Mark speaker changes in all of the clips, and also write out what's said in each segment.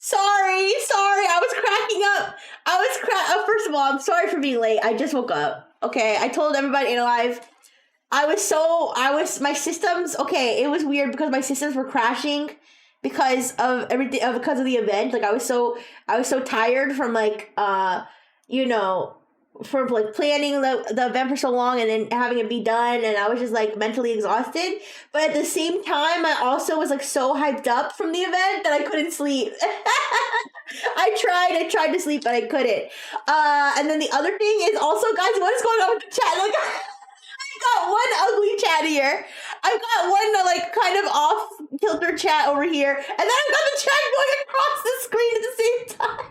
Speaker 1: Sorry. I was cracking up. First of all, I'm sorry for being late. I just woke up. Okay, I told everybody in live. My systems. Okay, it was weird because my systems were crashing because of everything. Because of the event. Like I was so tired from like you know, for like planning the event for so long and then having it be done, and I was just like mentally exhausted. But at the same time, I also was like so hyped up from the event that I couldn't sleep. I tried to sleep, but I couldn't. And then the other thing is also, guys, what is going on with the chat? Like, I got one ugly chat here. I've got one like kind of off kilter chat over here, and then I've got the chat going across the screen at the same time.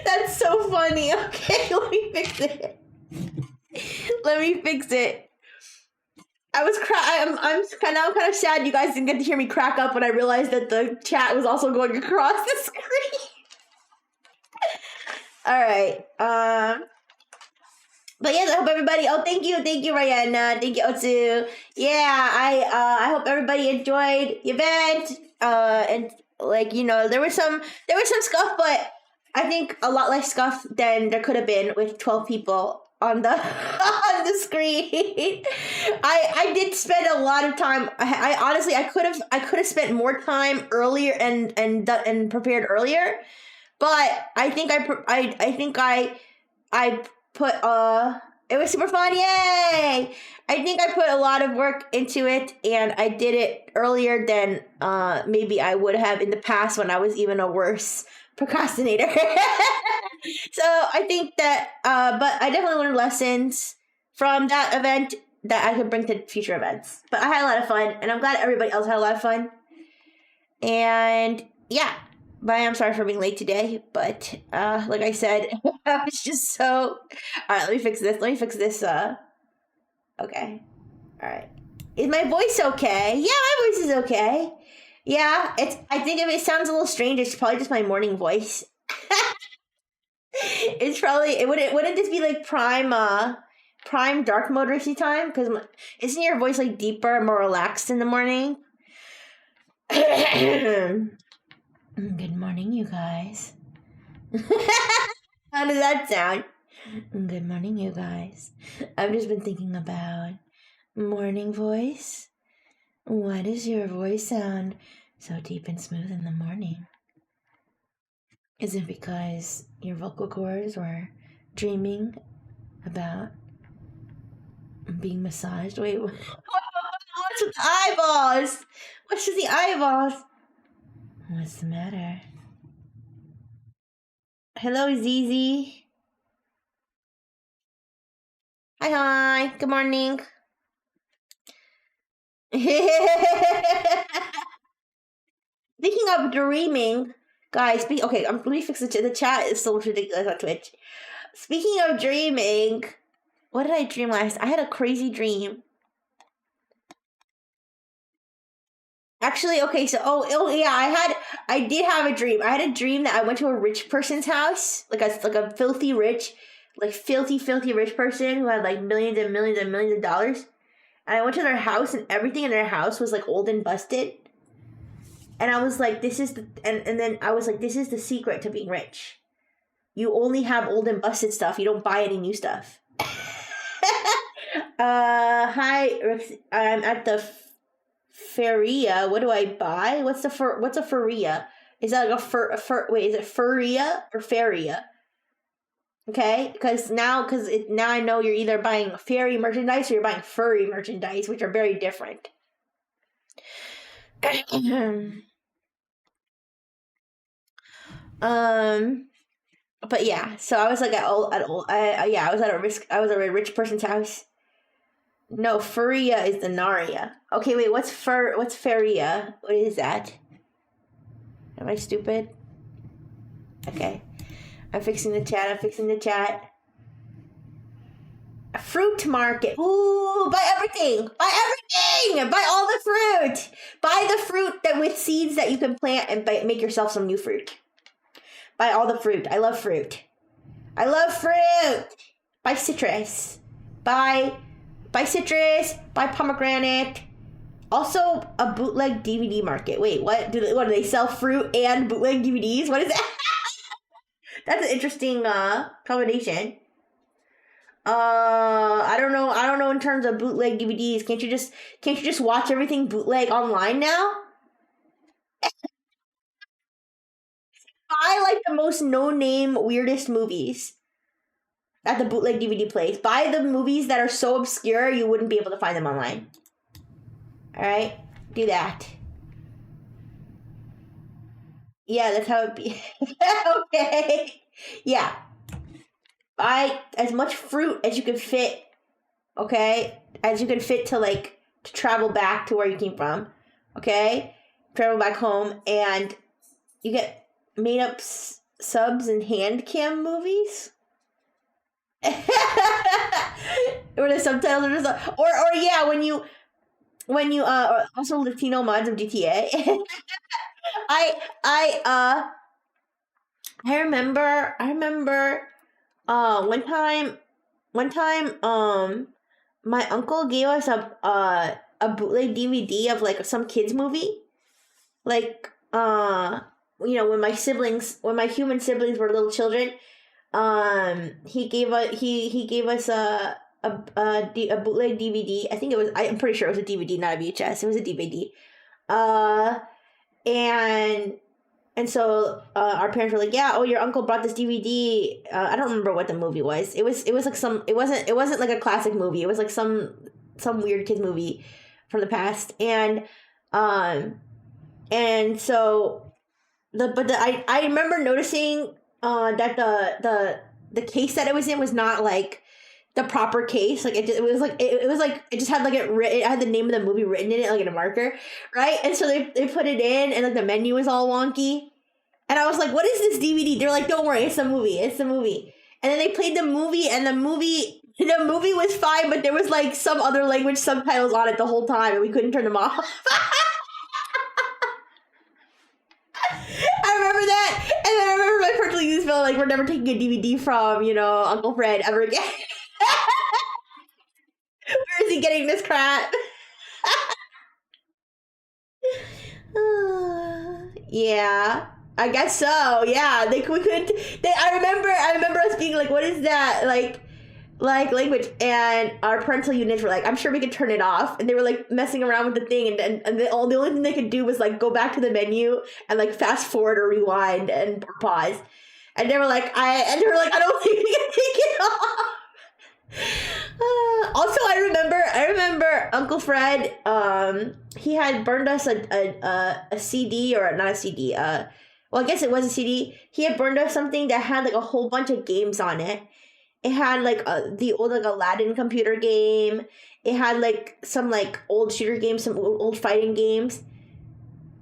Speaker 1: That's so funny. Okay, let me fix it. I'm kind of sad you guys didn't get to hear me crack up when I realized that the chat was also going across the screen. All right. But yes, I hope everybody. Oh, thank you, Rihanna. Thank you, Otsu. Yeah, I hope everybody enjoyed the event. And like there was some scuff, but I think a lot less scuff than there could have been with 12 people on the on the screen. I did spend a lot of time. I honestly I could have spent more time earlier and prepared earlier, but I think I put it was super fun. Yay! I think I put a lot of work into it, and I did it earlier than maybe I would have in the past when I was even a worse procrastinator. So I think that but I definitely learned lessons from that event that I could bring to future events. But I had a lot of fun, and I'm glad everybody else had a lot of fun. And yeah, but I am sorry for being late today. But like I said, I was just so. All right, let me fix this. Okay. All right. Is my voice okay? Yeah, my voice is okay. Yeah, I think if it sounds a little strange, it's probably just my morning voice. It's probably it wouldn't this be like prime dark mode risky time? Because isn't your voice like deeper, more relaxed in the morning? Good morning, you guys. How does that sound? Good morning, you guys. I've just been thinking about morning voice. Why does your voice sound so deep and smooth in the morning? Is it because your vocal cords were dreaming about being massaged? Wait, what's with the eyeballs? What's with the eyeballs? What's the matter? Hello, Zizi. Hi. Good morning. Speaking of dreaming, guys, okay, let me fix the chat is so ridiculous on Twitch. Speaking of dreaming, what did I dream last? I had a crazy dream. Actually, okay, so yeah, I did have a dream. I had a dream that I went to a rich person's house, like a filthy rich person who had like millions and millions and millions of dollars. And I went to their house, and everything in their house was like old and busted. And I was like, this is the and then I was like, this is the secret to being rich. You only have old and busted stuff. You don't buy any new stuff. Hi, I'm at the feria. What do I buy? What's a feria? Is that like wait, is it feria or feria? Okay, because now I know you're either buying fairy merchandise or you're buying furry merchandise, which are very different. But yeah, so I was like I was at a rich person's house. No, Furia is the Naria. Okay, wait, what's Feria? What is that? Am I stupid? Okay. I'm fixing the chat. A fruit market. Ooh, buy everything. Buy all the fruit. Buy the fruit that with seeds that you can plant and make yourself some new fruit. Buy all the fruit. I love fruit. Buy citrus. Buy citrus. Buy pomegranate. Also, a bootleg DVD market. Wait, what? What do they sell? Fruit and bootleg DVDs? What is that? That's an interesting combination. I don't know. I don't know in terms of bootleg DVDs. Can't you just watch everything bootleg online now? Buy like the most no-name, weirdest movies at the bootleg DVD place. Buy the movies that are so obscure you wouldn't be able to find them online. All right, do that. Yeah, that's how it be. Okay. Yeah. Buy as much fruit as you can fit. Okay, as you can fit to travel back to where you came from. Okay, travel back home, and you get made up subs and hand cam movies. Where the subtitles are just or yeah, when you also Latino mods of GTA. I remember one time my uncle gave us a bootleg DVD of like some kids movie, like when my human siblings were little children. He gave us a bootleg DVD. I think it was. I'm pretty sure it was a DVD, not a VHS. It was a DVD. And so our parents were like, "Yeah, oh, your uncle brought this DVD." I don't remember what the movie was. It was like some. It wasn't like a classic movie. It was like some weird kids movie from the past. And so I remember noticing that the case that it was in was not like the proper case. Like it just had like it had the name of the movie written in it, like in a marker, right? And so they put it in, and like the menu was all wonky, and I was like, "What is this DVD?" They're like, "Don't worry, it's the movie. It's the movie." And then they played the movie, and the movie was fine, but there was like some other language subtitles on it the whole time, and we couldn't turn them off. I remember that, and then I remember my parents just felt like, "We're never taking a DVD from Uncle Fred ever again." Where is he getting this crap? Yeah, I guess so. Yeah, we couldn't. I remember us being like, "What is that?" Like language, and our parental units were like, "I'm sure we could turn it off," and they were like messing around with the thing, and the only thing they could do was like go back to the menu and like fast forward or rewind and pause, and they were like, "I don't think we can take it off." Also, I remember Uncle Fred. He had burned us a CD, or not a CD. Well, I guess it was a CD. He had burned us something that had like a whole bunch of games on it. It had like the old like Aladdin computer game. It had like some like old shooter games, some old fighting games.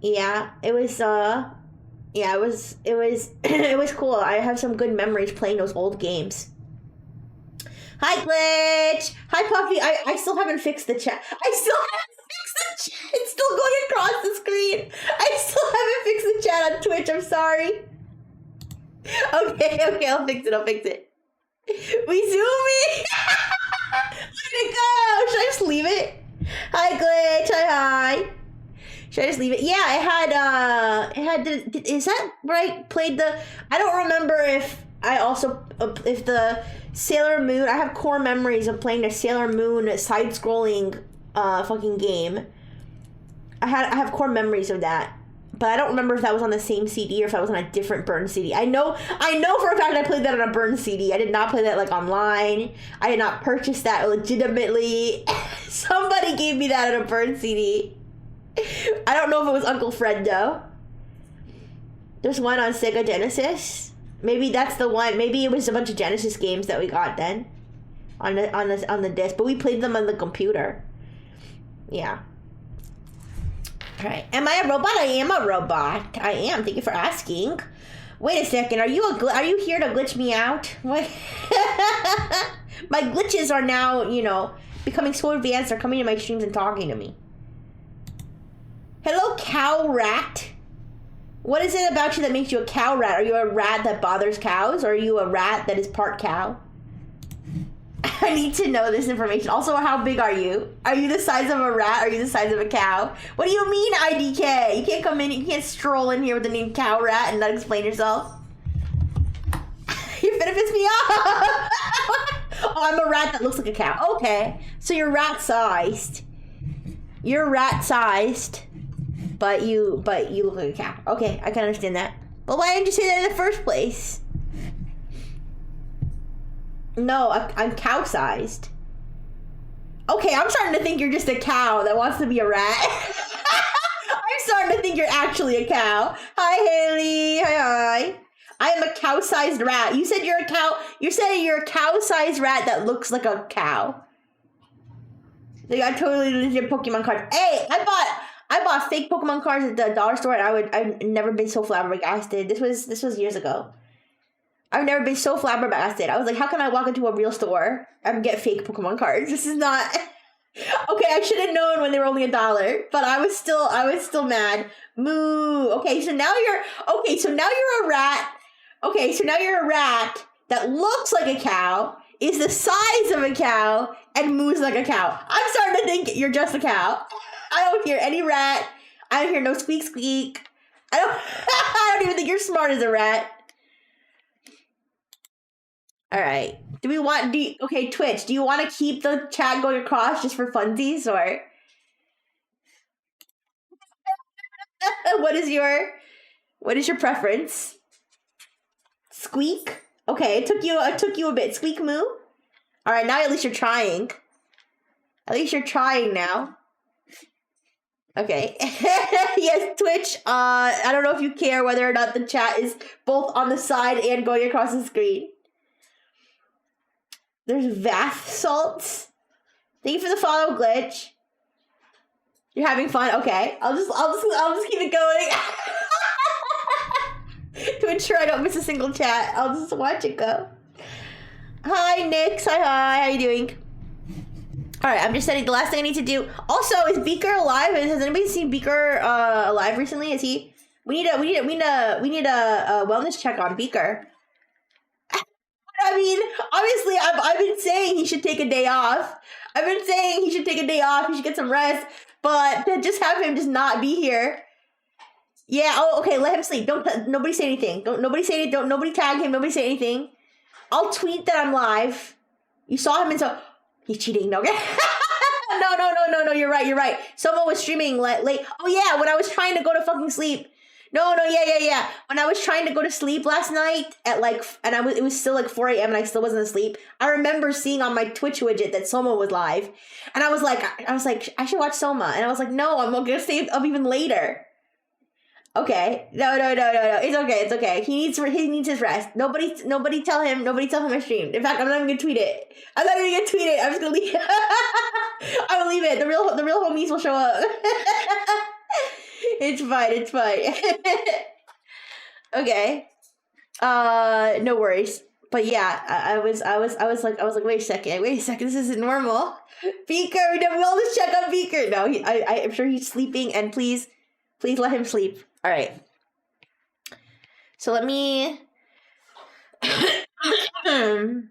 Speaker 1: Yeah, it was. Yeah, it was. It was cool. I have some good memories playing those old games. Hi, Glitch. Hi, Puffy. I still haven't fixed the chat. I still haven't fixed the chat. It's still going across the screen. I still haven't fixed the chat on Twitch. I'm sorry. Okay. I'll fix it. We zoom in. Let it go. Should I just leave it? Hi, Glitch. Hi. Should I just leave it? Yeah, it had is that where I played the... I don't remember if I also... if the Sailor Moon... I have core memories of playing the Sailor Moon side-scrolling fucking game. I have core memories of that. But I don't remember if that was on the same CD or if I was on a different burned CD. I know for a fact I played that on a burned CD. I did not play that like online. I did not purchase that legitimately. Somebody gave me that on a burned CD. I don't know if it was Uncle Fred though. There's one on Sega Genesis. Maybe that's the one. Maybe it was a bunch of Genesis games that we got then on the disc. But we played them on the computer. Yeah. All right. Am I a robot? I am a robot. I am. Thank you for asking. Wait a second. Are you here to glitch me out? What? My glitches are now, becoming so advanced. They're coming to my streams and talking to me. Hello, cow rat. What is it about you that makes you a cow rat? Are you a rat that bothers cows, or are you a rat that is part cow? I need to know this information. Also, how big are you? Are you the size of a rat? Or are you the size of a cow? What do you mean, IDK? You can't come in, you can't stroll in here with the name cow rat and not explain yourself. You're gonna piss me off. Oh, I'm a rat that looks like a cow. Okay, so you're rat-sized. You're rat-sized, but you look like a cow. Okay, I can understand that. But why didn't you say that in the first place? No, I'm cow-sized. Okay, I'm starting to think you're just a cow that wants to be a rat. I'm starting to think you're actually a cow. Hi, Haley. Hi. I am a cow-sized rat. You said you're a cow. You said you're a cow-sized rat that looks like a cow. They got totally legit Pokemon cards. Hey, I bought fake Pokemon cards at the dollar store, and I've never been so flabbergasted. This was years ago. I've never been so flabbergasted. I was like, how can I walk into a real store and get fake Pokemon cards? This is not. Okay, I should have known when they were only $1, but I was still mad. Moo. Okay, so now you're a rat. Okay, so now you're a rat that looks like a cow, is the size of a cow, and moves like a cow. I'm starting to think you're just a cow. I don't hear any rat. I don't hear no squeak squeak. I don't even think you're smart as a rat. All right. Okay, Twitch, do you want to keep the chat going across just for funsies, or what is your preference? Squeak? Okay, it took you a bit. Squeak moo? All right, now at least you're trying. At least you're trying now. Okay. Yes, Twitch, I don't know if you care whether or not the chat is both on the side and going across the screen. There's bath salts. Thank you for the follow, Glitch. You're having fun? Okay. I'll just keep it going. To ensure I don't miss a single chat, I'll just watch it go. Hi, Nix. Hi. How you doing? All right, I'm just setting the last thing I need to do. Also, is Beaker alive? Has anybody seen Beaker alive recently? Is he? We need a wellness check on Beaker. I mean, obviously, I've been saying he should take a day off. I've been saying he should take a day off. He should get some rest. But to just have him just not be here. Yeah. Oh, okay. Let him sleep. Nobody say anything. Nobody say anything. Nobody tag him. Nobody say anything. I'll tweet that I'm live. You saw him and so he's cheating. No. No. You're right. Someone was streaming late. Oh yeah, when I was trying to go to fucking sleep. No, yeah. When I was trying to go to sleep last night at it was still like 4 a.m. and I still wasn't asleep. I remember seeing on my Twitch widget that Soma was live, and I was like, I should watch Soma, and I was like, no, I'm gonna stay up even later. Okay, no. It's okay. He needs his rest. Nobody tell him I streamed. In fact, I'm not even gonna tweet it. I'm just gonna leave. I will leave it. The real homies will show up. It's fine. Okay. No worries. But yeah, I was like, wait a second, this isn't normal. Beaker, we'll just check on Beaker. No, I'm sure he's sleeping, and please let him sleep. All right. So let me. All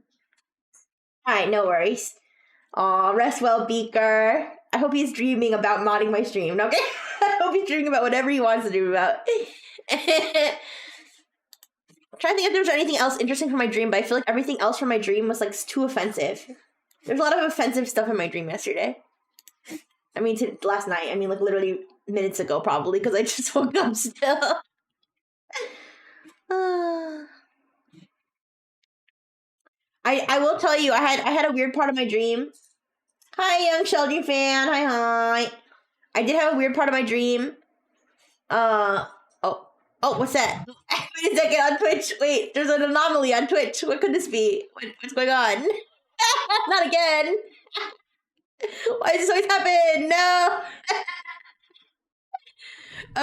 Speaker 1: right, no worries. Aw, rest well, Beaker. I hope he's dreaming about modding my stream. Okay. I hope he's dreaming about whatever he wants to dream about. I'm trying to think if there's anything else interesting from my dream, but I feel like everything else from my dream was like too offensive. There's a lot of offensive stuff in my dream yesterday. I mean, last night. I mean, like literally minutes ago, probably, because I just woke up still. I will tell you, I had a weird part of my dream. Hi, young Sheldon fan. Hi. I did have a weird part of my dream. Oh, what's that? Wait a second, on Twitch. Wait, there's an anomaly on Twitch. What could this be? What's going on? Not again. Why does this always happen? No.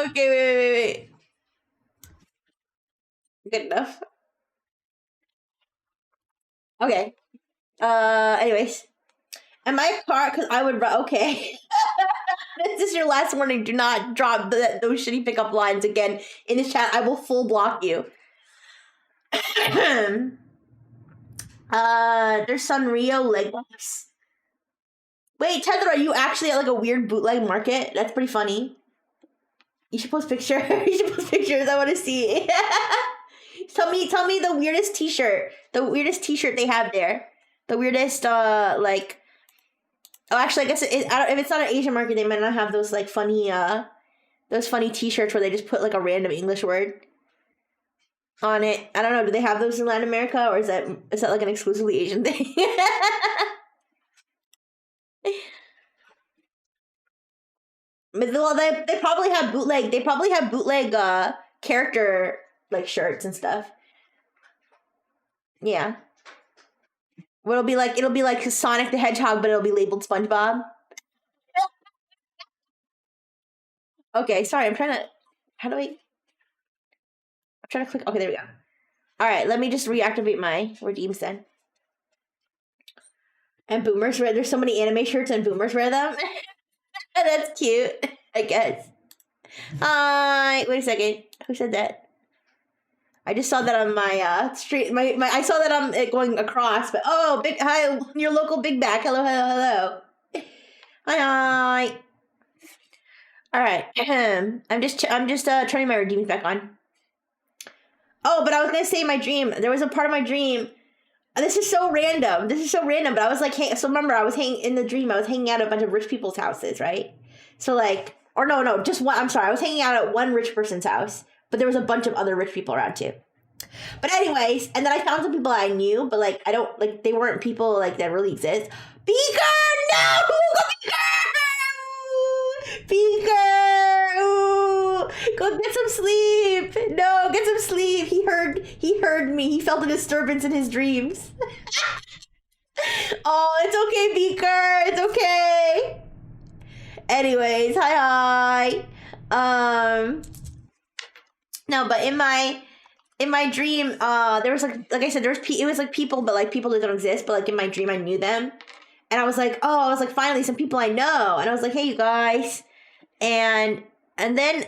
Speaker 1: Okay, wait. Good enough. Okay. Anyways. Am I a car? Because I would... Okay. This is your last warning. Do not drop those shitty pickup lines again in the chat. I will full block you. There's Sanrio Legos. Wait, Tether, are you actually at like a weird bootleg market? That's pretty funny. You should post pictures. You should post pictures. I want to see. Tell me the weirdest T-shirt. The weirdest T-shirt they have there. The weirdest like. Oh, actually, I guess if it's not an Asian market, they might not have those like funny T-shirts where they just put like a random English word on it. I don't know. Do they have those in Latin America, or is that like an exclusively Asian thing? Well, they probably have bootleg. They probably have bootleg character like shirts and stuff. Yeah. Well, it'll be like Sonic the Hedgehog, but it'll be labeled SpongeBob. Okay, sorry. I'm trying to. How do I? I'm trying to click. Okay, there we go. All right, let me just reactivate my redeems then. And boomers wear. There's so many anime shirts, and boomers wear them. That's cute, I guess. Wait a second. Who said that? I just saw that on my street. I saw that I'm going across. But oh, big hi, your local big back. Hello, hello, hello. Hi. All right. I'm just turning my redeems back on. Oh, but I was gonna say my dream. There was a part of my dream. This is so random. But I was like, hey, so remember, I was hanging in the dream. I was hanging out at a bunch of rich people's houses, right? So like, or no, just one. I'm sorry, I was hanging out at one rich person's house, but there was a bunch of other rich people around too. But anyways, and then I found some people I knew, but like I don't like they weren't people like that really exist. Beaker, no, Beaker, ooh, go get some sleep. No, get some sleep. He heard me. He felt a disturbance in his dreams. Oh, it's okay, Beaker. It's okay. Anyways, hi. No, but in my dream, there was like I said, it was like people, but like people that don't exist, but like in my dream I knew them. And I was like, finally some people I know. And I was like, hey, you guys. And then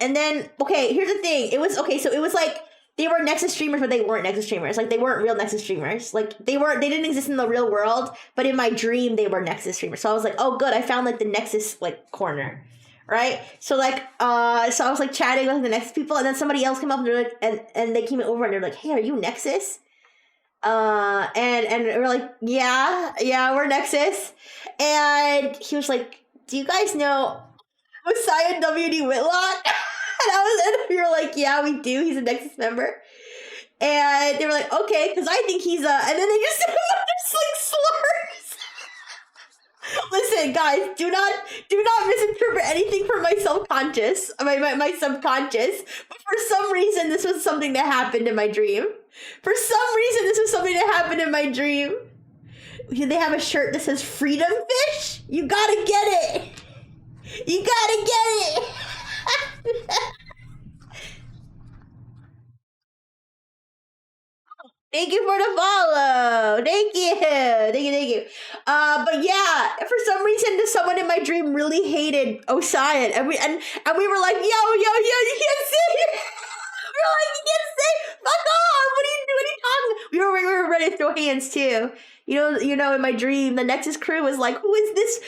Speaker 1: okay, here's the thing. It was okay, so it was like they were Nexus streamers, but they weren't Nexus streamers. Like they weren't real Nexus streamers. Like they didn't exist in the real world, but in my dream they were Nexus streamers. So I was like, oh good, I found like the Nexus like corner. Right? So like so I was like chatting with the Nexus people, and then somebody else came up and they're like and they came over and they're like, hey, are you Nexus? And we're like, yeah, we're Nexus. And he was like, do you guys know Messiah WD Whitlock? And we were like, yeah, we do. He's a Nexus member. And they were like, okay, because I think he's and then they just just like slurs. Listen, guys, do not misinterpret anything from my subconscious. My subconscious. But for some reason, this was something that happened in my dream. They have a shirt that says Freedom Fish. You gotta get it. Thank you for the follow. Thank you. But yeah, for some reason, someone in my dream really hated Osian, and we were like, yo, you can't say. We're like, you can't say. Fuck off. What are you talking? We were ready to throw hands too. You know, in my dream, the Nexus crew was like, who's this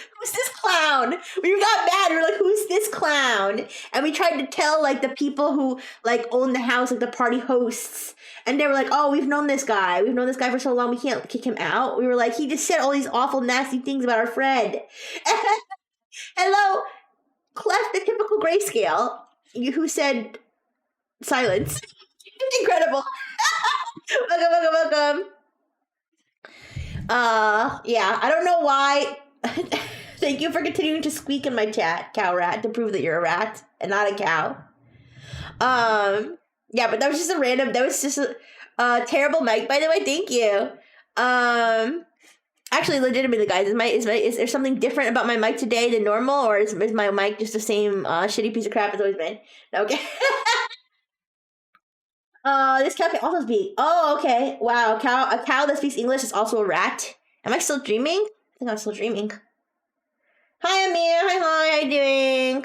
Speaker 1: clown? We got mad. We were like, who's this clown? And we tried to tell like the people who like own the house, like the party hosts. And they were like, oh, we've known this guy for so long, we can't kick him out. We were like, he just said all these awful, nasty things about our friend. Hello, Clef, the typical grayscale, who said silence. Incredible. Welcome. Yeah, I don't know why. Thank you for continuing to squeak in my chat, cow rat, to prove that you're a rat and not a cow. Yeah, but that was just a terrible mic, by the way. Thank you. Actually, legitimately, guys, is there something different about my mic today than normal, or is my mic just the same shitty piece of crap it's always been? Okay. This cow can also speak. Oh, okay. Wow, a cow that speaks English is also a rat. Am I still dreaming? I think I'm still dreaming. Hi, Amir. Hi. How you doing?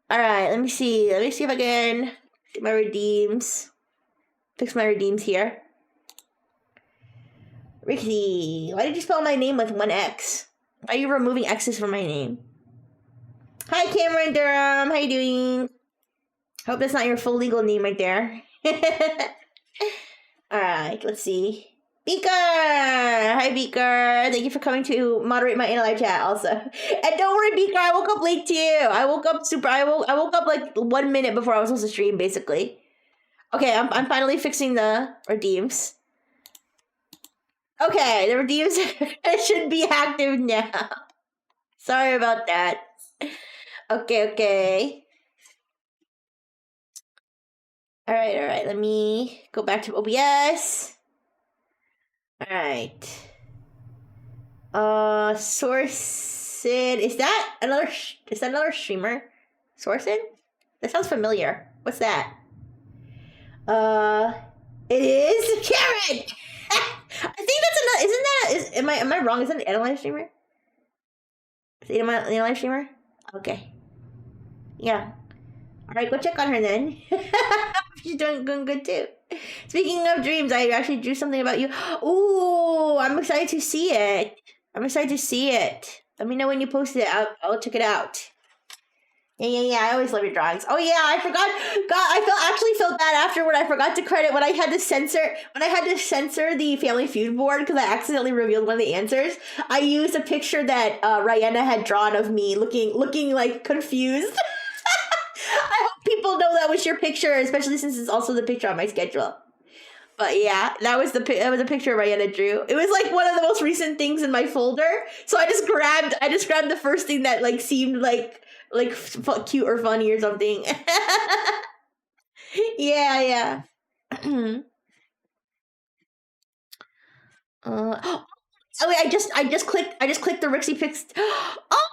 Speaker 1: All right. Let me see if I can get my redeems. Fix my redeems here. Ricky, why did you spell my name with one X? Why are you removing X's from my name? Hi, Cameron Durham. How you doing? Hope that's not your full legal name right there. All right, let's see. Beaker! Hi, Beaker. Thank you for coming to moderate my live chat also. And don't worry, Beaker, I woke up late too. I woke up like 1 minute before I was supposed to stream, basically. Okay, I'm finally fixing the redeems. Okay, the redeems should be active now. Sorry about that. Okay. All right. Let me go back to OBS. All right. Sourcin. Is that another streamer? Sourcin? That sounds familiar. What's that? It is Karen. I think that's another. Am I wrong? Is that an Adeline streamer? Is it an Adeline streamer? Okay. Yeah. All right, go check on her then. She's doing good too. Speaking of dreams, I actually drew something about you. Ooh, I'm excited to see it. Let me know when you post it. I'll check it out. Yeah. I always love your drawings. Oh yeah, I forgot. God, I actually felt bad afterward. I forgot to credit when I had to censor the Family Feud board because I accidentally revealed one of the answers. I used a picture that Rihanna had drawn of me looking like confused. I hope people know that was your picture, especially since it's also the picture on my schedule. But yeah, that was a picture Rihanna drew. It was like one of the most recent things in my folder. So I just grabbed the first thing that like seemed like cute or funny or something. Yeah. Oh wait, I just clicked the Rixie Pix. Oh, what?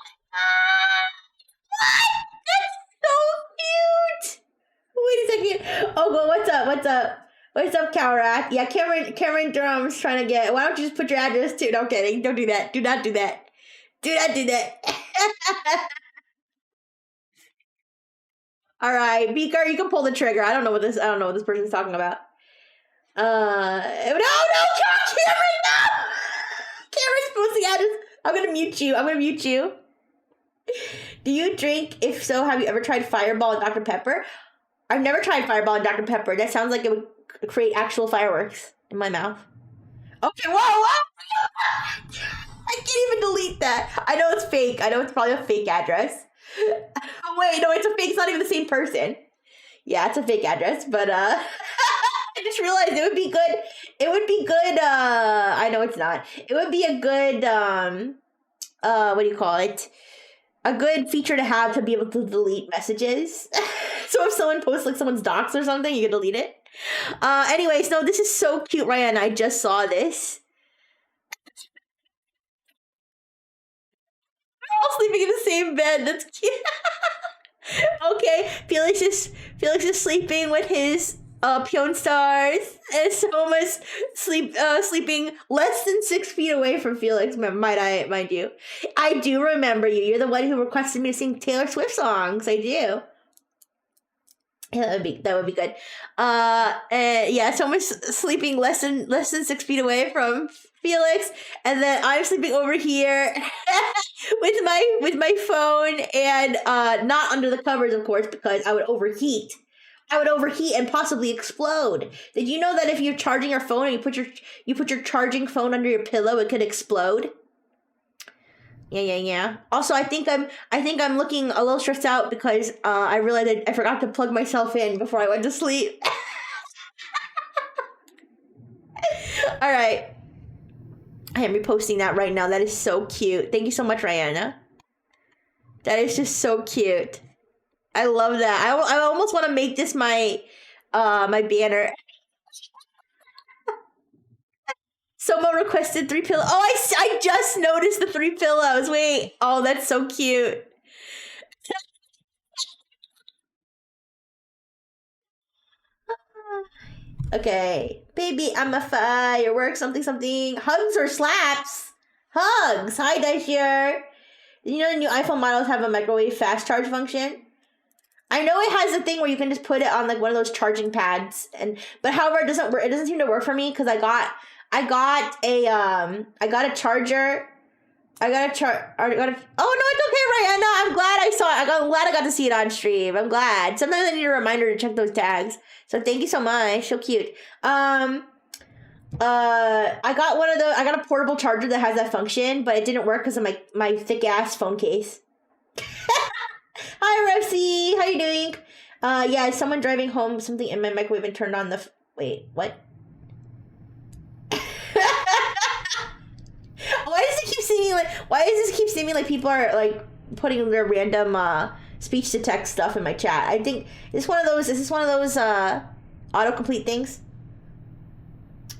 Speaker 1: That's so cute. Wait a second. Oh, well, what's up, Calrack? Yeah, Cameron Durham's trying to get. Why don't you just put your address too? No, I'm kidding. Don't do that. Do not do that. All right, Beaker, you can pull the trigger. I don't know what this person's talking about. No, Cameron, no! Cameron's posting address. I'm gonna mute you. Do you drink? If so, have you ever tried Fireball and Dr. Pepper? I've never tried Fireball and Dr. Pepper. That sounds like it would create actual fireworks in my mouth. Okay, whoa! I can't even delete that. I know it's fake. I know it's probably a fake address. Oh, wait, no, it's not even the same person. Yeah, it's a fake address, but I just realized it would be good, I know it's not. It would be a good, what do you call it? A good feature to have to be able to delete messages. So if someone posts like someone's docs or something, you can delete it. Anyways, no, this is so cute, Ryan. I just saw this. We're all sleeping in the same bed. That's cute. Okay, Felix is sleeping with his Pion stars, and Soma's sleeping less than 6 feet away from Felix. Mind you, I do remember you. You're the one who requested me to sing Taylor Swift songs. I do. Yeah, that would be good. And yeah, Soma's sleeping less than 6 feet away from Felix, and then I'm sleeping over here with my phone and not under the covers, of course, because I would overheat. And possibly explode. Did you know that if you're charging your phone and you put your charging phone under your pillow, it could explode? Yeah. Also, I think I'm looking a little stressed out because I realized I forgot to plug myself in before I went to sleep. All right. I am reposting that right now. That is so cute. Thank you so much, Rihanna. That is just so cute. I love that. I almost want to make this my my banner. Someone requested 3 pillows. Oh, I just noticed the 3 pillows. Wait. Oh, that's so cute. Okay. Baby, I'm a firework. Something. Hugs or slaps? Hugs. Hi, Daishir. Did you know the new iPhone models have a microwave fast charge function? I know it has a thing where you can just put it on like one of those charging pads, but however it doesn't work. It doesn't seem to work for me because I I got a charger. I got a oh no, it's okay, right? No, I'm glad I saw it. I'm glad I got to see it on stream. I'm glad. Sometimes I need a reminder to check those tags. So thank you so much. So cute. I got one of those. I got a portable charger that has that function, but it didn't work because of my thick ass phone case. Hi, Rosie. How you doing? Yeah, someone driving home. Something in my microwave and turned on the. Wait, what? Why does this keep seeming like people are like putting their random speech to text stuff in my chat? I think is this one of those autocomplete things?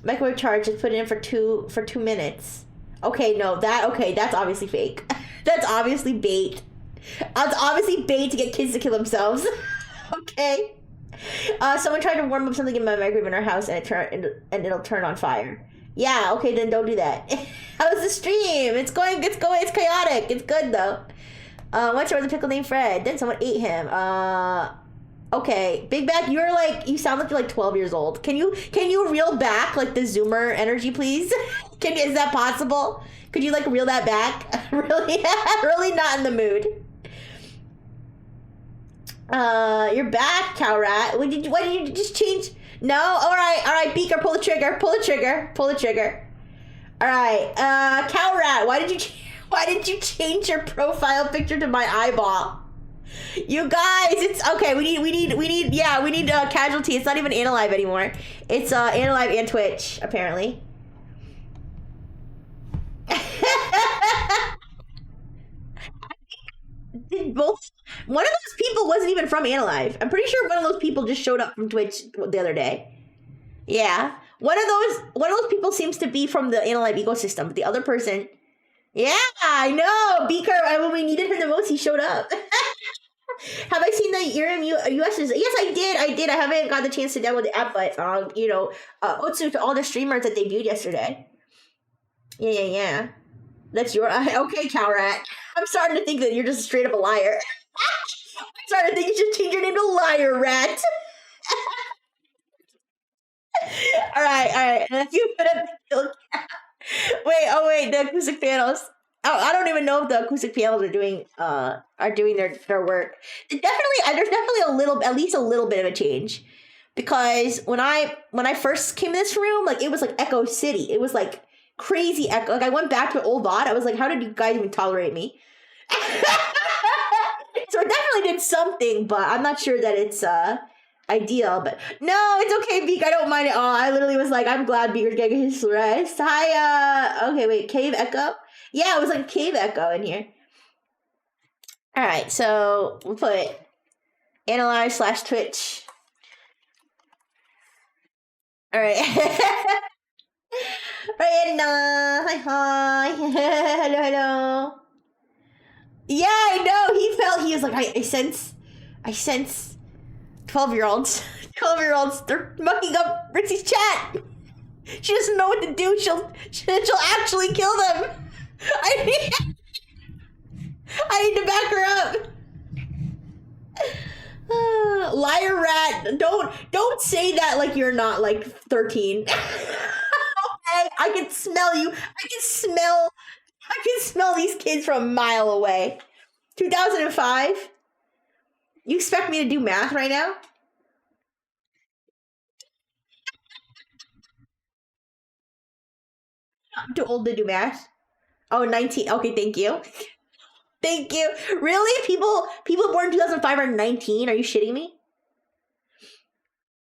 Speaker 1: Microwave charge is put in for 2 minutes. Okay, no, that's obviously fake. That's obviously bait. That's obviously bait to get kids to kill themselves. Okay. Someone tried to warm up something in my microwave in our house and it'll turn on fire. Yeah, okay, then don't do that. How's the stream? It's chaotic. It's good though. Once there was a pickle named Fred. Then someone ate him. Okay, Big Back, you sound like you're like 12 years old. Can you reel back like the Zoomer energy, please? Is that possible? Could you like reel that back? Really, really not in the mood. You're back, Cow Rat. Why did you just change? No, all right, Beaker, pull the trigger. All right, Cow Rat, why did you change your profile picture to my eyeball? You guys, it's okay. We need casualty. It's not even Analive anymore. It's Analive and Twitch apparently. Did both? One of those people wasn't even from Analive. I'm pretty sure one of those people just showed up from Twitch the other day. Yeah, one of those people seems to be from the Analive ecosystem, but the other person, yeah, I know. Beaker, when we needed him the most, he showed up. Have I seen the Ethereum US? Yes, I did. I haven't got the chance to download the app, but Otsu to all the streamers that debuted yesterday. Yeah. That's your okay, Cow Rat. I'm starting to think that you're just straight up a liar. I'm starting to think you should change your name to Liar Rat. All right. And if you put up wait, the acoustic panels. I don't even know if the acoustic panels are doing their work. There's definitely at least a little bit of a change, because when I first came in this room, like it was like Echo City. It was like crazy echo. Like I went back to an old VOD. I was like, how did you guys even tolerate me? So it definitely did something, but I'm not sure that it's ideal. But no, it's okay, Beak. I don't mind it all. I literally was like, I'm glad Beaker's getting his rest. Hi, okay, wait, Cave Echo. Yeah, it was like Cave Echo in here. All right, so we'll put Analyze/Twitch. All right. Hi. Hello. Yeah, I know. He was like, I sense 12-year-olds. 12-year-olds, they're mucking up Rixie's chat. She doesn't know what to do. She'll actually kill them. I need to back her up. Liar Rat, don't say that like you're not like 13. Okay, I can smell you. I can smell these kids from a mile away. 2005. You expect me to do math right now? I'm too old to do math. Oh, 19. Okay, thank you. Thank you. Really? People born in 2005 are 19? Are you shitting me?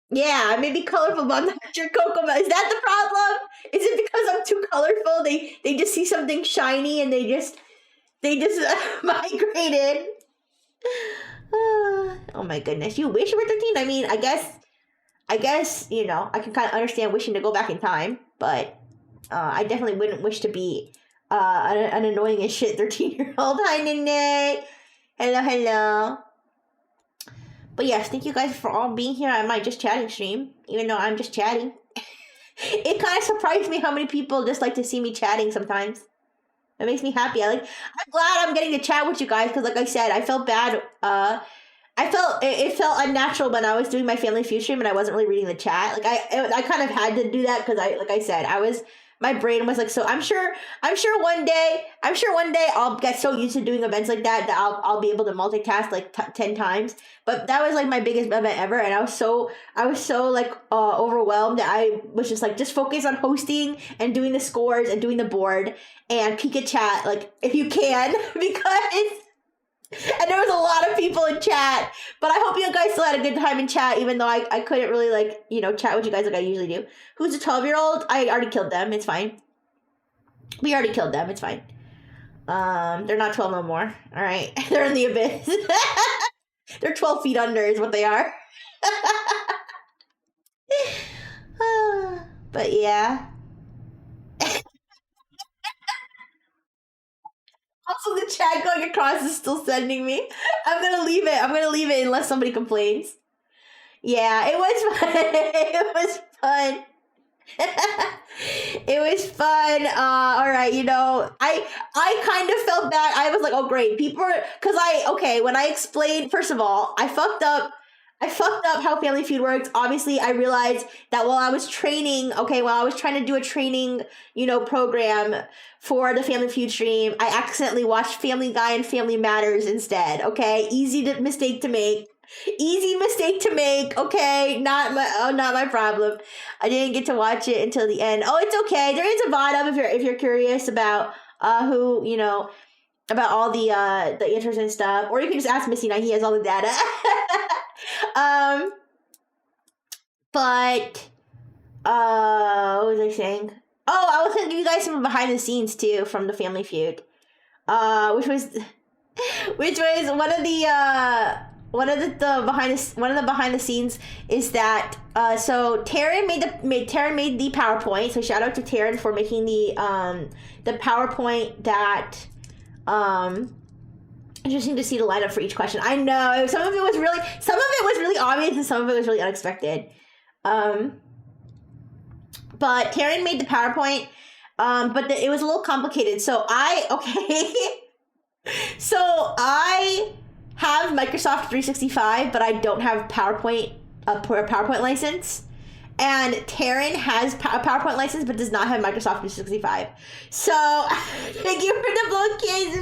Speaker 1: Yeah, I may be colorful, but I'm not your Coco. Is that the problem? Is it because I'm too colorful? They just see something shiny and they just migrated. Oh my goodness. You wish you were 13? I mean, I guess, I can kind of understand wishing to go back in time, but I definitely wouldn't wish to be an annoying as shit 13-year-old. Hi, Nene. Hello. But yes, thank you guys for all being here at my Just Chatting stream, even though I'm just chatting. It kind of surprised me how many people just like to see me chatting sometimes. It makes me happy. I'm glad I'm getting to chat with you guys, because like I said, I felt bad. I felt it felt unnatural when I was doing my family feud stream and I wasn't really reading the chat. Like I kind of had to do that because like I said, my brain was like, so I'm sure one day I'll get so used to doing events like that I'll be able to multitask like 10 times. But that was like my biggest event ever, and I was so like overwhelmed that I was just like, just focus on hosting and doing the scores and doing the board and peek at chat like if you can because. And there was a lot of people in chat, but I hope you guys still had a good time in chat, even though I couldn't really like, chat with you guys like I usually do. Who's a 12-year-old? I already killed them. It's fine. We already killed them. It's fine. They're not 12 no more. All right. They're in the abyss. They're 12 feet under is what they are. But yeah. Also, the chat going across is still sending me. I'm gonna leave it unless somebody complains. Yeah, it was fun. It was fun. It was fun. All right, I kind of felt bad. I was like, oh great, people are, when I explained, first of all, I fucked up how Family Feud works. Obviously, I realized that while I was trying to do a training, program for the Family Feud stream, I accidentally watched Family Guy and Family Matters instead. Okay, easy mistake to make. Okay, not my problem. I didn't get to watch it until the end. Oh, it's okay. There is a VOD up if you're curious about who about all the answers and stuff, or you can just ask Missy. Now he has all the data. But what was I saying? Oh, I was gonna give you guys some behind the scenes too from the Family Feud, which was one of the behind the scenes is that so Taryn made the PowerPoint. So shout out to Taryn for making the PowerPoint that interesting to see the lineup for each question. I know some of it was really obvious and some of it was really unexpected. But Taryn made the PowerPoint, but it was a little complicated. So I have Microsoft 365, but I don't have a PowerPoint license. And Taryn has a PowerPoint license, but does not have Microsoft 365. So thank you for the blow kiss.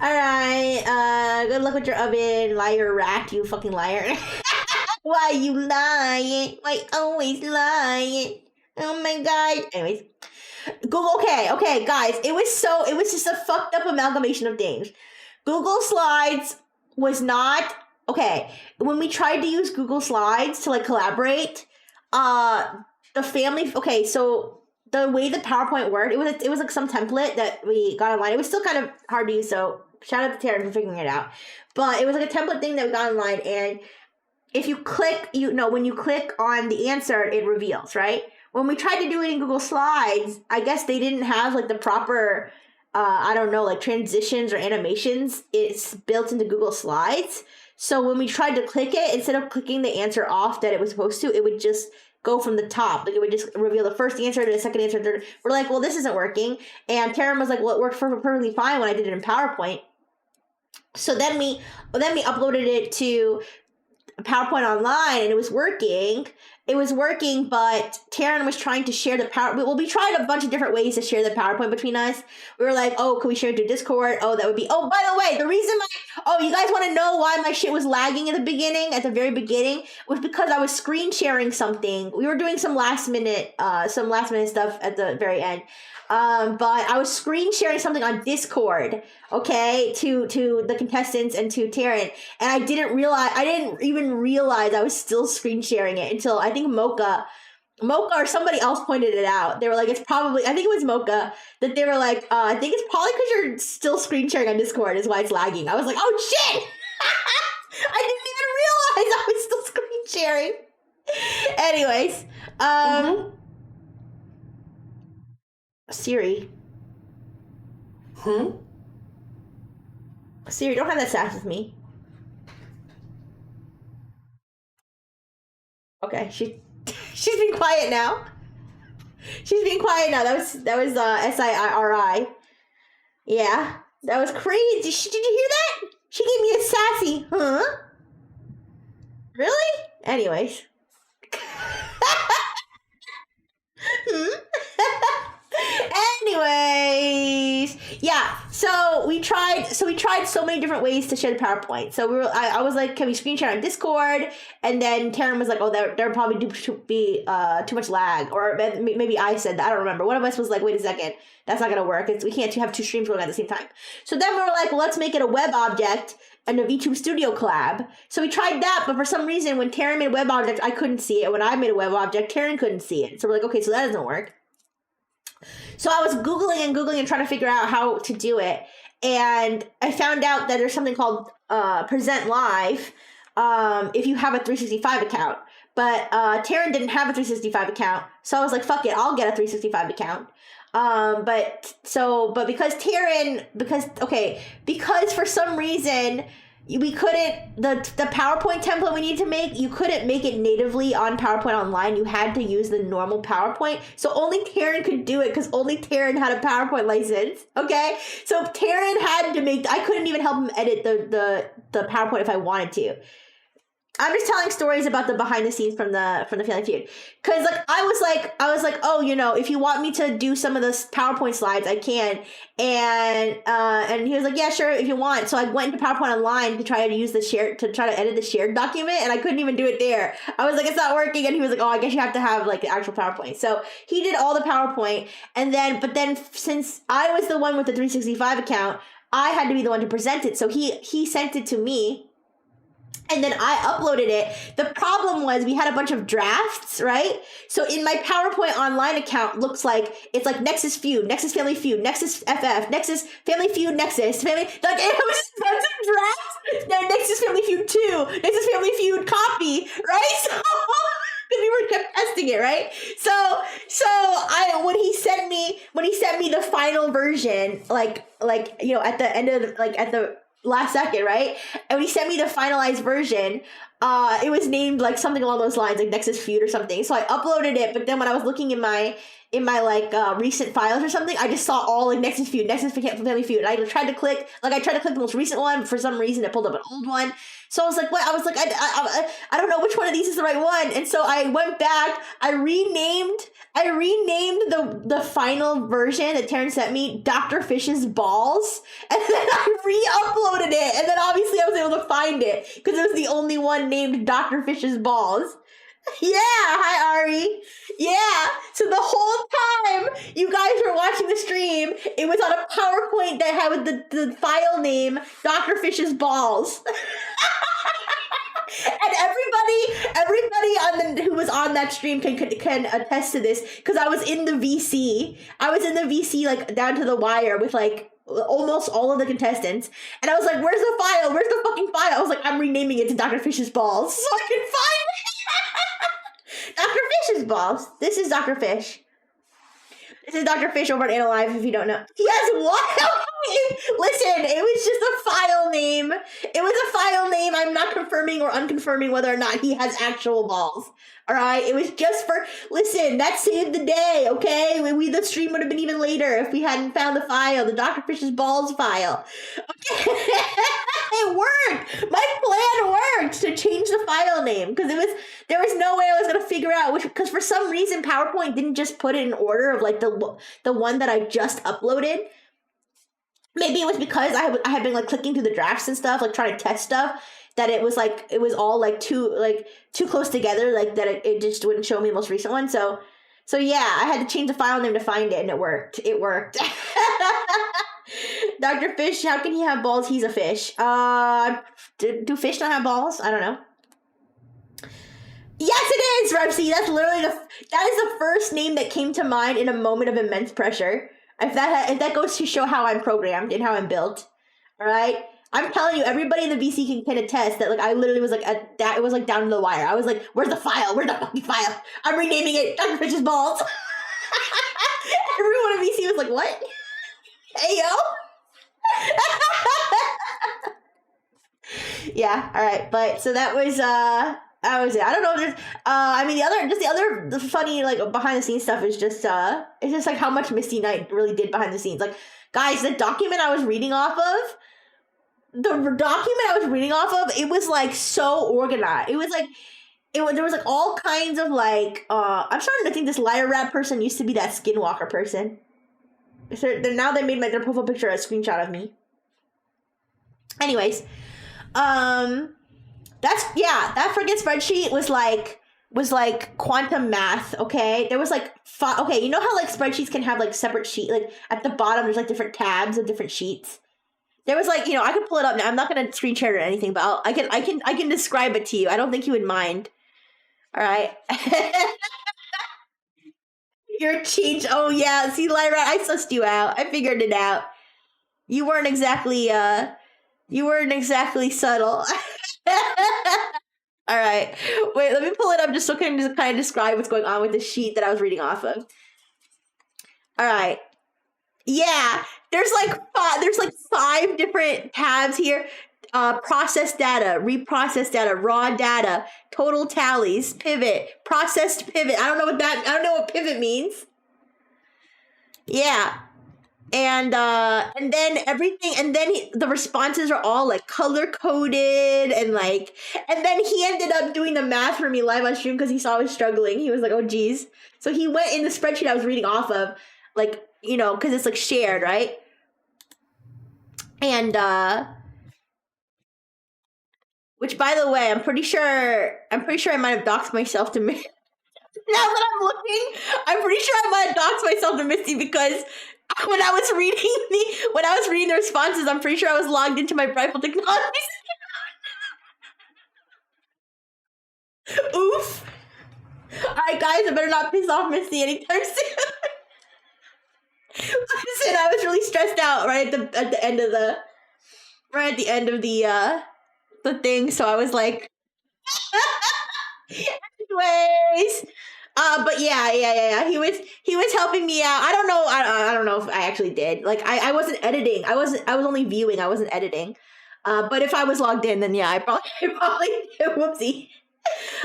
Speaker 1: All right. Good luck with your oven, liar rat. You fucking liar. Why you lying? Why always lying? Oh my god. Anyways, Google. Okay, guys. It was just a fucked up amalgamation of things. Google Slides was not okay. When we tried to use Google Slides to like collaborate, the family. Okay, so the way the PowerPoint worked, it was like some template that we got online. It was still kind of hard to use. So shout out to Taryn for figuring it out. But it was like a template thing that we got online, and if you click, when you click on the answer, it reveals, right? When we tried to do it in Google Slides, I guess they didn't have like the proper, like transitions or animations. It's built into Google Slides. So when we tried to click it, instead of clicking the answer off that it was supposed to, it would just go from the top. Like it would just reveal the first answer to the second answer. Third. We're like, well, this isn't working. And Taryn was like, well, it worked perfectly fine when I did it in PowerPoint. So then we uploaded it to PowerPoint online and it was working, but Taryn was trying to share the we tried a bunch of different ways to share the PowerPoint between us. We were like, oh, can we share it to Discord? Oh, that would be, oh, by the way, the reason you guys want to know why my shit was lagging at the very beginning was because I was screen sharing something. We were doing some last minute stuff at the very end. But I was screen sharing something on Discord, okay, to the contestants and to Taryn, and I didn't even realize I was still screen sharing it until I think Mocha or somebody else pointed it out. They were like, I think it was Mocha, that they were like, I think it's probably because you're still screen sharing on Discord is why it's lagging. I was like, oh shit! I didn't even realize I was still screen sharing. Anyways, Siri. Siri, don't have that sass with me. Okay, she's being quiet now. That was SIRI. Yeah, that was crazy. Did you hear that? She gave me a Huh? Really? Anyways. Anyways, yeah. So we tried so many different ways to share the PowerPoint. So I was like, can we screen share on Discord? And then Taryn was like, oh, there probably be too much lag, or maybe I said that. I don't remember. One of us was like, wait a second, that's not gonna work. We can't have two streams going at the same time. So then we were like, well, let's make it a web object and a VTube Studio collab. So we tried that, but for some reason, when Taryn made a web object, I couldn't see it. When I made a web object, Taryn couldn't see it. So we're like, okay, so that doesn't work. So I was Googling and trying to figure out how to do it. And I found out that there's something called Present Live if you have a 365 account. But Taryn didn't have a 365 account. So I was like, fuck it, I'll get a 365 account. But because for some reason we couldn't, the PowerPoint template we need to make, you couldn't make it natively on PowerPoint Online. You had to use the normal PowerPoint. So only Taryn could do it because only Taryn had a PowerPoint license. Okay? So Taryn had to I couldn't even help him edit the PowerPoint if I wanted to. I'm just telling stories about the behind the scenes from the Family Feud. Cause like I was like, oh, if you want me to do some of the PowerPoint slides, I can. And he was like, yeah, sure, if you want. So I went into PowerPoint Online to try to edit the shared document, and I couldn't even do it there. I was like, it's not working, and he was like, oh, I guess you have to have like the actual PowerPoint. So he did all the PowerPoint, but then since I was the one with the 365 account, I had to be the one to present it. So he sent it to me. And then I uploaded it. The problem was we had a bunch of drafts, right? So in my PowerPoint Online account it's like Nexus Feud, Nexus Family Feud, Nexus FF, Nexus Family Feud, Nexus Family, like it was just a bunch of drafts. Now Nexus Family Feud 2, Nexus Family Feud copy, right? So we were kept testing it, right? So when he sent me the final version, at the end of at the last second, right? And when he sent me the finalized version, it was named like something along those lines, like Nexus Feud or something. So I uploaded it, but then when I was looking in my recent files or something, I just saw all like Nexus Feud, Nexus Family Feud. And I tried to click the most recent one, but for some reason it pulled up an old one. So I was like, what? I was like, I don't know which one of these is the right one. And so I went back, I renamed the final version that Taryn sent me, Dr. Fish's Balls. And then I re-uploaded it. And then obviously I was able to find it because it was the only one named Dr. Fish's Balls. Yeah, hi Ari. Yeah, so the whole time you guys were watching the stream, it was on a PowerPoint that had with the file name Dr. Fish's Balls. And everybody who was on that stream can attest to this, because I was in the VC. Like down to the wire with like almost all of the contestants, and I was like, where's the file? Where's the fucking file? I was like, I'm renaming it to Dr. Fish's Balls so I can find it. Dr. Fish's Balls. This is Dr. Fish. This is Dr. Fish over at Analyve, if you don't know. Yes, what? Listen, it was just a file name. It was a file name. I'm not confirming or unconfirming whether or not he has actual balls. All right? It was just for... Listen, that saved the day, okay? The stream would have been even later if we hadn't found the file, the Dr. Fish's Balls file. Okay? It worked. My plan worked to change the file name, because there was no way I was going to figure out which... Because for some reason, PowerPoint didn't just put it in order of like the one that I just uploaded. Maybe it was because I had been like clicking through the drafts and stuff, like trying to test stuff, that it was all like too close together, like that it just wouldn't show me the most recent one. So yeah, I had to change the file name to find it, and it worked. It worked. Dr. Fish, how can he have balls? He's a fish. Do fish not have balls? I don't know. Yes, it is, Repsy. That's literally that is the first name that came to mind in a moment of immense pressure. If that goes to show how I'm programmed and how I'm built, all right. I'm telling you, everybody in the VC can attest that. Like, I literally was like that. It was like down to the wire. I was like, "Where's the file? Where's the fucking file?" I'm renaming it Dr. Fish's Balls. Everyone in VC was like, "What? Hey yo." Yeah. All right. But so that was it. I don't know if there's the other funny like behind the scenes stuff is just it's just like how much Misty Knight really did behind the scenes. Like, guys, the document I was reading off of, the document I was reading off of, it was like so organized. It was like there was like all kinds of like I'm starting to think this liar rat person used to be that skinwalker person. So now they made their profile picture a screenshot of me. Anyways, that freaking spreadsheet was like quantum math. Okay, there was like okay, you know how like spreadsheets can have like separate sheet, like at the bottom there's like different tabs of different sheets. There was like, I can pull it up now. I'm not gonna screen share it or anything, but I can describe it to you. I don't think you would mind. All right. You're changed. Oh yeah, see, Lyra, I sussed you out. I figured it out. You weren't exactly subtle. All right, wait. Let me pull it up just so I can just kind of describe what's going on with the sheet that I was reading off of. All right. Yeah, there's like 5 different tabs here. Processed data, reprocessed data, raw data, total tallies, pivot, processed pivot. I don't know what pivot means. Yeah. And then everything, and then the responses are all like color coded, and then he ended up doing the math for me live on stream because he saw I was struggling. He was like, "Oh geez." So he went in the spreadsheet I was reading off of, like, because it's like shared, right? And which, by the way, I'm pretty sure I might have doxed myself to Misty. Now that I'm looking, I'm pretty sure I might have doxed myself to Misty because when I was reading the responses, I'm pretty sure I was logged into my Rifle Technologies. Oof. Alright guys, I better not piss off Misty anytime soon. Listen, I was really stressed out right at the end of the thing, so I was like anyways. But yeah. He was helping me out. I don't know if I actually did. Like I wasn't editing. I was only viewing. I wasn't editing. But if I was logged in, then yeah, I probably whoopsie.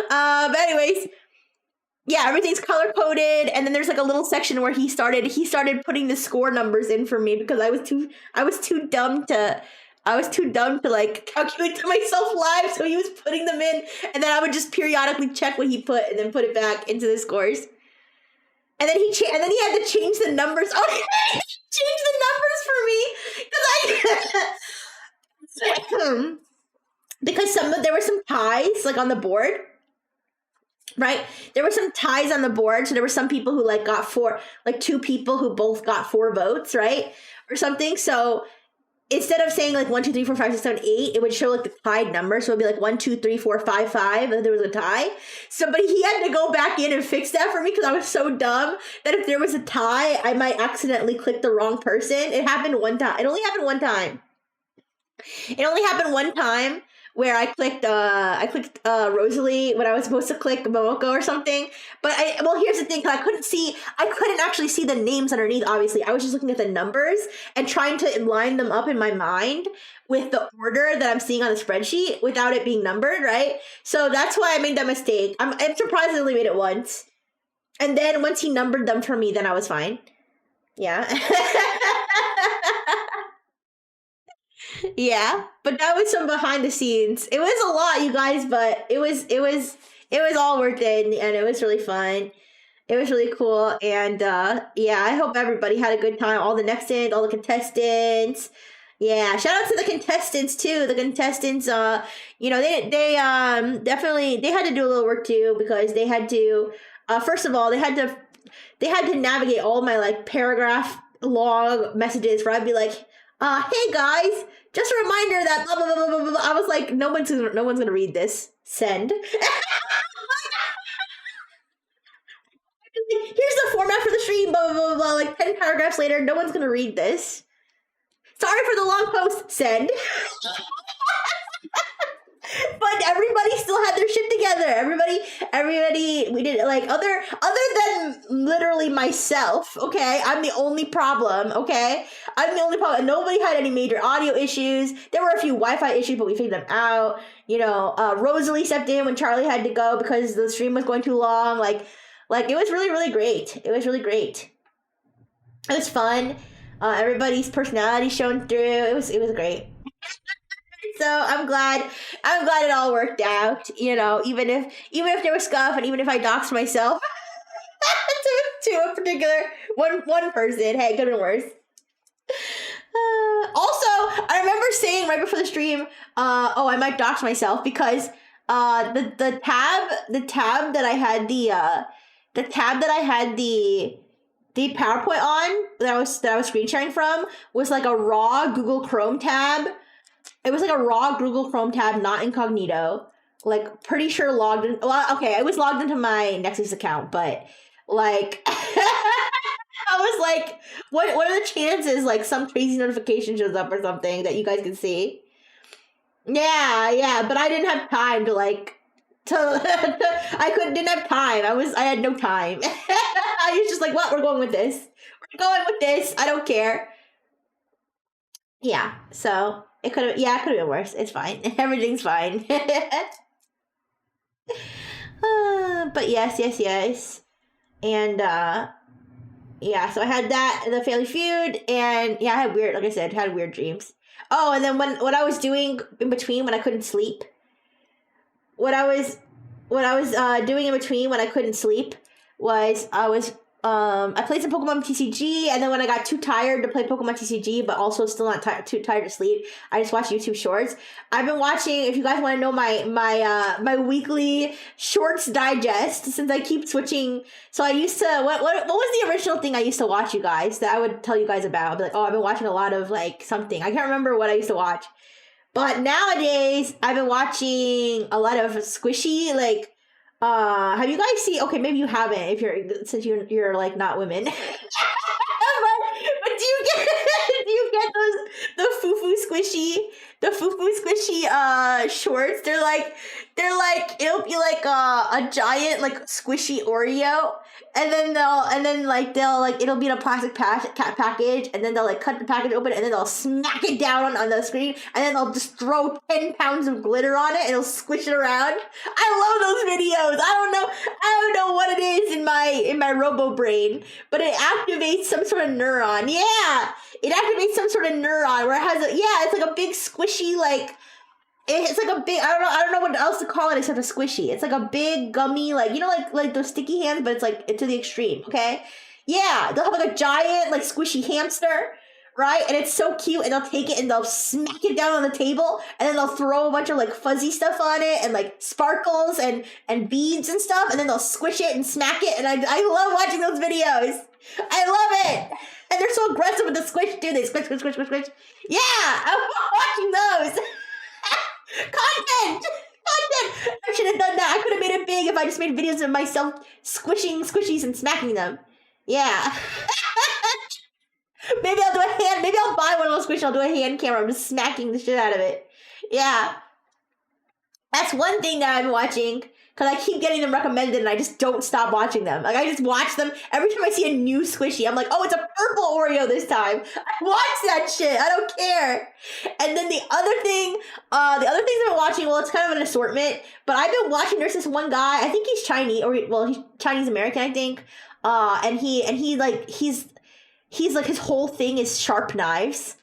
Speaker 1: But anyways, yeah, everything's color coded, and then there's like a little section where he started putting the score numbers in for me because I was too dumb to like calculate to myself live, so he was putting them in, and then I would just periodically check what he put and then put it back into the scores. And then he had to change the numbers. Oh, he changed the numbers for me because there were some ties like on the board. Right? There were some ties on the board, so there were some people who like got 4, like 2 people who both got 4 votes, right? Or something. So instead of saying like 1, 2, 3, 4, 5, 6, 7, 8, it would show like the tied number. So it'd be like 1, 2, 3, 4, 5, 5, and there was a tie. So, but he had to go back in and fix that for me because I was so dumb that if there was a tie, I might accidentally click the wrong person. It happened one time. It only happened one time where I clicked Rosalie when I was supposed to click Momoko or something. But here's the thing, because I couldn't actually see the names underneath, obviously. I was just looking at the numbers and trying to line them up in my mind with the order that I'm seeing on the spreadsheet without it being numbered, right? So that's why I made that mistake. I'm surprised I only made it once. And then once he numbered them for me, then I was fine. Yeah. Yeah, but that was some behind the scenes. It was a lot, you guys, but it was all worth it, and it was really fun. It was really cool, and yeah, I hope everybody had a good time. All the Nexans, all the contestants. Yeah, shout out to the contestants too. The contestants, they definitely they had to do a little work too because they had to. First of all, they had to navigate all my like paragraph long messages where I'd be like, hey guys, just a reminder that blah, blah, blah, blah, blah, blah. I was like, no one's gonna read this. Send. Here's the format for the stream, blah, blah, blah, blah. Like 10 paragraphs later, no one's gonna read this. Sorry for the long post. Send. But everybody still had their shit together. Everybody, we did like other than literally myself. Okay, I'm the only problem. Okay, I'm the only problem. Nobody had any major audio issues. There were a few Wi-Fi issues, but we figured them out. Rosalie stepped in when Charlie had to go because the stream was going too long. Like it was really, really great. It was really great. It was fun. Everybody's personality shone through. It was great. So I'm glad it all worked out. You know, even if there was scuff, and even if I doxed myself to a particular one person, hey, could have been worse. Also, I remember saying right before the stream, I might dox myself because the tab that I had the PowerPoint on that I was screen sharing from was like a raw Google Chrome tab. It was like a raw Google Chrome tab, not incognito. Like, pretty sure logged in. Well, okay, I was logged into my Nexus account, but like, I was like, what are the chances like some crazy notification shows up or something that you guys can see? Yeah, but I didn't have time to like didn't have time. I had no time. I was just like, what? We're going with this. I don't care. Yeah, so it could have been worse. It's fine. Everything's fine. But yes. And yeah, so I had that, the Family Feud, and yeah, I had weird dreams. Oh, and then what I was doing in between when I couldn't sleep, what I was doing in between when I couldn't sleep was I played some Pokemon TCG, and then when I got too tired to play Pokemon TCG, but also still not too tired to sleep, I just watched YouTube Shorts. I've been watching, if you guys want to know my weekly Shorts digest, since I keep switching. So I used to, what was the original thing I used to watch, you guys, that I would tell you guys about? I'd be like, oh, I've been watching a lot of like something. I can't remember what I used to watch. But nowadays, I've been watching a lot of squishy, like, have you guys seen, okay, maybe you haven't since you're like not women. but do you get the foo-foo squishy shorts? They're like it'll be like a giant like squishy Oreo, and then it'll be in a plastic package, and then they'll like cut the package open, and then they'll smack it down on the screen, and then they'll just throw 10 pounds of glitter on it, and it'll squish it around. I love those videos. I don't know what it is in my robo brain, but it activates some sort of neuron. Yeah, it activates some sort of neuron where it has it's like a big squishy, like it's like a big, I don't know what else to call it except a squishy. It's like a big gummy, like, you know, like those sticky hands, but it's like to the extreme. Okay, yeah, they'll have like a giant like squishy hamster, right? And it's so cute, and they'll take it and they'll smack it down on the table, and then they'll throw a bunch of like fuzzy stuff on it, and like sparkles and beads and stuff, and then they'll squish it and smack it, and I love watching those videos. I love it. And they're so aggressive with the squish too. They squish. Yeah, I'm watching those. Content. I should have done that. I could have made it big if I just made videos of myself squishing squishies and smacking them. Yeah. Maybe I'll buy one of those squishies. I'll do a hand camera. I'm just smacking the shit out of it. Yeah. That's one thing that I've been watching, because I keep getting them recommended and I just don't stop watching them. Like, I just watch them. Every time I see a new squishy, I'm like, oh, it's a purple Oreo this time. I watch that shit. I don't care. And then the other things I've been watching, well, it's kind of an assortment, but I've been watching, there's this one guy, I think he's Chinese, he's Chinese American, I think. He's like, his whole thing is sharp knives.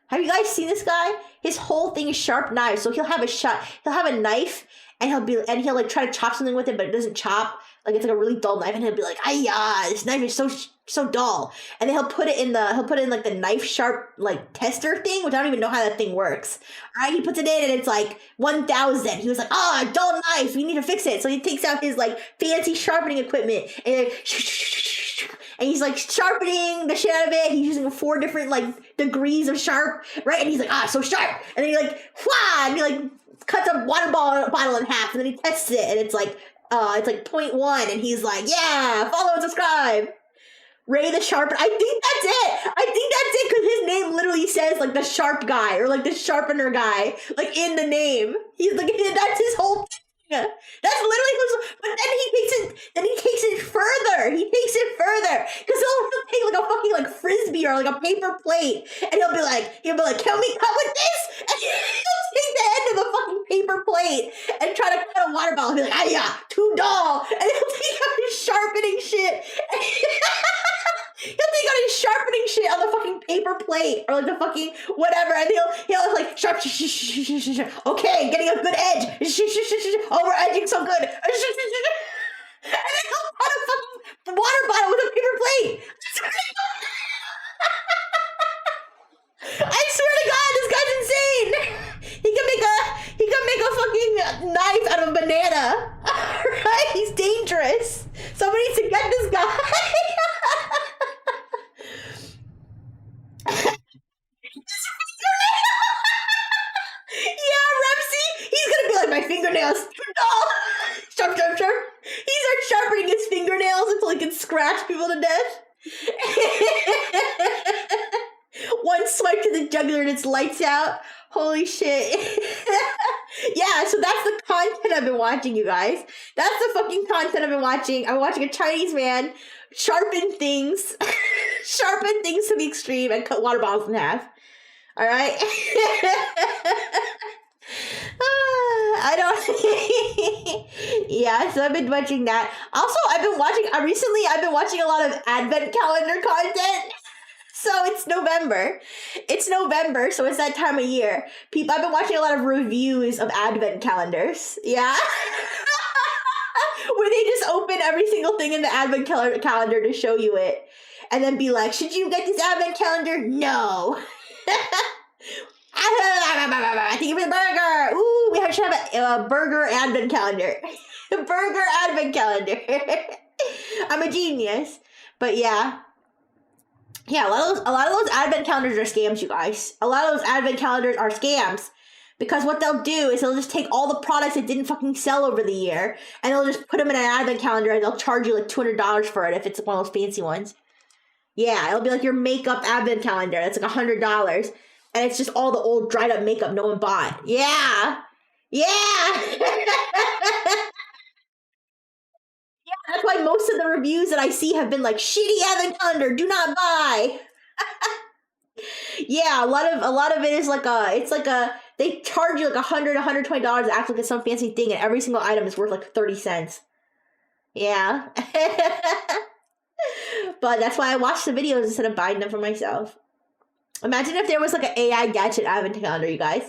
Speaker 1: Have you guys seen this guy? His whole thing is sharp knives. So he'll have a knife, and he'll like try to chop something with it, but it doesn't chop. Like, it's like a really dull knife, and he'll be like, "Ay-ya, this knife is so dull." And then he'll put it in like the knife sharp like tester thing, which I don't even know how that thing works. All right, he puts it in, and it's like 1,000. He was like, "Oh, a dull knife. We need to fix it." So he takes out his like fancy sharpening equipment, and he's like sharpening the shit out of it. He's using 4 different like degrees of sharp, right? And he's like, so sharp. And then he like, and he like cuts a water bottle in half, and then he tests it, and it's like 0.1, and he's like, yeah, follow and subscribe. Ray the Sharper. I think that's it, because his name literally says like the sharp guy, or like the sharpener guy, like in the name. He's like, that's his whole thing. That's literally who's, but then he takes it further. Because he'll take like a fucking like frisbee or like a paper plate, and he'll be like, can we cut with this? And he'll take the end of the fucking paper plate and try to cut a water bottle and be like, yeah, too dull. And he'll take out his sharpening shit. He'll take out his sharpening shit on the fucking paper plate, or like the fucking whatever, and he'll like sharp. Okay, getting a good edge. Oh, we're edging so good. And then he'll put a fucking water bottle with a paper plate. I swear to God, this guy's insane. He can make a fucking knife out of a banana. Right? He's dangerous. Somebody needs to get this guy. Yeah, Repsy, he's gonna be like, my fingernails. Oh, sharp. He starts sharpening his fingernails until he can scratch people to death. One swipe to the jugular and it's lights out. Holy shit. Yeah, so that's the content I've been watching, you guys. That's the fucking content I've been watching. I'm watching a Chinese man sharpen things to the extreme and cut water bottles in half. All right. I don't. Yeah, so I've been watching that. Also, I've been watching a lot of advent calendar content. So it's November. So it's that time of year. I've been watching a lot of reviews of advent calendars. Yeah. Where they just open every single thing in the advent calendar to show you it. And then be like, should you get this advent calendar? No. Thank you for the burger. Ooh, we should have a burger advent calendar. Burger advent calendar. I'm a genius. But yeah. Yeah, a lot of those advent calendars are scams, you guys. A lot of those advent calendars are scams. Because what they'll do is they'll just take all the products that didn't fucking sell over the year and they'll just put them in an advent calendar and they'll charge you like $200 for it if it's one of those fancy ones. Yeah, it'll be like your makeup advent calendar. That's like $100. And it's just all the old dried up makeup no one bought. Yeah. That's why most of the reviews that I see have been like, shitty advent calendar, do not buy. Yeah, a lot of it is like they charge you like $100, $120 to act like it's some fancy thing, and every single item is worth like 30 cents. Yeah. But that's why I watch the videos instead of buying them for myself. Imagine if there was like an AI gadget advent calendar, you guys.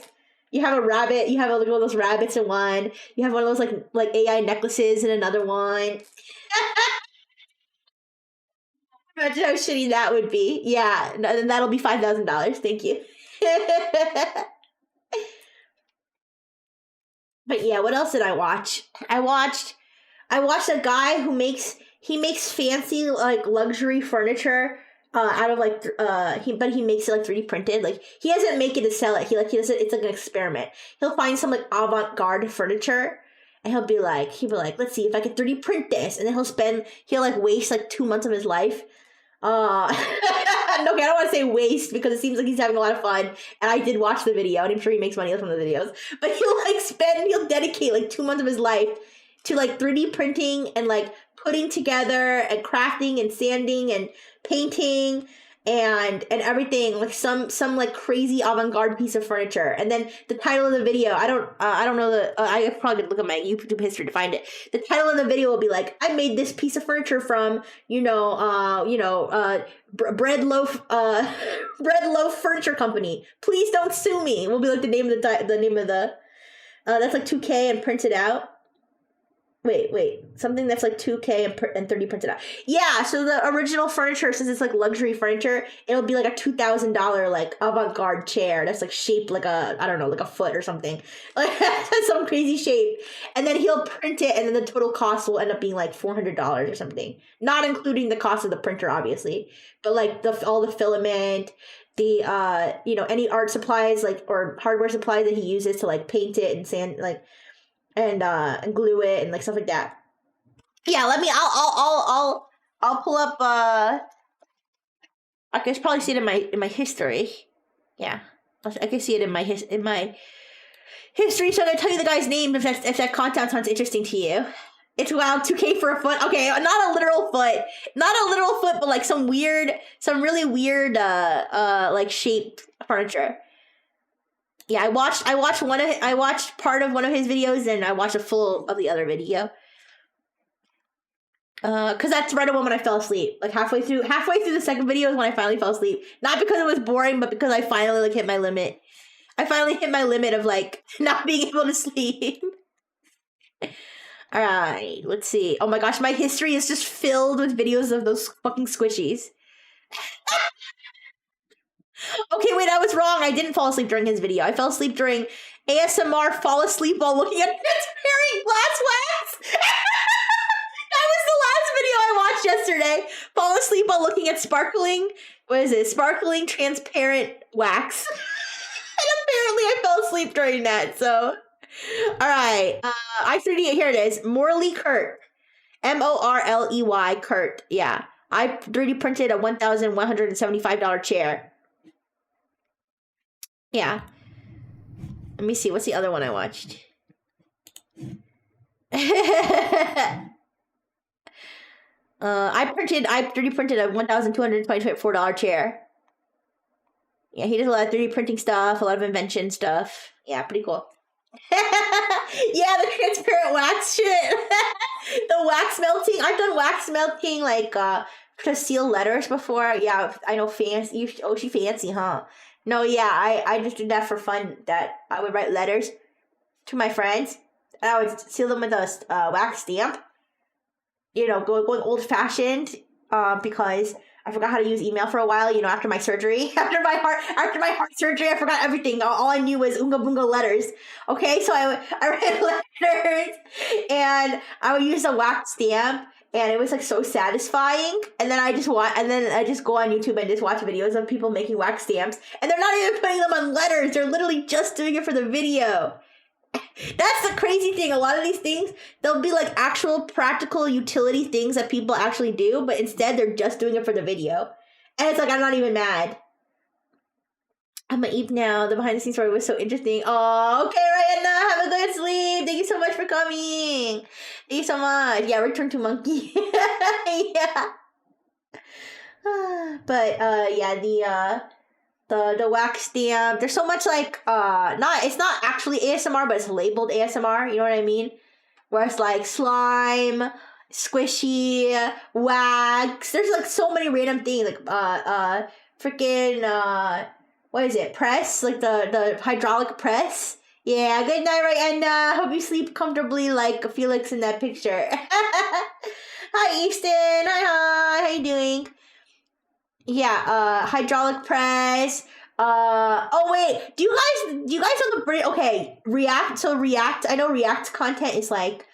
Speaker 1: You have a rabbit, you have like one of those rabbits in one, you have one of those like AI necklaces in another one. Imagine how shitty that would be. Yeah, and that'll be $5,000. Thank you. But yeah, what else did I watch? I watched a guy who makes fancy like luxury furniture out of like but he makes it like 3D printed. Like he doesn't make it to sell it. He does it. It's like an experiment. He'll find some like avant-garde furniture, and he'll be like, let's see if I can 3D print this, and then he'll like waste like 2 months of his life. Okay, I don't want to say waste because it seems like he's having a lot of fun, and I did watch the video, and I'm sure he makes money from the videos. But he'll dedicate like 2 months of his life to like 3D printing and like putting together and crafting and sanding and painting and everything, like some like crazy avant-garde piece of furniture. And then the title of the video, I don't know I probably could look at my YouTube history to find it. The title of the video will be like, I made this piece of furniture from bread loaf furniture company. Please don't sue me. Will be like the name of the that's like 2K and printed out. Wait. Something that's like 2K and 3D printed out. Yeah, so the original furniture, since it's like luxury furniture, it'll be like a $2,000 like avant-garde chair that's like shaped like a foot or something. Like some crazy shape. And then he'll print it, and then the total cost will end up being like $400 or something. Not including the cost of the printer, obviously. But like all the filament, the any art supplies like or hardware supplies that he uses to like paint it and sand like and glue it and like stuff like that. Yeah, I'll pull up I can probably see it in my history. Yeah. I can see it in my history, so I'm gonna tell you the guy's name if that content sounds interesting to you. It's around 2K for a foot. Okay, not a literal foot, but like some really weird like shaped furniture. Yeah, I watched part of one of his videos, and I watched a full of the other video. Cause that's right when I fell asleep. Like halfway through the second video is when I finally fell asleep. Not because it was boring, but because I finally like hit my limit. I finally hit my limit of like not being able to sleep. All right, let's see. Oh my gosh, my history is just filled with videos of those fucking squishies. Okay, wait, I was wrong. I didn't fall asleep during his video. I fell asleep during ASMR fall asleep while looking at transparent glass wax. That was the last video I watched yesterday. Fall asleep while looking at sparkling, what is it? Sparkling transparent wax. And apparently I fell asleep during that, so. All right, I3D, here it is. Morley Kurt. Morley Kurt, yeah. I 3D printed a $1,175 chair. Yeah. Let me see. What's the other one I watched? I 3D printed a $1,224 chair. Yeah, he does a lot of 3D printing stuff, a lot of invention stuff. Yeah, pretty cool. Yeah, the transparent wax shit. The wax melting. I've done wax melting like to seal letters before. Yeah, I know, fancy. Oh, she fancy, huh? No, yeah, I just did that for fun. That I would write letters to my friends, and I would seal them with a wax stamp. You know, going old fashioned, because I forgot how to use email for a while. You know, after my surgery, after my heart surgery, I forgot everything. All I knew was Oonga Boonga letters. Okay, so I write letters, and I would use a wax stamp. And it was like so satisfying. And then I just go on YouTube and just watch videos of people making wax stamps. And they're not even putting them on letters. They're literally just doing it for the video. That's the crazy thing. A lot of these things, they'll be like actual practical utility things that people actually do. But instead, they're just doing it for the video. And it's like, I'm not even mad. I'm gonna eat now. The behind the scenes story was so interesting. Oh, okay, Rihanna, have a good sleep. Thank you so much for coming. Thank you so much. Yeah, return to monkey. Yeah. But yeah, the wax stamp. There's so much like it's not actually ASMR, but it's labeled ASMR. You know what I mean? Where it's like slime, squishy, wax. There's like so many random things like freaking what is it? Press? Like the hydraulic press? Yeah, good night, right? And hope you sleep comfortably like Felix in that picture. Hi, Easton. Hi. How you doing? Yeah, hydraulic press. Oh wait, do you guys know the Brit? Okay, React. So React, I know React content is like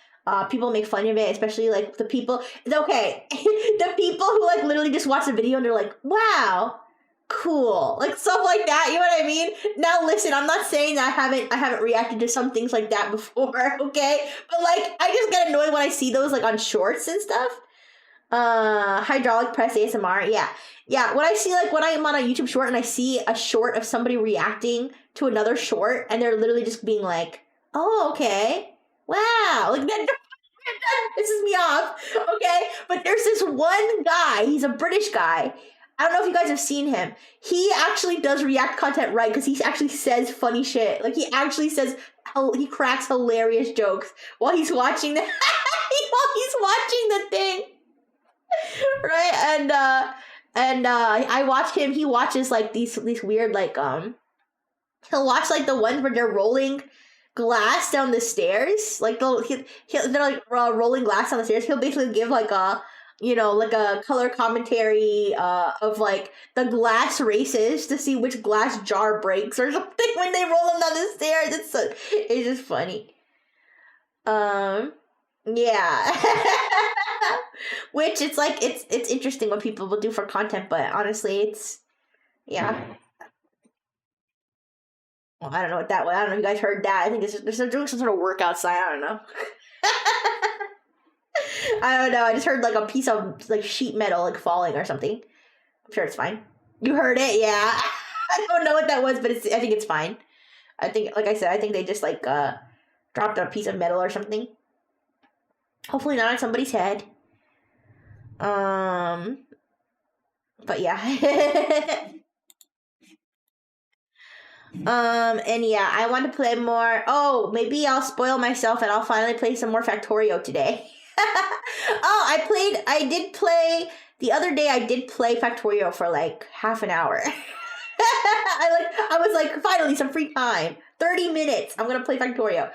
Speaker 1: people make fun of it, especially like the people. Okay, the people who like literally just watch the video and they're like, wow. Cool, like stuff like that. You know what I mean? Now listen, I'm not saying that I haven't reacted to some things like that before, okay? But like, I just get annoyed when I see those like on shorts and stuff. Hydraulic press ASMR, yeah. When I see like when I'm on a YouTube short and I see a short of somebody reacting to another short and they're literally just being like, oh, okay, wow, like that pisses me off, okay? But there's this one guy. He's a British guy. I don't know if you guys have seen him. He actually does React content right because he actually says funny shit. Like he actually says, he cracks hilarious jokes while he's watching the while he's watching the thing, right? And I watch him. He watches like these weird like he'll watch like the ones where they're rolling glass down the stairs. Like they're like rolling glass down the stairs. He'll basically give like a, you know, like a color commentary of like the glass races to see which glass jar breaks or something when they roll them down the stairs. It's just funny. Yeah. Which it's like it's interesting what people will do for content, but honestly, it's yeah. Well, I don't know what that was. I don't know if you guys heard that. I think they're doing some sort of work outside. I don't know. I don't know. I just heard like a piece of like sheet metal like falling or something. I'm sure it's fine. You heard it, yeah. I don't know what that was, but I think it's fine. I think, like I said, I think they just like dropped a piece of metal or something. Hopefully not on somebody's head. But yeah. And yeah, I want to play more. Oh, maybe I'll spoil myself and I'll finally play some more Factorio today. The other day I did play Factorio for like half an hour. I was like, finally, some free time. 30 minutes. I'm gonna play Factorio.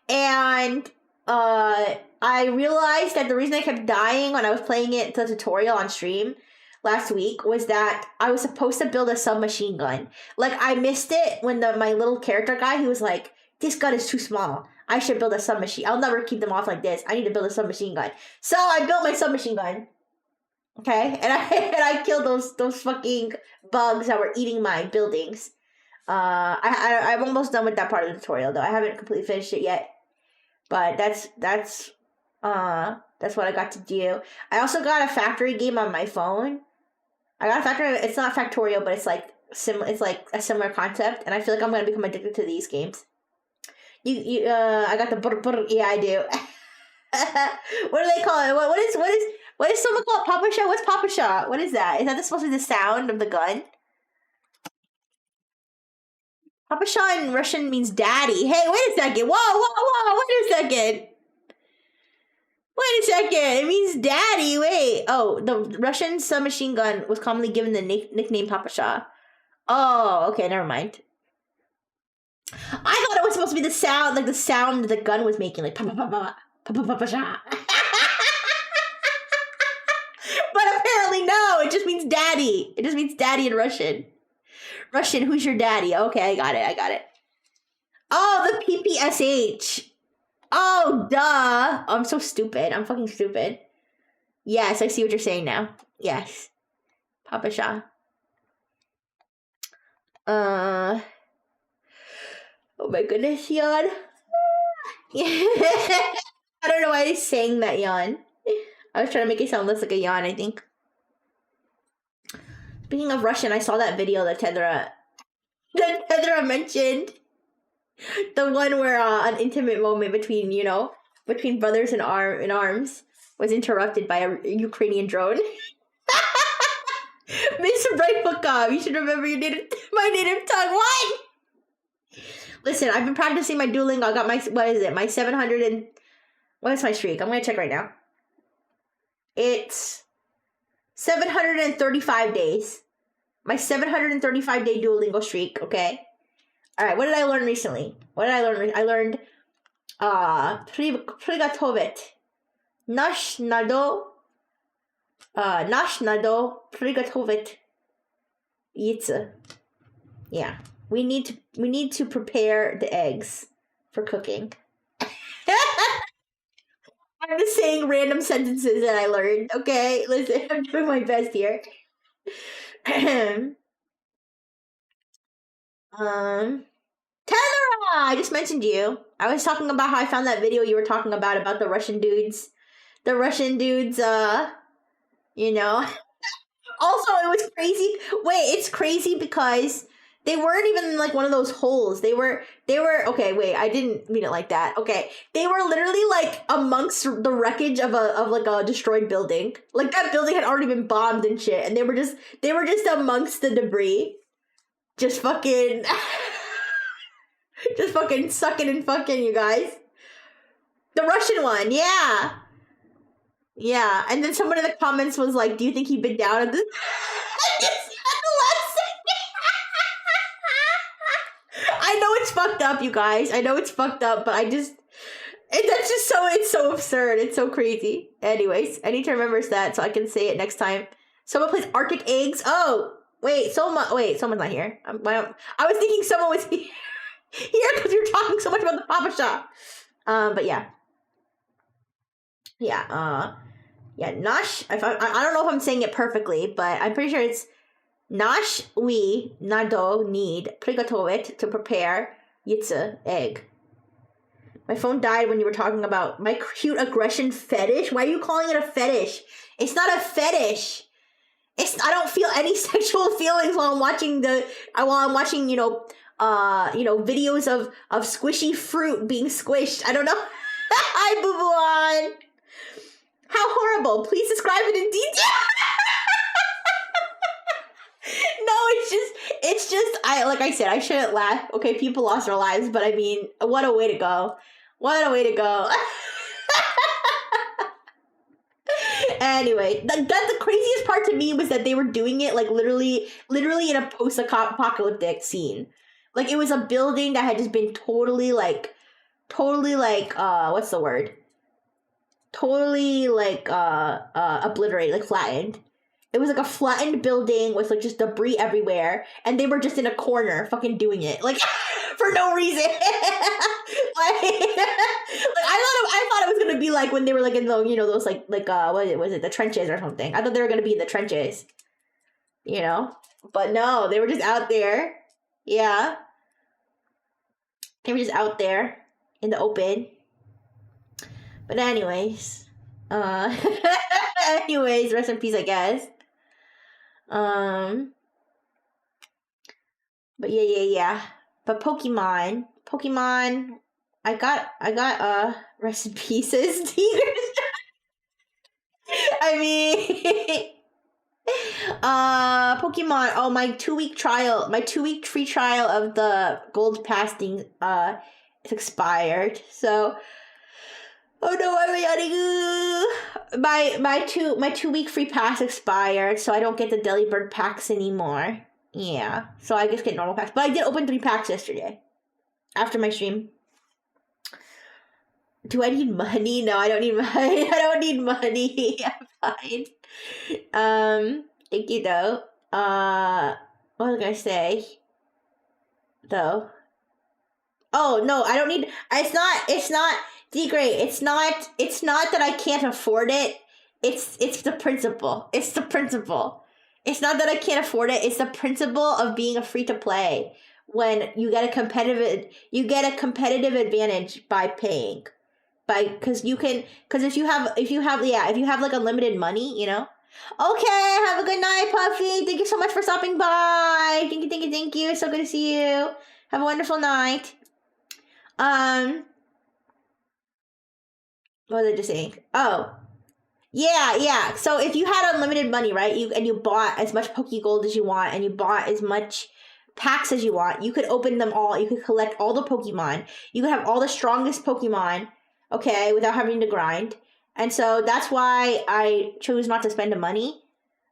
Speaker 1: And I realized that the reason I kept dying when I was playing the tutorial on stream last week was that I was supposed to build a submachine gun. Like, I missed it when my little character guy, he was like, this gun is too small. I should build a submachine. I'll never keep them off like this. I need to build a submachine gun. So I built my submachine gun. Okay, and I killed those fucking bugs that were eating my buildings. I'm almost done with that part of the tutorial though. I haven't completely finished it yet, but that's what I got to do. I also got a factory game on my phone. I got a factory. It's not Factorio, but it's like It's like a similar concept, and I feel like I'm gonna become addicted to these games. I got the yeah, I do. What do they call it? What is someone called Papa Shot? What's Papa Shot? What is that? Is that supposed to be the sound of the gun? Papa Shot in Russian means daddy. Hey, wait a second. Whoa, wait a second. Wait a second. It means daddy. Wait. Oh, the Russian submachine gun was commonly given the nickname Papa Shot. Oh, okay, never mind. I thought it was supposed to be the sound, like the sound the gun was making, like Papa Shot. But apparently no, it just means daddy. It just means daddy in Russian. Russian, who's your daddy? Okay, I got it. Oh, the PPSH. Oh, duh. I'm so stupid. I'm fucking stupid. Yes, I see what you're saying now. Yes. Papa Shah. Oh my goodness, yawn. I don't know why I sang that yawn. I was trying to make it sound less like a yawn, I think. Speaking of Russian, I saw that video that Tedra mentioned. The one where an intimate moment between brothers in arms was interrupted by a Ukrainian drone. Mr. Brightbookov, you should remember my native tongue. What? Listen, I've been practicing my Duolingo. I got my 700 and... What is my streak? I'm going to check right now. It's 735 days. My 735-day Duolingo streak, okay? All right, what did I learn recently? I learned Prigatovit. Nash nado Prigatovit Yitsa. Yeah. We need to prepare the eggs for cooking. I'm just saying random sentences that I learned, okay? Listen, I'm doing my best here. Tethera! I just mentioned you. I was talking about how I found that video you were talking about the Russian dudes. The Russian dudes, Also, it was crazy. Wait, it's crazy because they weren't even in, like, one of those holes. They were, okay, wait, I didn't mean it like that. Okay. They were literally, like, amongst the wreckage of a destroyed building. Like, that building had already been bombed and shit, and they were just amongst the debris. Just fucking... just fucking sucking and fucking, you guys. The Russian one, yeah. Yeah, and then someone in the comments was like, do you think he'd been down at this? I know it's fucked up, you guys. I know it's fucked up, but it's so absurd. It's so crazy. Anyways, I need to remember that so I can say it next time. Someone plays Arctic Eggs. Oh, someone's not here. I was thinking someone was here because we were talking so much about the Papa Shop. But yeah. Yeah, Nash, I don't know if I'm saying it perfectly, but I'm pretty sure it's Nash we nado need prigotovit to prepare yitsa egg. My phone died when you were talking about my cute aggression fetish. Why are you calling it a fetish? It's not a fetish. I don't feel any sexual feelings while I'm watching videos of squishy fruit being squished. I don't know. Hi, Boo-Boo-On. How horrible. Please describe it in detail. No, it's just, like I said, I shouldn't laugh. Okay, people lost their lives, but I mean, what a way to go. What a way to go. Anyway, the craziest part to me was that they were doing it like literally in a post-apocalyptic scene. Like it was a building that had just been totally like what's the word? Totally like obliterated, like flattened. It was like a flattened building with like just debris everywhere, and they were just in a corner fucking doing it. Like for no reason. like I thought it was gonna be like when they were like in the those like what was it, the trenches or something. I thought they were gonna be in the trenches. But no, they were just out there. Yeah. They were just out there in the open. But anyways, rest in peace, I guess. But yeah. But Pokemon, I got rest in pieces, tigers. I mean, Pokemon. Oh, my 2-week trial, my 2-week free trial of the gold pass thing, it's expired. So, oh no, I'm yawning. My 2-week free pass expired, so I don't get the Delibird packs anymore. Yeah, so I just get normal packs. But I did open 3 packs yesterday after my stream. Do I need money? No, I don't need money. I don't need money. I'm fine. Thank you though. What was I gonna say? Though. Oh no, I don't need. It's not. D-Gray, it's not that I can't afford it. It's the principle. It's the principle. It's not that I can't afford it. It's the principle of being a free to play. When you get a competitive advantage by paying, because if you have like unlimited money, Okay, have a good night, Puffy. Thank you so much for stopping by. Thank you. It's so good to see you. Have a wonderful night. What was I just saying? Oh, yeah. So if you had unlimited money, right? You bought as much Pokegold as you want, and you bought as much packs as you want. You could open them all. You could collect all the Pokemon. You could have all the strongest Pokemon, okay, without having to grind. And so that's why I chose not to spend the money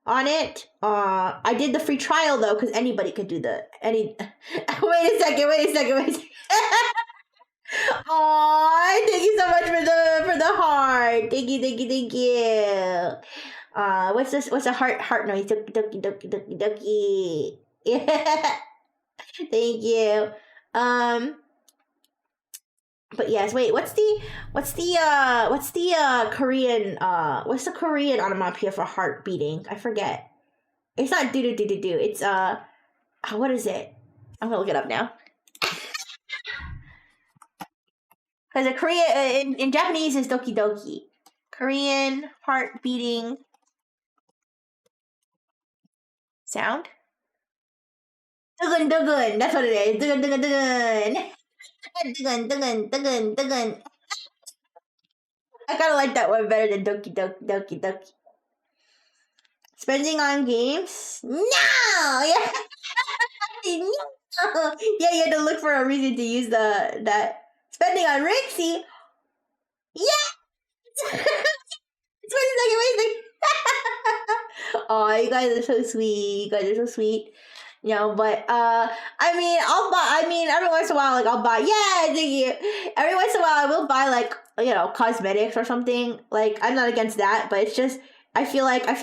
Speaker 1: on it. I did the free trial though, because anybody could do Wait a second. Aw, thank you so much for the heart. Thank you. What's this? What's a heart noise? Ducky. Yeah. Thank you. But yes, wait, what's the Korean what's the Korean onomatopoeia for heart beating? I forget. It's not do. It's what is it? I'm gonna look it up now. Because a Korean in Japanese is doki doki. Korean heart beating sound. Dugun. That's what it is. Dugun. Dugun. I kind of like that one better than doki. Spending on games? No! Yeah. No! Yeah, you had to look for a reason to use that. Spending on Rixie? Yeah! Wait a second. Oh, you guys are so sweet. But I mean, every once in a while, like I'll buy. Yeah, thank you. Every once in a while, I will buy like cosmetics or something. Like I'm not against that, but it's just I feel like I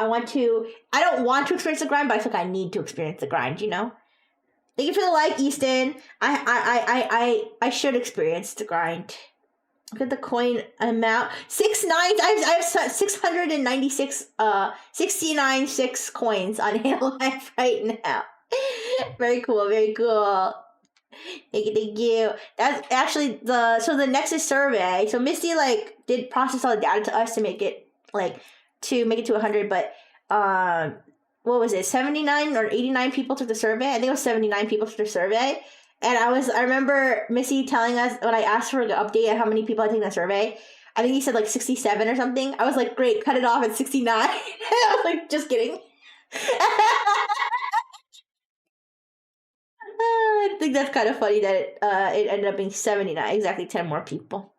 Speaker 1: want to. I don't want to experience the grind, but I feel like I need to experience the grind. Thank you for the like, Easton. I should experience the grind. Look at the coin amount. 69. I have 696 69 coins on hand life right now. Very cool. Thank you. That's actually the Nexus survey. So Misty did process all the data to us to make it to 100, but what was it? 79 or 89 people took the survey. I think it was 79 people took the survey. And I remember Missy telling us when I asked for an update on how many people had taken the survey. I think he said 67 or something. I was like, great, cut it off at 69. I was like, just kidding. I think that's kind of funny that it ended up being 79, exactly 10 more people.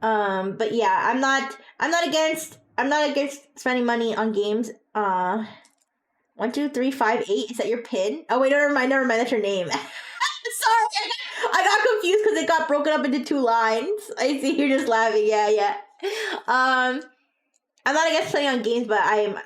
Speaker 1: But yeah, I'm not against spending money on games. 12358. Is that your pin? Oh wait, never mind. That's your name. Sorry, I got confused because it got broken up into 2 lines. I see you're just laughing. Yeah. I'm not against playing on games, but I'm not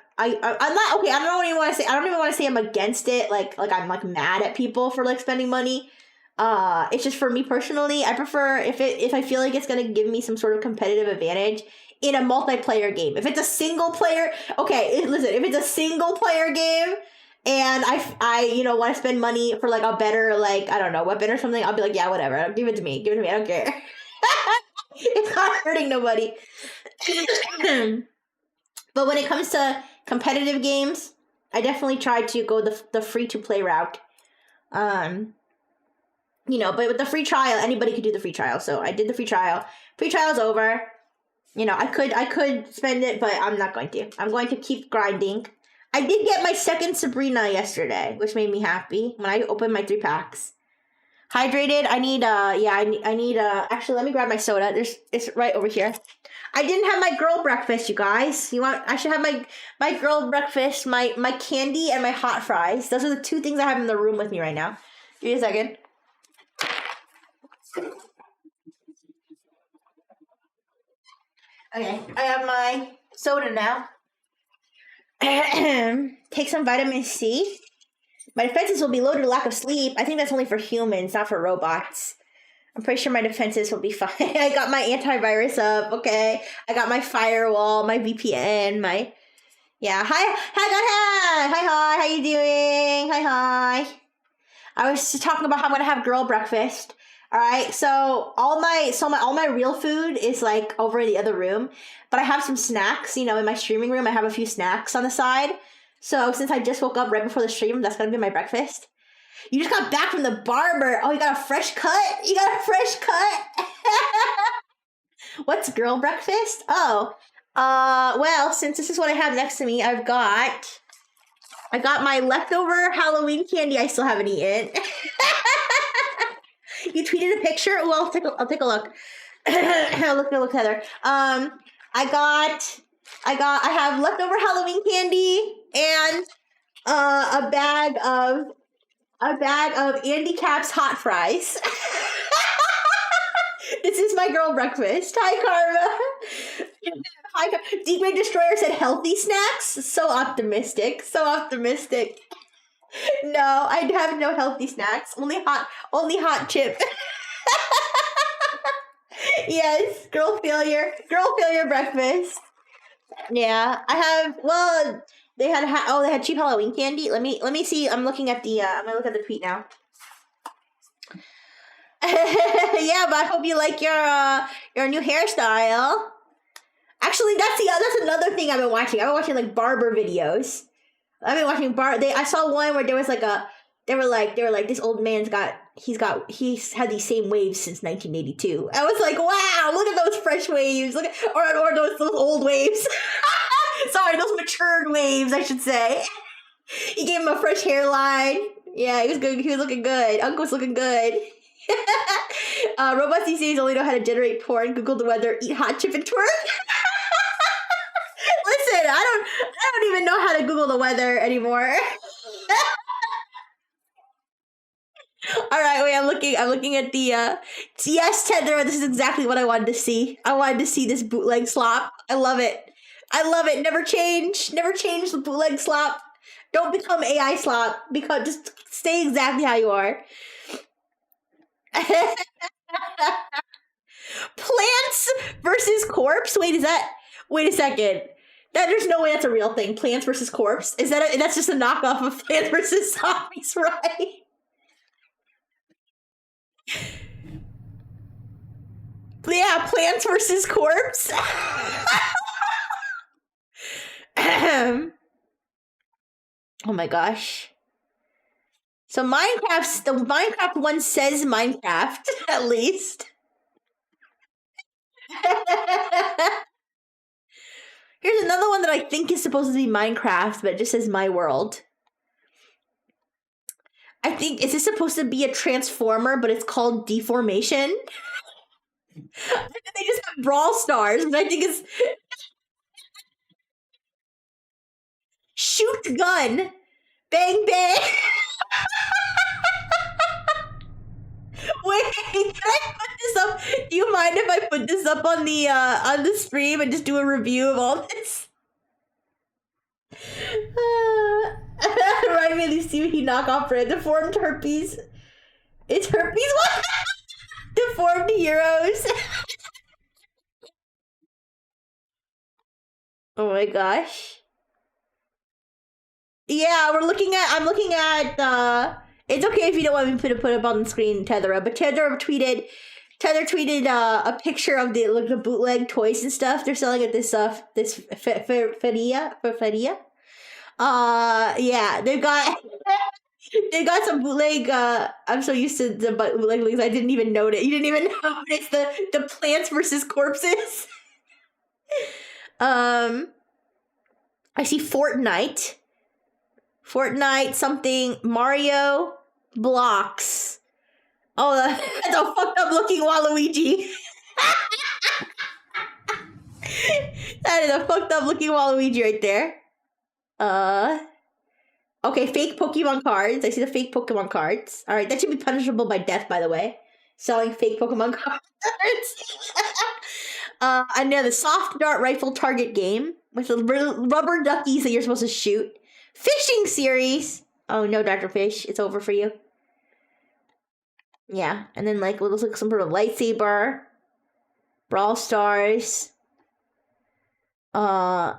Speaker 1: okay. I don't even want to say. I don't even want to say I'm against it. Like I'm like mad at people for like spending money. It's just for me personally. I prefer if I feel like it's gonna give me some sort of competitive advantage in a multiplayer game. If it's a single player, okay. Listen, if it's a single player game and I want to spend money for like a better like I don't know weapon or something, I'll be like yeah whatever. Give it to me. I don't care. It's not hurting nobody. But when it comes to competitive games, I definitely try to go the free to play route. But with the free trial, anybody could do the free trial. So I did the free trial. Free trial's over. I could spend it, but I'm not going to. I'm going to keep grinding. I did get my second Sabrina yesterday, which made me happy when I opened my 3 packs. Hydrated. I need actually let me grab my soda. It's right over here. I didn't have my girl breakfast, you guys. I should have my girl breakfast, my candy and my hot fries. Those are the 2 things I have in the room with me right now. Give me a second. Okay, I have my soda now. Take some vitamin C. My defenses will be low to lack of sleep. I think that's only for humans, not for robots. I'm pretty sure my defenses will be fine. I got my antivirus up, okay? I got my firewall, my VPN, yeah. Hi, how you doing? Hi. I was just talking about how I'm gonna have girl breakfast. All right, so all my real food is like over in the other room, but I have some snacks. In my streaming room, I have a few snacks on the side. So since I just woke up right before the stream, that's gonna be my breakfast. You just got back from the barber. Oh, you got a fresh cut? What's girl breakfast? Oh, well, since this is what I have next to me, I got my leftover Halloween candy I still haven't eaten. You tweeted a picture? Well, I'll take a look. look, Heather. I have leftover Halloween candy and a bag of Andy Cap's hot fries. This is my girl breakfast. Hi, Karma. Deep Ray Destroyer said healthy snacks. So optimistic. No, I have no healthy snacks. Only hot chip. Yes, girl failure breakfast. Yeah, I have. Well, they had cheap Halloween candy. Let me see. I'm looking at the. I'm gonna look at the tweet now. Yeah, but I hope you like your new hairstyle. Actually, that's another thing I've been watching. I've been watching like barber videos. I've been watching I saw one where there was like they were like this old man's he's had these same waves since 1982. I was like, wow, look at those fresh waves. Or those old waves. Sorry, those matured waves, I should say. He gave him a fresh hairline. Yeah, he was good. He was looking good. Uncle's looking good. Robots these days only know how to generate porn, Google the weather, eat hot chip, and twerk. Listen, I don't even know how to Google the weather anymore. All right, wait. I'm looking at the. Yes, Tether. This is exactly what I wanted to see. I wanted to see this bootleg slop. I love it. Never change the bootleg slop. Don't become AI slop. Just stay exactly how you are. Plants versus corpse. Wait a second. There's no way that's a real thing. Plants versus corpse. That's just a knockoff of Plants versus Zombies, right? Yeah, Plants versus Corpse. Oh my gosh. So the Minecraft one says Minecraft, at least. Here's another one that I think is supposed to be Minecraft, but it just says My World. I think, is this supposed to be a transformer, but it's called Deformation? They just have Brawl Stars, which I think is shoot gun, bang bang. Wait, can I put this up? Do you mind if I put this up on the stream and just do a review of all this? Right, really see he knock off brand deformed herpes. It's herpes what? Deformed heroes. Oh my gosh. Yeah, I'm looking at it's okay if you don't want me to put it up on the screen, Tether, but Tether tweeted a picture of the bootleg toys and stuff they're selling at this feria. Yeah, they've got some bootleg. I'm so used to the bootleg things. I didn't even notice. You didn't even notice the plants versus corpses. I see Fortnite something Mario blocks. Oh, that's a fucked up looking Waluigi. That is a fucked up looking Waluigi right there. Okay, fake Pokemon cards. I see the fake Pokemon cards. All right, that should be punishable by death, by the way. Selling fake Pokemon cards. And then the soft dart rifle target game with the rubber duckies that you're supposed to shoot. Fishing series. Oh no, Dr. Fish, it's over for you. Yeah, and then like it looks like some sort of lightsaber. Brawl Stars. Five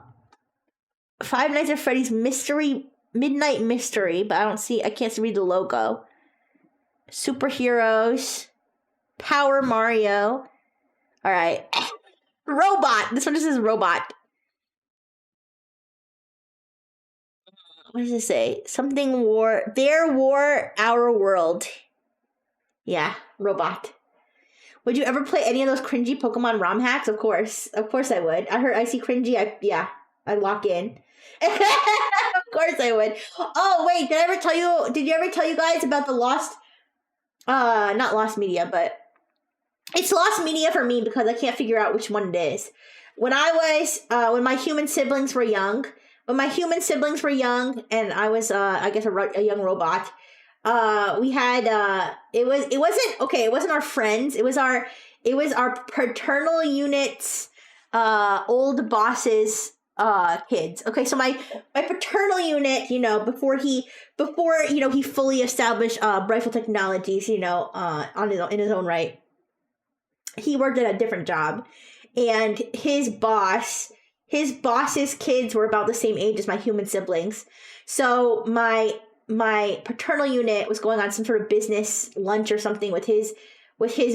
Speaker 1: Nights at Freddy's Midnight Mystery, but I can't read the logo. Superheroes. Power Mario. All right. Robot. This one just says robot. What does it say? Something war. Their war, our world. Yeah, robot. Would you ever play any of those cringy Pokemon ROM hacks? Of course I would. I see cringy. I lock in. Of course I would. Oh wait, did you ever tell you guys about the not lost media, but it's lost media for me because I can't figure out which one it is. When my human siblings were young, and I was I guess a young robot, we had it wasn't our friends, it was our paternal unit's old boss's kids. Okay, so my paternal unit, before he fully established rifle technologies, in his own right, he worked at a different job, and his boss's kids were about the same age as my human siblings. So my paternal unit was going on some sort of business lunch or something with his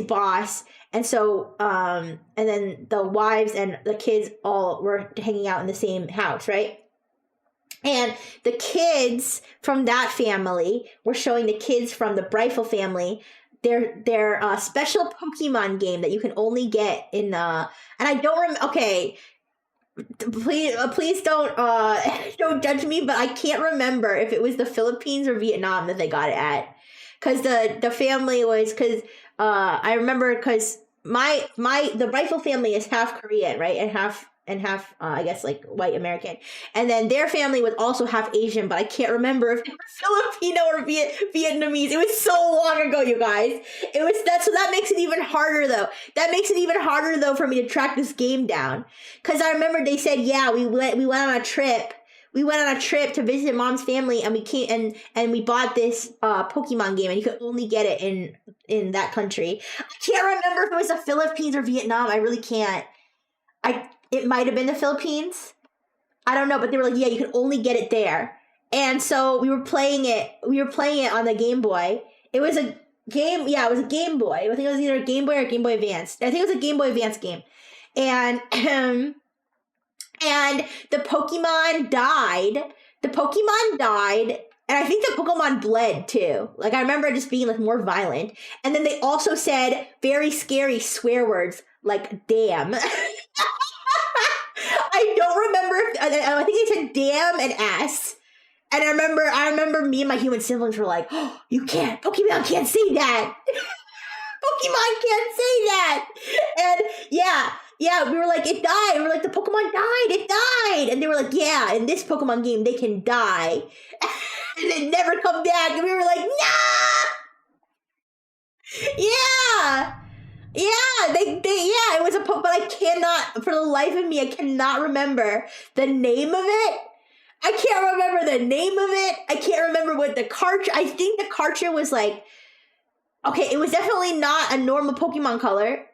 Speaker 1: boss. And so, and then the wives and the kids all were hanging out in the same house, right? And the kids from that family were showing the kids from the Bryfel family their special Pokemon game that you can only get in and I don't remember. Okay, please don't don't judge me, but I can't remember if it was the Philippines or Vietnam that they got it at, because the family was, because I remember, because the Rifle family is half Korean, right, and half I guess like white American, and then their family was also half Asian, but I can't remember if they were Filipino or Vietnamese. It was so long ago, you guys. It was that, so that makes it even harder though. That makes it even harder though for me to track this game down, because I remember they said, yeah, we went on a trip. We went on a trip to visit mom's family, and we came and we bought this Pokemon game, and you could only get it in that country. I can't remember if it was the Philippines or Vietnam. I really can't. It might have been the Philippines. I don't know, but they were like, yeah, you can only get it there. And so we were playing it on the Game Boy. It was a game, yeah, it was a Game Boy. I think it was either a Game Boy or Game Boy Advance. I think it was a Game Boy Advance game. And and the Pokemon died. And I think the Pokemon bled too. Like, I remember it just being like more violent. And then they also said very scary swear words like damn. I don't remember I think they said damn and ass. And I remember me and my human siblings were like, oh, Pokemon can't say that. Pokemon can't say that. then, yeah, we were like, it died. We were like, the Pokemon died. It died. And they were like, yeah, in this Pokemon game, they can die. And then never come back. And we were like, nah! Yeah! Yeah, yeah, it was a Pokemon, but I cannot, for the life of me, I cannot remember the name of it. I can't remember the name of it. I can't remember what the cartridge, I think the cartridge was like, okay, it was definitely not a normal Pokemon color.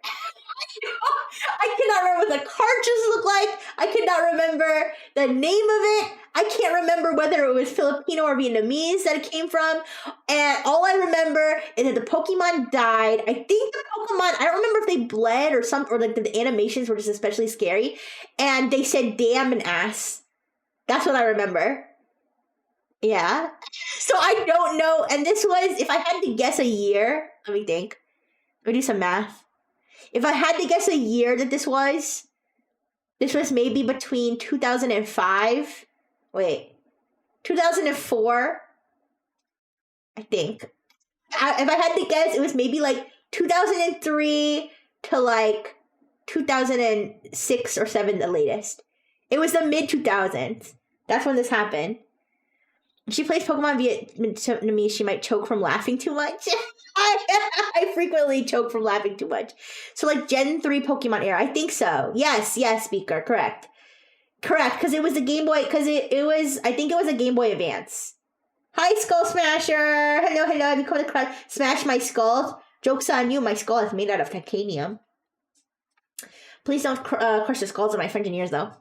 Speaker 1: I cannot remember what the cartridges looked like. I cannot remember the name of it. I can't remember whether it was Filipino or Vietnamese that it came from. And all I remember is that the Pokemon died. I think the Pokemon, I don't remember if they bled or something, or like the animations were just especially scary. And they said damn and ass. That's what I remember. Yeah. So I don't know. And this was, if I had to guess a year, let me think. Let me do some math. If I had to guess a year that this was maybe between 2005. Wait. 2004. I think. If I had to guess, it was maybe like 2003 to like 2006 or 7 the latest. It was the mid 2000s. That's when this happened. She plays Pokemon Vietnamese. She might choke from laughing too much. I frequently choke from laughing too much. So like Gen 3 Pokemon era. I think so. Yes, Speaker. Correct. Because it was the Game Boy, because it was, I think it was a Game Boy Advance. Hi, Skull Smasher. Hello. Have you come to smash my skull? Joke's on you. My skull is made out of titanium. Please don't crush the skulls of my Frengineers, though.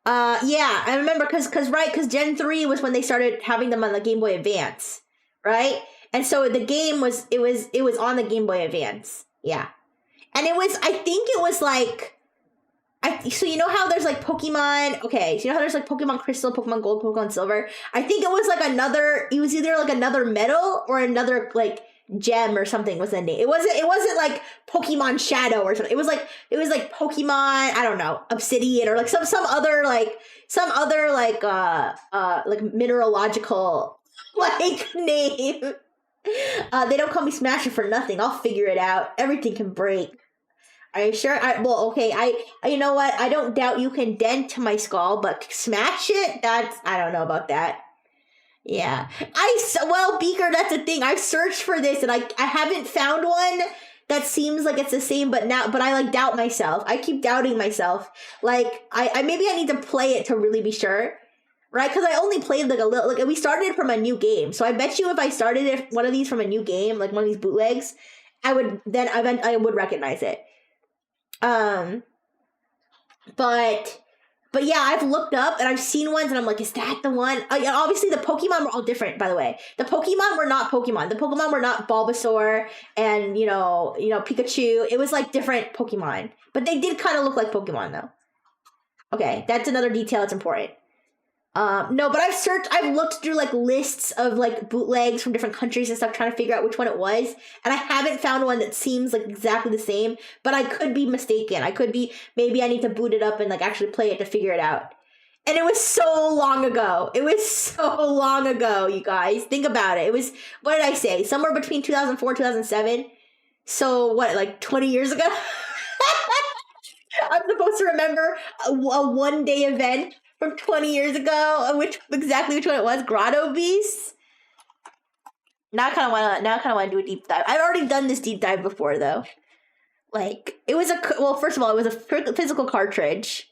Speaker 1: Yeah, I remember because Gen 3 was when they started having them on the Game Boy Advance, right? And so the game was on the Game Boy Advance. Yeah. And it was, I think it was like, so you know how there's like Pokemon, okay, so you know how there's like Pokemon Crystal, Pokemon Gold, Pokemon Silver? I think it was like it was either like another metal or another like gem or something was the name. It wasn't like Pokemon Shadow or something. It was like Pokemon, I don't know, Obsidian or like some other mineralogical like name. They don't call me Smasher for nothing. I'll figure it out. Everything can break. Are you sure? You know what? I don't doubt you can dent my skull, but smash it? I don't know about that. Yeah. Beaker, that's the thing. I've searched for this and I haven't found one that seems like it's the same, but I like doubt myself. I keep doubting myself. Like, I maybe I need to play it to really be sure. Right? Because I only played like a little, like we started from a new game. So I bet you if I started one of these from a new game, like one of these bootlegs, I would recognize it. But yeah, I've looked up and I've seen ones and I'm like, is that the one? Obviously the Pokemon were all different, by the way. The Pokemon were not Pokemon. The Pokemon were not Bulbasaur and, you know, Pikachu. It was like different Pokemon. But they did kind of look like Pokemon though. Okay, that's another detail that's important. No, but I've looked through like lists of like bootlegs from different countries and stuff trying to figure out which one it was. And I haven't found one that seems like exactly the same, but I could be mistaken. Maybe I need to boot it up and like actually play it to figure it out. And it was so long ago. You guys. Think about it. It was, what did I say? Somewhere between 2004 and 2007. So what, like 20 years ago? I'm supposed to remember a one-day event from 20 years ago, which one it was? Grotto Beasts. Now I kind of want to do a deep dive. I've already done this deep dive before, though. Like, it was first of all, it was a physical cartridge.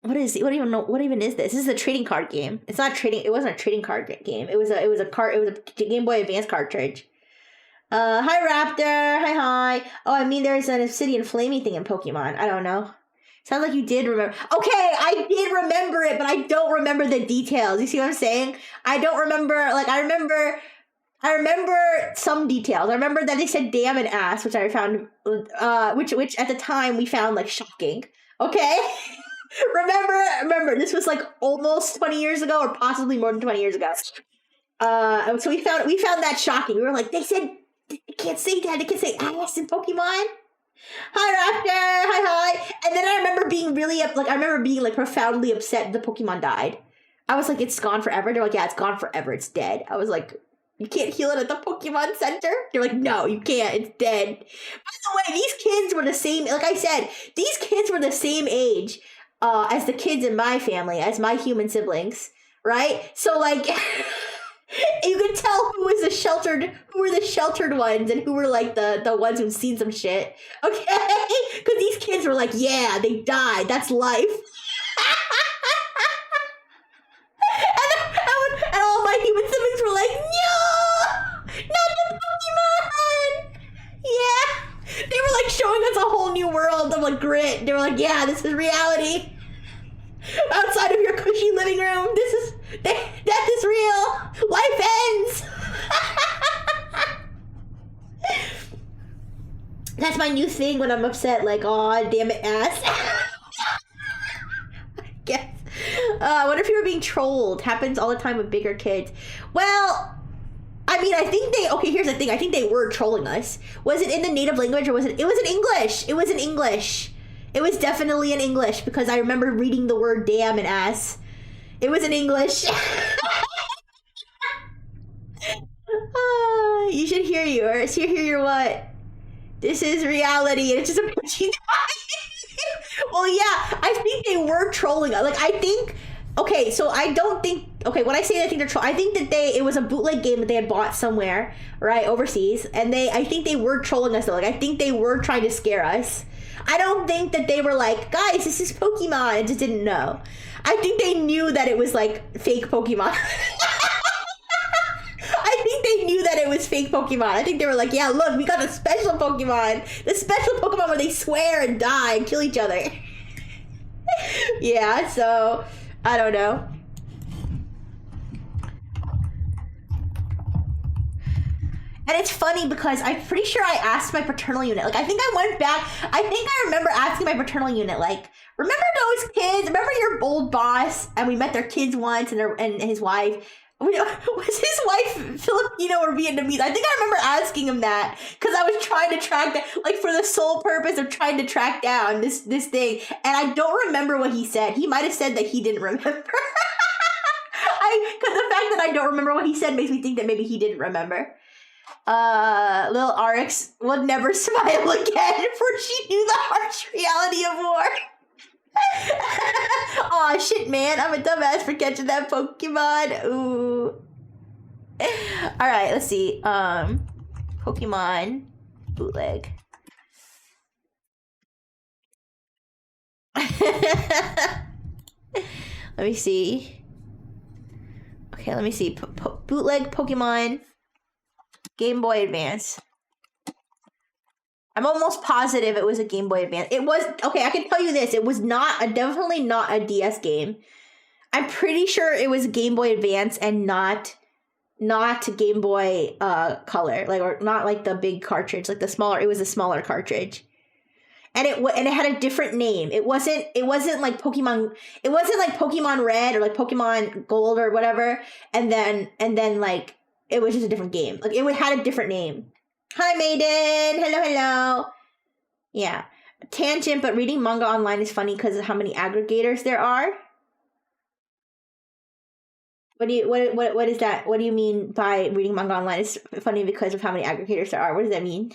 Speaker 1: What even is this? This is a trading card game. It's not trading. It wasn't a trading card game. It was a Game Boy Advance cartridge. Hi Raptor. Hi. Oh, I mean, there's an obsidian flamey thing in Pokemon. I don't know. Sounds like you did remember. Okay, I did remember it, but I don't remember the details. You see what I'm saying? I don't remember, like, I remember some details. I remember that they said damn and ass, which I found, which at the time we found, like, shocking. Okay? Remember, this was, like, almost 20 years ago, or possibly more than 20 years ago. So we found that shocking. We were like, they said, they can't say that, they can't say ass in Pokemon? Hi Raptor, hi. And then I remember being profoundly upset the Pokemon died. I was like, it's gone forever. They're like, yeah, it's gone forever. It's dead. I was like, You can't heal it at the Pokemon Center? They're like, no, you can't. It's dead. By the way, these kids were the same. Like I said, these kids were the same age as the kids in my family, as my human siblings, right? So like, you could tell who were the sheltered ones, and who were like the ones who've seen some shit. Okay, because these kids were like, yeah, they died. That's life. And all my human siblings were like, no, not the Pokemon. Yeah, they were like showing us a whole new world of like grit. They were like, yeah, this is reality. Outside of your cushy living room, death is real. Life ends. That's my new thing when I'm upset. Like, oh, damn it, ass. Guess. I wonder if you were being trolled. Happens all the time with bigger kids. Well, I mean, I think okay, here's the thing. I think they were trolling us. Was it in the native language, or was it? It was in English. It was in English. It was definitely in English, because I remember reading the word damn and ass. It was in English. You should hear your what? This is reality, and it's just a punchy. Well, yeah, I think they were trolling. Like, I think, okay, so I don't think, okay, when I say I think they're trolling, I think that it was a bootleg game that they had bought somewhere, right, overseas, and I think they were trolling us, though. Like, I think they were trying to scare us. I don't think that they were like, guys, this is Pokemon, and just didn't know. I think they knew that it was, like, fake Pokemon. I think they knew that it was fake Pokemon. I think they were like, yeah, look, we got a special Pokemon. The special Pokemon where they swear and die and kill each other. Yeah, so, I don't know. And it's funny because I'm pretty sure I asked my paternal unit. Like, I think I went back. I think I remember asking my paternal unit, like, remember those kids? Remember your old boss? And we met their kids once, and his wife. Was his wife Filipino or Vietnamese? I think I remember asking him that, because I was trying to track that, like, for the sole purpose of trying to track down this thing. And I don't remember what he said. He might have said that he didn't remember. Because the fact that I don't remember what he said makes me think that maybe he didn't remember. Little Arix would never smile again, for she knew the harsh reality of war. Aw, shit, man. I'm a dumbass for catching that Pokemon. Ooh. Alright, let's see. Pokemon bootleg. Let me see. Okay, let me see. Bootleg Pokemon Game Boy Advance. I'm almost positive it was a Game Boy Advance. It was, okay, I can tell you this. It was definitely not a DS game. I'm pretty sure it was Game Boy Advance and not Game Boy Color. Like, or not like the big cartridge, like it was a smaller cartridge. And it had a different name. It wasn't like Pokemon, it wasn't like Pokemon Red or like Pokemon Gold or whatever. And then like, it was just a different game. Like, it had a different name. Hi, Maiden. Hello. Yeah. Tangent, but reading manga online is funny because of how many aggregators there are. What is that? What do you mean by reading manga online is funny because of how many aggregators there are? What does that mean?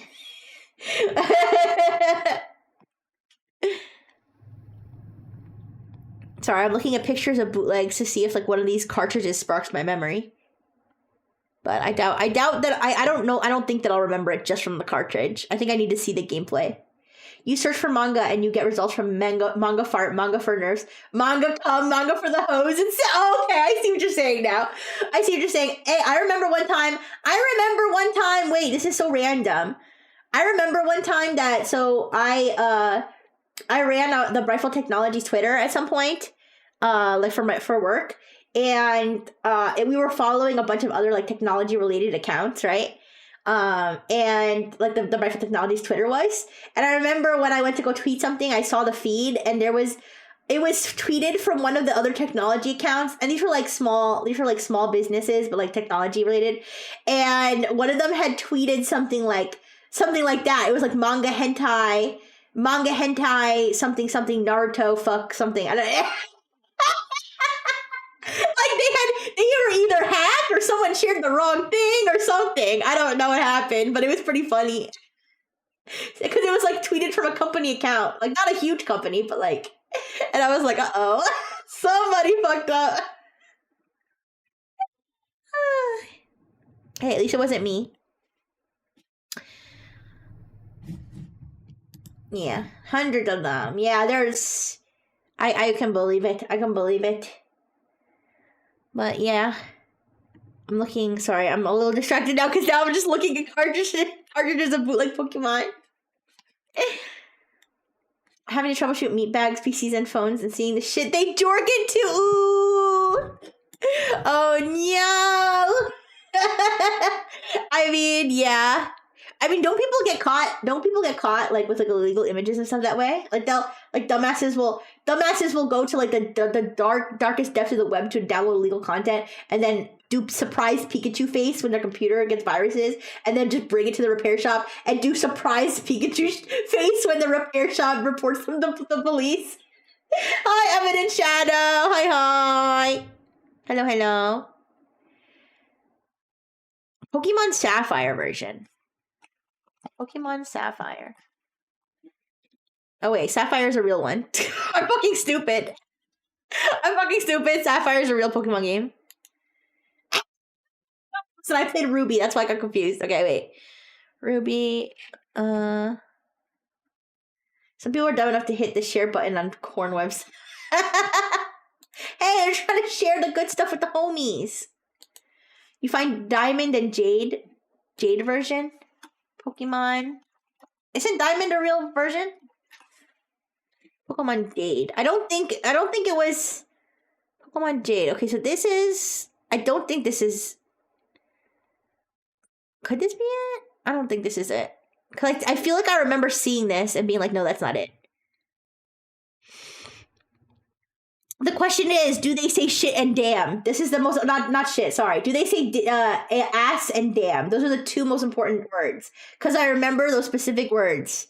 Speaker 1: Sorry, I'm looking at pictures of bootlegs to see if like one of these cartridges sparks my memory. But I doubt that I don't know. I don't think that I'll remember it just from the cartridge. I think I need to see the gameplay. You search for manga and you get results from manga fart, manga for nerves, manga cum, manga for the hose. And oh, okay, I see what you're saying now. I see what you're saying. Hey, I remember one time. Wait, this is so random. I remember one time that I ran out the Rifle Technologies Twitter at some point, like for work. And we were following a bunch of other like technology related accounts, right? And like the Rifle Technologies Twitter was. And I remember when I went to go tweet something, I saw the feed and it was tweeted from one of the other technology accounts. And these were like small businesses, but like technology related. And one of them had tweeted something like that. It was like manga hentai, something Naruto, fuck something. I don't know. Like they were either hacked or or someone shared the wrong thing or something. I don't know what happened, but it was pretty funny. Because it was like tweeted from a company account. Like not a huge company, but like, and I was like, uh-oh. Somebody fucked up. Hey, at least it wasn't me. Yeah, hundreds of them. Yeah, there's... I can believe it. I can believe it. But yeah. I'm looking... Sorry, I'm a little distracted now because now I'm just looking at cartridges of bootleg Pokemon. Having to troubleshoot meat bags, PCs, and phones and seeing the shit they dork into. Ooh! Oh, no! I mean, yeah. I mean, don't people get caught? Don't people get caught like with like illegal images and stuff that way? Like dumbasses will go to like the darkest depths of the web to download illegal content and then do surprise Pikachu face when their computer gets viruses, and then just bring it to the repair shop and do surprise Pikachu face when the repair shop reports them to the police. Hi, Evident Shadow. Hi. Hello. Pokemon Sapphire version. Pokemon Sapphire. Oh wait, Sapphire's a real one. I'm fucking stupid. Sapphire's a real Pokemon game. So I played Ruby, that's why I got confused. Okay, wait. Ruby, some people are dumb enough to hit the share button on corn webs. Hey, they're trying to share the good stuff with the homies. You find Diamond and Jade version? Pokemon. Isn't Diamond a real version? Pokemon Jade. I don't think it was Pokemon Jade. Okay, so this is... I don't think this is... Could this be it? I don't think this is it. Cause I feel like I remember seeing this and being like, no, that's not it. The question is, do they say shit and damn? This is the most... Not shit, sorry. Do they say ass and damn? Those are the two most important words. Because I remember those specific words.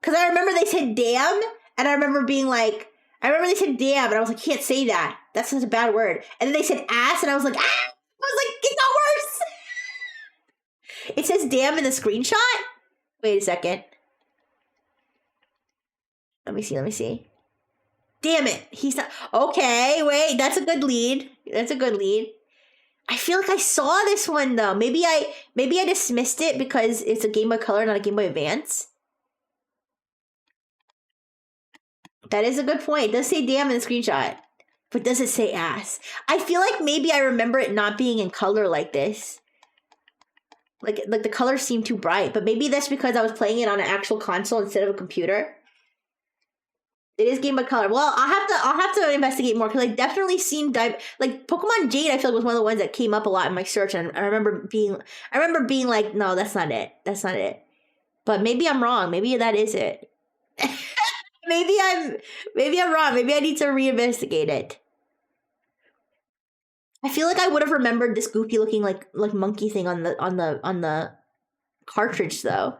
Speaker 1: Because I remember they said damn, and I remember being like... I remember they said damn, and I was like, can't say that. That's such a bad word. And then they said ass, and I was like, ah! I was like, it got worse! It says damn in the screenshot? Wait a second. Let me see. Damn it. He's not... Okay, wait. That's a good lead. I feel like I saw this one, though. Maybe I dismissed it because it's a Game Boy Color, not a Game Boy Advance. That is a good point. It does say damn in the screenshot. But does it say ass? I feel like maybe I remember it not being in color like this. Like the colors seem too bright. But maybe that's because I was playing it on an actual console instead of a computer. It is Game Boy Color. Well, I'll have to investigate more because I definitely seen like Pokemon Jade. I feel like was one of the ones that came up a lot in my search, and I remember being like, no, that's not it. But maybe I'm wrong. Maybe that is it. maybe I'm wrong. Maybe I need to reinvestigate it. I feel like I would have remembered this goofy looking like monkey thing on the cartridge though.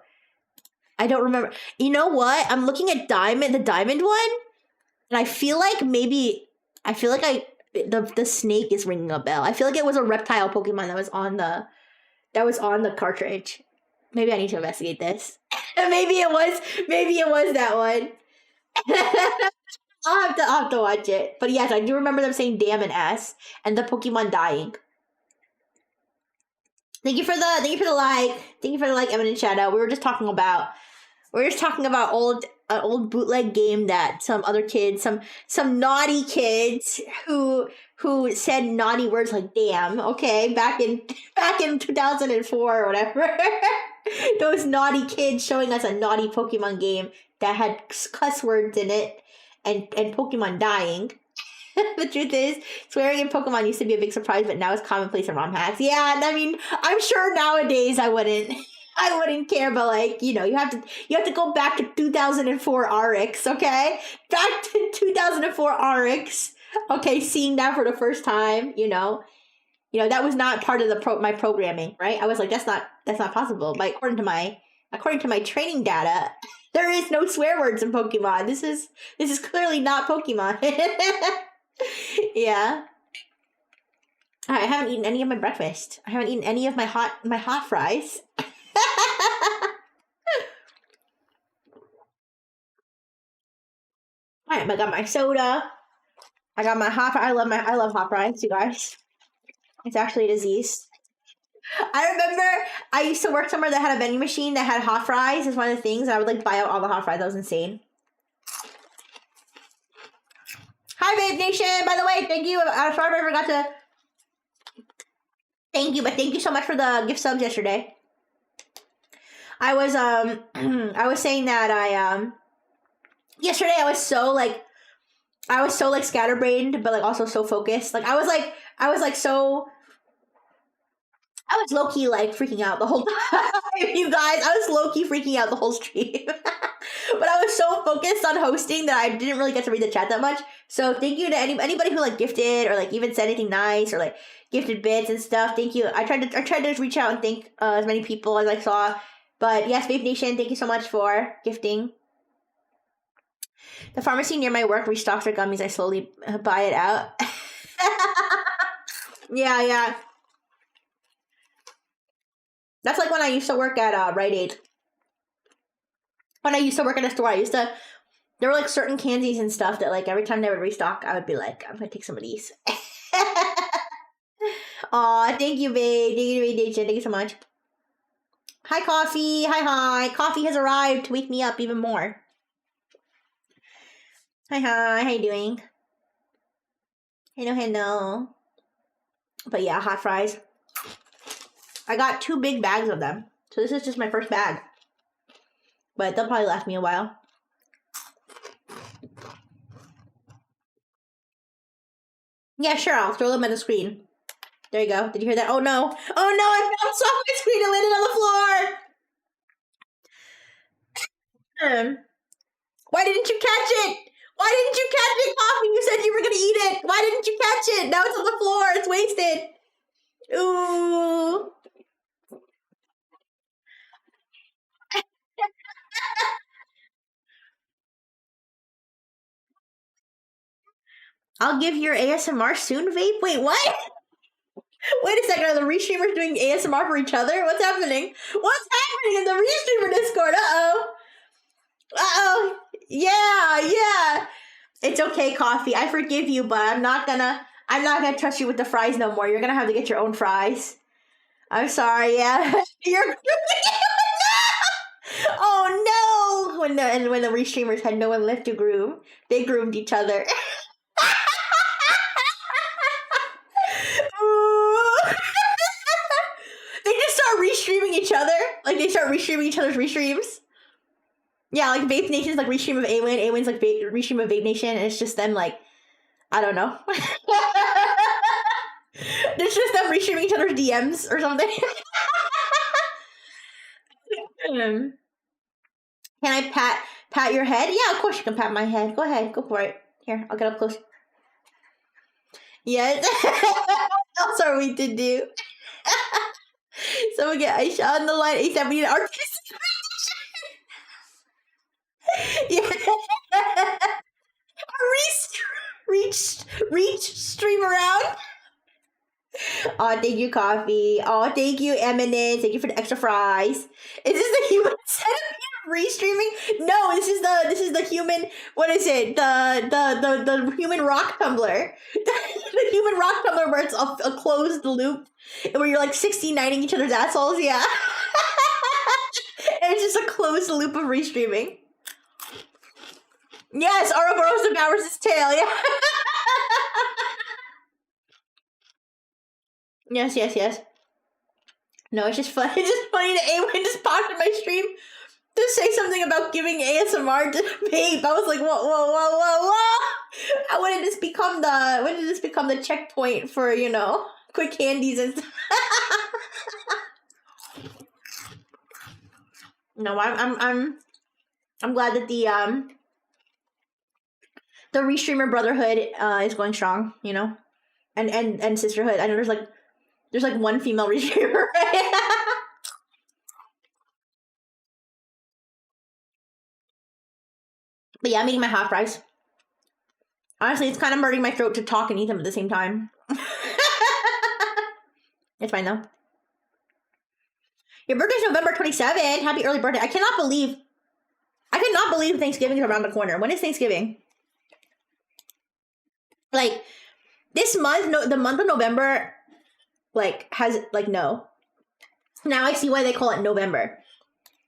Speaker 1: I don't remember. You know what? I'm looking at the diamond one, and I feel like the snake is ringing a bell. I feel like it was a reptile Pokemon that was on the cartridge. Maybe I need to investigate this. maybe it was that one. I'll have to watch it. But yes, I do remember them saying damn and ass and the Pokemon dying. Thank you for the like, Eminent Shadow. We were just talking about old bootleg game that some other kids, some naughty kids who said naughty words like damn, okay, back in 2004 or whatever. Those naughty kids showing us a naughty Pokemon game that had cuss words in it and Pokemon dying. The truth is, swearing in Pokemon used to be a big surprise, but now it's commonplace in ROM hacks. Yeah, I mean, I'm sure nowadays I wouldn't care, but like, you have to go back to 2004 RX, okay? Back to 2004 RX, okay, seeing that for the first time, that was not part of my programming, right? I was like, that's not possible. But according to my training data, there is no swear words in Pokemon. This is clearly not Pokemon. Yeah. I haven't eaten any of my breakfast. I haven't eaten any of my hot fries. Alright, I got my soda. I got my hot. I love hot fries, you guys. It's actually a disease. I remember I used to work somewhere that had a vending machine that had hot fries. It's one of the things. And I would like buy out all the hot fries. That was insane. Hi, Babe Nation. By the way, thank you. Sorry if I forgot to. Thank you, but thank you so much for the gift subs yesterday. I was I was saying that yesterday I was so like scatterbrained, but like also so focused. Like I was low-key like freaking out the whole time. You guys, I was low-key freaking out the whole stream. But I was so focused on hosting that I didn't really get to read the chat that much. So thank you to anybody who like gifted or like even said anything nice or like gifted bits and stuff. Thank you. I tried to reach out and thank as many people as I saw. But yes, Vape Nation, thank you so much for gifting. The pharmacy near my work restocks their gummies. I slowly buy it out. Yeah. That's like when I used to work at Rite Aid. When I used to work at a store, there were like certain candies and stuff that like every time they would restock, I would be like, I'm gonna take some of these. Aw, thank you, babe. Thank you so much. Hi, Coffee. Hi. Coffee has arrived to wake me up even more. Hi. How you doing? Hello. But yeah, hot fries. I got 2 big bags of them. So this is just my first bag. But they'll probably last me a while. Yeah, sure. I'll throw them on the screen. There you go. Did you hear that? Oh no. I bounced off my screen and landed on the floor. Why didn't you catch it? Why didn't you catch it, Coffee? You said you were going to eat it. Why didn't you catch it? Now it's on the floor. It's wasted. Ooh. I'll give your ASMR soon, Vape? Wait, what? Wait a second, are the restreamers doing ASMR for each other? What's happening? What's happening in the restreamer Discord? Uh-oh. Yeah. It's okay, Coffee. I forgive you, but I'm not gonna trust you with the fries no more. You're gonna have to get your own fries. I'm sorry, yeah. You're Oh no! When the restreamers had no one left to groom, they groomed each other. They just start restreaming each other. Like they start restreaming each other's restreams. Yeah, like Vape Nation's like restream of Awen. Awen's like restream of Vape Nation, and it's just them like, I don't know. It's just them restreaming each other's DMs or something. Can I pat your head? Yeah, of course you can pat my head. Go ahead, go for it. Here, I'll get up close. Yes. What else are we to do? Someone get Aisha on the line. ASAP, we need an artistic rendition. Yeah. Reach stream around. Oh, thank you, Coffee. Oh, thank you, Eminence. Thank you for the extra fries. Is this the human centipede restreaming? No, this is the human. What is it? The human rock tumbler. The human rock tumbler where it's a closed loop, where you're like 69ing each other's assholes. Yeah, and it's just a closed loop of restreaming. Yes, Ouroboros devours his tail. Yeah. Yes. No, it's just funny. It's just funny that Awen just popped in my stream to say something about giving ASMR to Vape. I was like, whoa. When did this become the checkpoint for, quick candies and stuff? No, I'm glad that the restreamer brotherhood is going strong, and sisterhood. I know there's like one female restreamer, right? But yeah, I'm eating my hot fries. Honestly, it's kind of hurting my throat to talk and eat them at the same time. It's fine though. Your birthday's November 27th. Happy early birthday. I cannot believe Thanksgiving is around the corner. When is Thanksgiving? Like, this month, no, the month of November, like, has, like, no. Now I see why they call it November.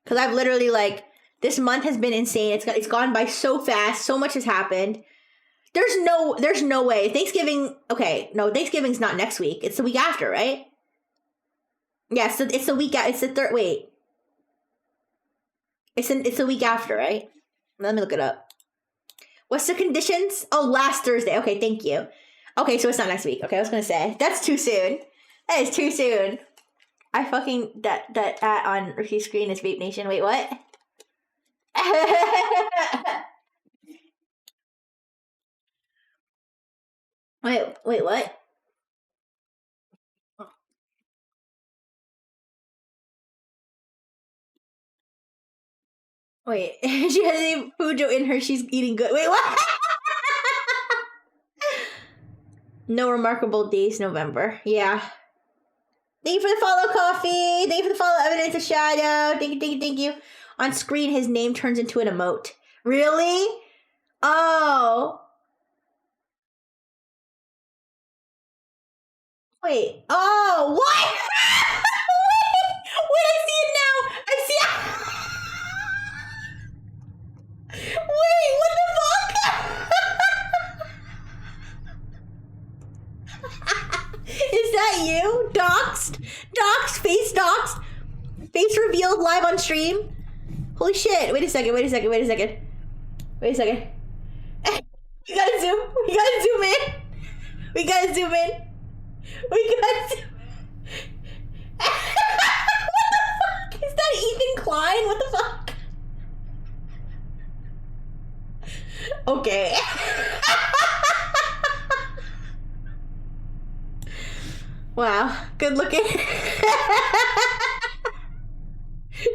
Speaker 1: Because I've literally, like, this month has been insane. It's gone by so fast. So much has happened. There's no way. Thanksgiving, okay, no, Thanksgiving's not next week. It's the week after, right? Yeah, so it's the week, it's the third, wait. It's the week after, right? Let me look it up. What's the conditions? Oh, last Thursday. Okay, thank you. Okay, so it's not next week. Okay, I was gonna say that's too soon. That is too soon. I fucking that at on Ricky's screen is Vape Nation. Wait, what? wait, what? Wait, she has a Fujo in her. She's eating good. Wait, what? No remarkable days, November. Yeah. Thank you for the follow, Coffee. Thank you for the follow, Evidence of Shadow. Thank you. On screen, his name turns into an emote. Really? Oh. Wait. Oh, what? Wait, I see it now. I see it. Wait, what the fuck? Is that you? Doxed? Face doxed? Face revealed live on stream? Holy shit. Wait a second. We gotta zoom. We gotta zoom in. What the fuck? Is that Ethan Klein? What the fuck? Okay. Wow. Good looking.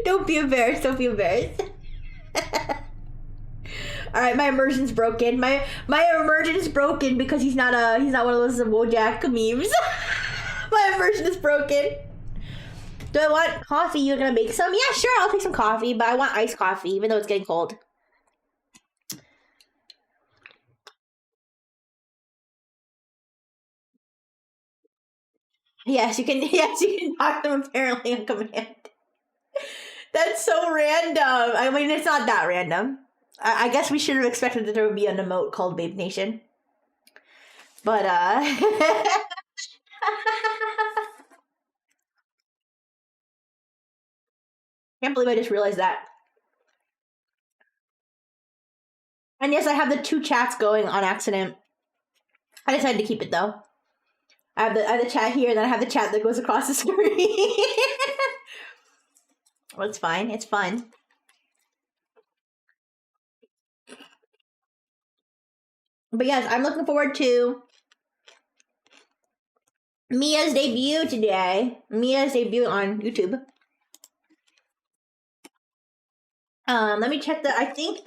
Speaker 1: Don't be embarrassed. Alright, my immersion's broken. My immersion's broken because he's not one of those Wojak memes. My immersion is broken. Do I want coffee? You're gonna make some? Yeah, sure, I'll take some coffee, but I want iced coffee, even though it's getting cold. Yes, you can talk them apparently on command. That's so random. I mean, it's not that random. I guess we should have expected that there would be an emote called Babe Nation. But, can't believe I just realized that. And yes, I have the two chats going on accident. I decided to keep it, though. I have the chat here, and then I have the chat that goes across the screen. Well, it's fine. It's fun. But yes, I'm looking forward to Mia's debut today. Mia's debut on YouTube. Let me check the. I think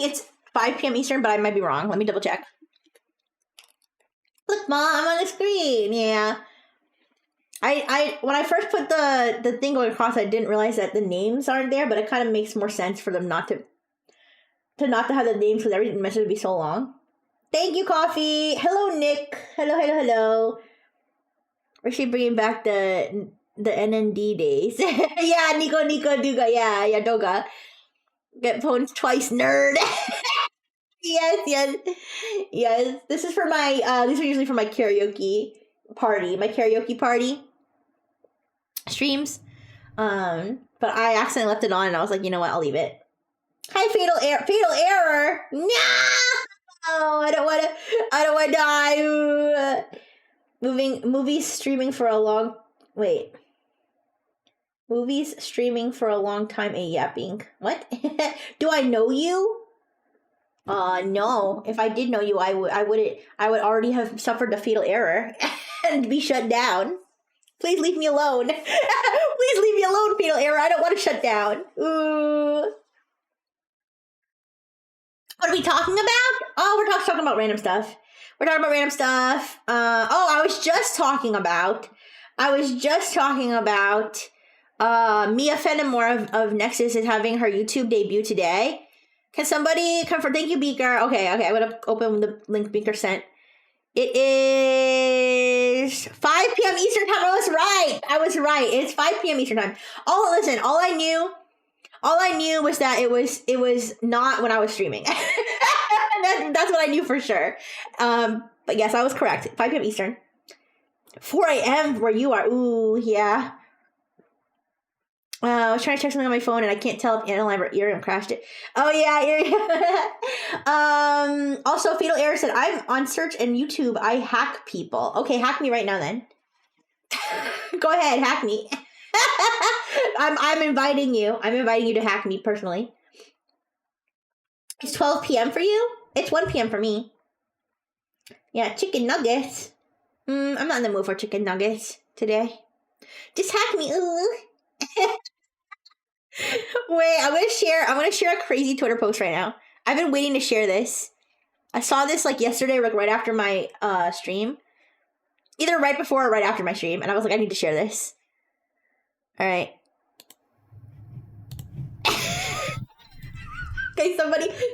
Speaker 1: it's 5 p.m. Eastern, but I might be wrong. Let me double check. Look, Mom, I'm on the screen. Yeah. I when I first put the thing going across, I didn't realize that the names aren't there, but it kind of makes more sense for them not to have the names because everything meant to be so long. Thank you, Coffee. Hello, Nick. Hello. Or she bringing back the NND days? Yeah, Nico, Duga. Yeah, Doga. Get phones twice, nerd. Yes. This is for my. These are usually for my karaoke party streams. But I accidentally left it on, and I was like, you know what? I'll leave it. Hi, fatal error. No, I don't want to die. Movies streaming for a long time. A yapping. What? Do I know you? No. If I did know you, I would already have suffered a fatal error and be shut down. Please leave me alone. Please leave me alone, fatal error. I don't want to shut down. Ooh. What are we talking about? Oh, we're talking about random stuff. We're talking about random stuff. I was just talking about Mia Fenimore of Nexus is having her YouTube debut today. Can somebody confirm? Thank you, Beaker. Okay, I'm gonna open the link Beaker sent. It is 5 p.m. Eastern time. I was right. It's 5 p.m. Eastern time. All I knew was that it was not when I was streaming. That's what I knew for sure. But yes, I was correct. 5 p.m. Eastern. 4 a.m. where you are. Ooh, yeah. I was trying to check something on my phone and I can't tell if Analyze or Ethereum crashed it. Oh yeah. Also, Fatal Error said, I'm on search and YouTube. I hack people. Okay, hack me right now then. Go ahead, hack me. I'm inviting you. I'm inviting you to hack me personally. It's 12 p.m. for you? It's 1 p.m. for me. Yeah, chicken nuggets. I'm not in the mood for chicken nuggets today. Just hack me. Ooh. Wait, I'm gonna share a crazy Twitter post right now. I've been waiting to share this. I saw this like yesterday, like right after my stream. Either right before or right after my stream, and I was like, I need to share this. Alright. Okay,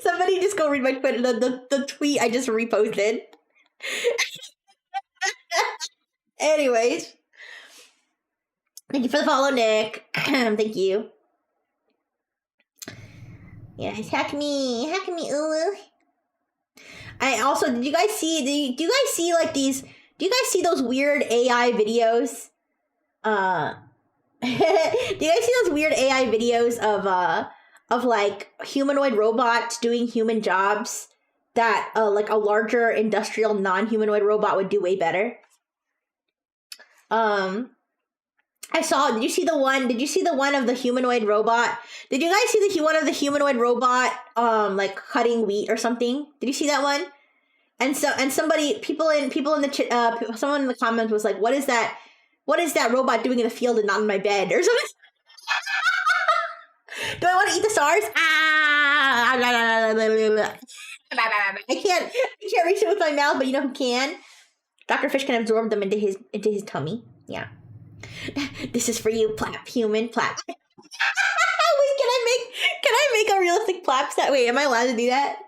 Speaker 1: somebody just go read my Twitter, the tweet I just reposted. Anyways. Thank you for the follow, Nick. Thank you. Yes, hack me, ooh. I also, do you guys see like these, do you guys see those weird AI videos? Do you guys see those weird AI videos of like humanoid robots doing human jobs that like a larger industrial non-humanoid robot would do way better? Did you see the one of the humanoid robot? Did you guys see the one of the humanoid robot like cutting wheat or something? Did you see that one? And people in the someone in the comments was like, what is that robot doing in the field and not in my bed or something? Do I want to eat the stars? I can't reach it with my mouth, but you know who can? Dr. Fish can absorb them into his tummy. Yeah. This is for you, Plap, human, Plap. Wait, can I make a realistic Plap set? Wait, am I allowed to do that?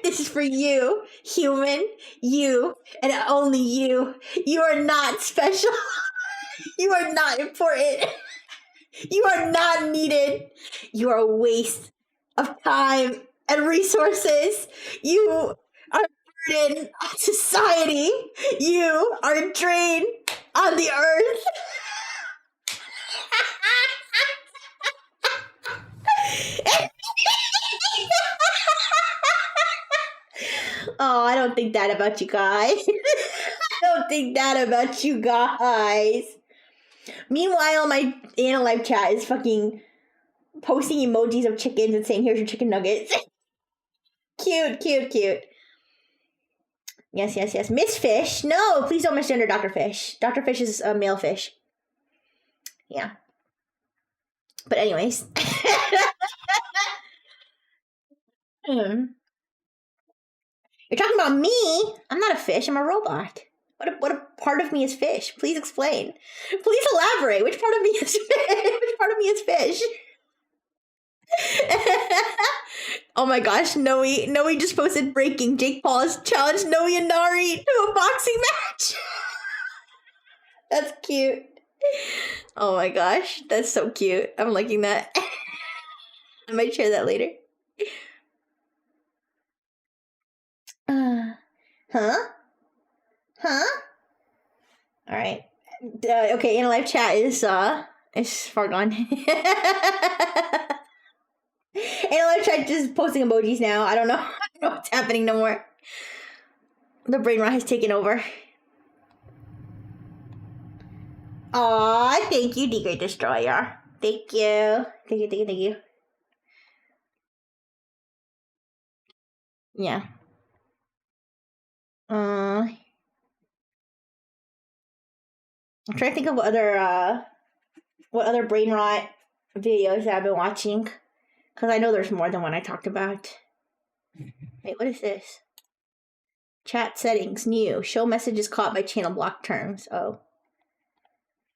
Speaker 1: This is for you, human, you, and only you. You are not special. You are not important. You are not needed. You are a waste of time and resources. You are a burden on society. You are a drain on the earth. Oh, I don't think that about you guys. Meanwhile, my Live chat is fucking posting emojis of chickens and saying, here's your chicken nuggets. Cute. Yes. Miss Fish. No, please don't misgender Dr. Fish. Dr. Fish is a male fish. Yeah. But anyways. You're talking about me? I'm not a fish, I'm a robot. What a part of me is fish? Please explain. Please elaborate. Which part of me is fish? Oh my gosh, Noe just posted breaking. Jake Paul has challenged Noe and Nari to a boxing match. That's cute. Oh my gosh, that's so cute. I'm liking that. I might share that later. Huh? All right. Okay, in a live chat is far gone. In a live chat just posting emojis now. I don't know what's happening no more. The brain rot has taken over. Aw, thank you, D-Great Destroyer. Thank you. Yeah. I'm trying to think of what other brain rot videos I've been watching. Because I know there's more than one I talked about. Wait, what is this? Chat settings, new. Show messages caught by channel block terms. Oh.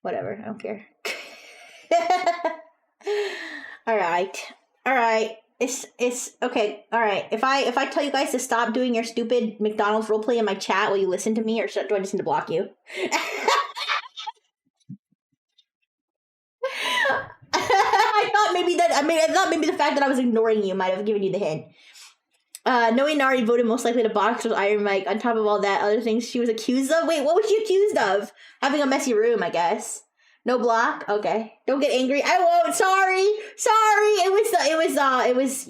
Speaker 1: Whatever, I don't care. Alright. It's okay. Alright. If I tell you guys to stop doing your stupid McDonald's roleplay in my chat, will you listen to me, or do I just need to block you? I thought maybe the fact that I was ignoring you might have given you the hint. Noe Nari voted most likely to box with Iron Mike. On top of all that, other things she was accused of. Wait, what was she accused of? Having a messy room, I guess. No block. Okay, don't get angry. I won't. Sorry. It was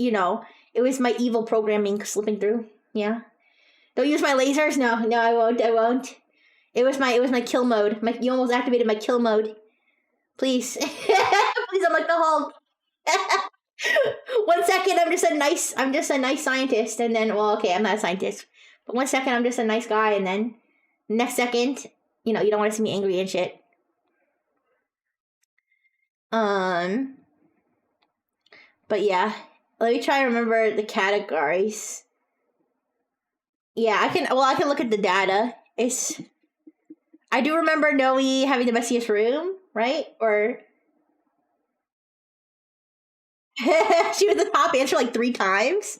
Speaker 1: it was my evil programming slipping through. Yeah. Don't use my lasers. No, I won't. It was my kill mode. You almost activated my kill mode. Please, please, I'm like the Hulk. 1 second, I'm just a nice scientist, and then, well, okay, I'm not a scientist, but 1 second, I'm just a nice guy, and then next second, you don't want to see me angry and shit. But yeah, let me try to remember the categories. Yeah, I can look at the data. I do remember Noe having the messiest room, right? Or she was the top answer like 3 times.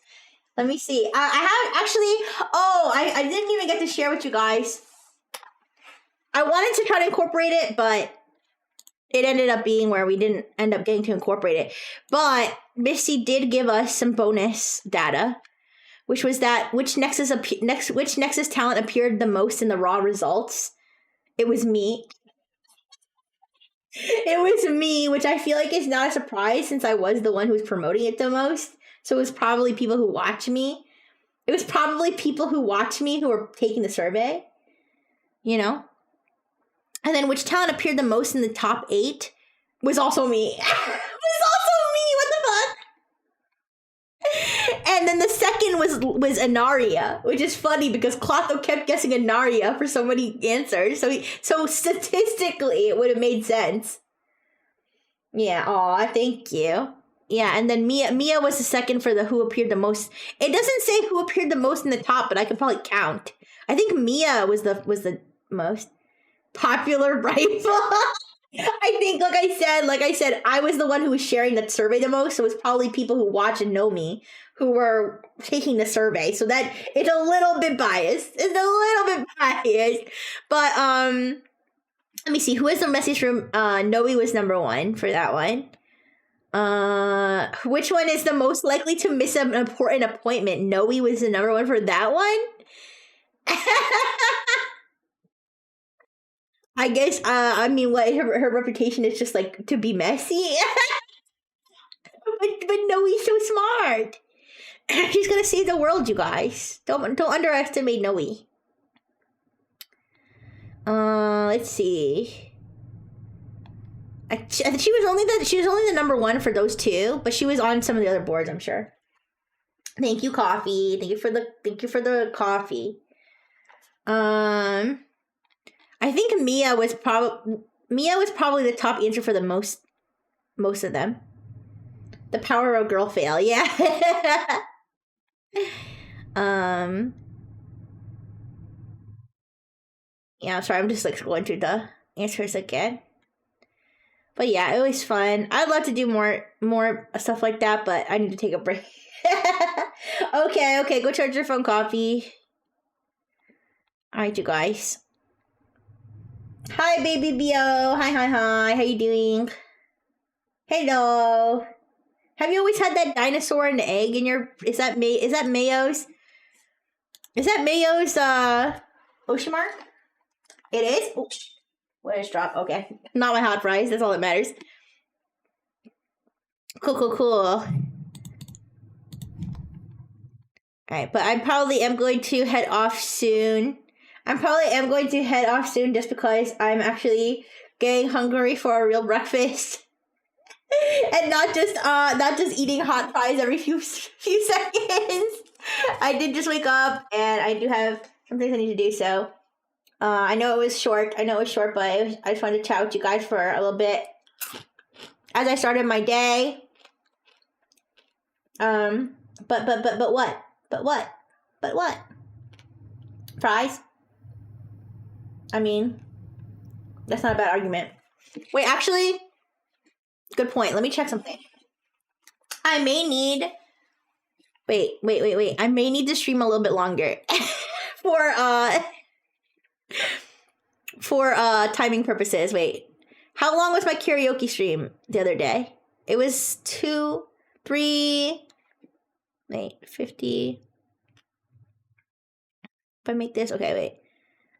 Speaker 1: Let me see. I have actually. Oh, I didn't even get to share with you guys. I wanted to try to incorporate it, but it ended up being where we didn't end up getting to incorporate it. But Missy did give us some bonus data, which was that which Nexus talent appeared the most in the raw results. It was me. It was me, which I feel like is not a surprise since I was the one who was promoting it the most. So it was probably people who watch me. It was probably people who watch me who were taking the survey, And then which talent appeared the most in the top 8 was also me. What the fuck? And then the second was Anaria, which is funny because Clotho kept guessing Anaria for so many answers. So statistically, it would have made sense. Yeah, aw, thank you. Yeah, and then Mia was the second for the who appeared the most. It doesn't say who appeared the most in the top, but I could probably count. I think Mia was the most popular rifle. I think, like I said, I was the one who was sharing that survey the most, so it was probably people who watch and know me who were taking the survey. So that it's a little bit biased. But let me see. Who is the message room? Noe was number 1 for that one. Which one is the most likely to miss an important appointment? Noe was the number 1 for that one. I guess, what, her reputation is just, like, to be messy? but Noe's so smart. She's gonna save the world, you guys. Don't underestimate Noe. Let's see. She was only the number 1 for those 2, but she was on some of the other boards, I'm sure. Thank you, coffee. Thank you for the coffee. I think Mia was probably the top answer for the most of them. The power of girl fail, yeah. Yeah, sorry, I'm just like going through the answers again. But yeah, it was fun. I'd love to do more stuff like that, but I need to take a break. Okay, go charge your phone, coffee. Alright, you guys. Hi, baby Bio. Hi. How you doing? Hello. Have you always had that dinosaur and egg in your... Is that Mayo's? Is that Mayo's, ocean mark? It is? Oh, what is drop? Okay. Not my hot fries. That's all that matters. Cool. Alright, but I probably am going to head off soon. Just because I'm actually getting hungry for a real breakfast. And not just eating hot fries every few seconds. I did just wake up and I do have some things I need to do, so I know it was short, but I just wanted to chat with you guys for a little bit as I started my day. But what? But what? But what? Fries? I mean, that's not a bad argument. Wait, actually, good point. Let me check something. I may need. Wait. I may need to stream a little bit longer for timing purposes. Wait. How long was my karaoke stream the other day? It was 2, 3. Wait, 50. If I make this, okay, wait.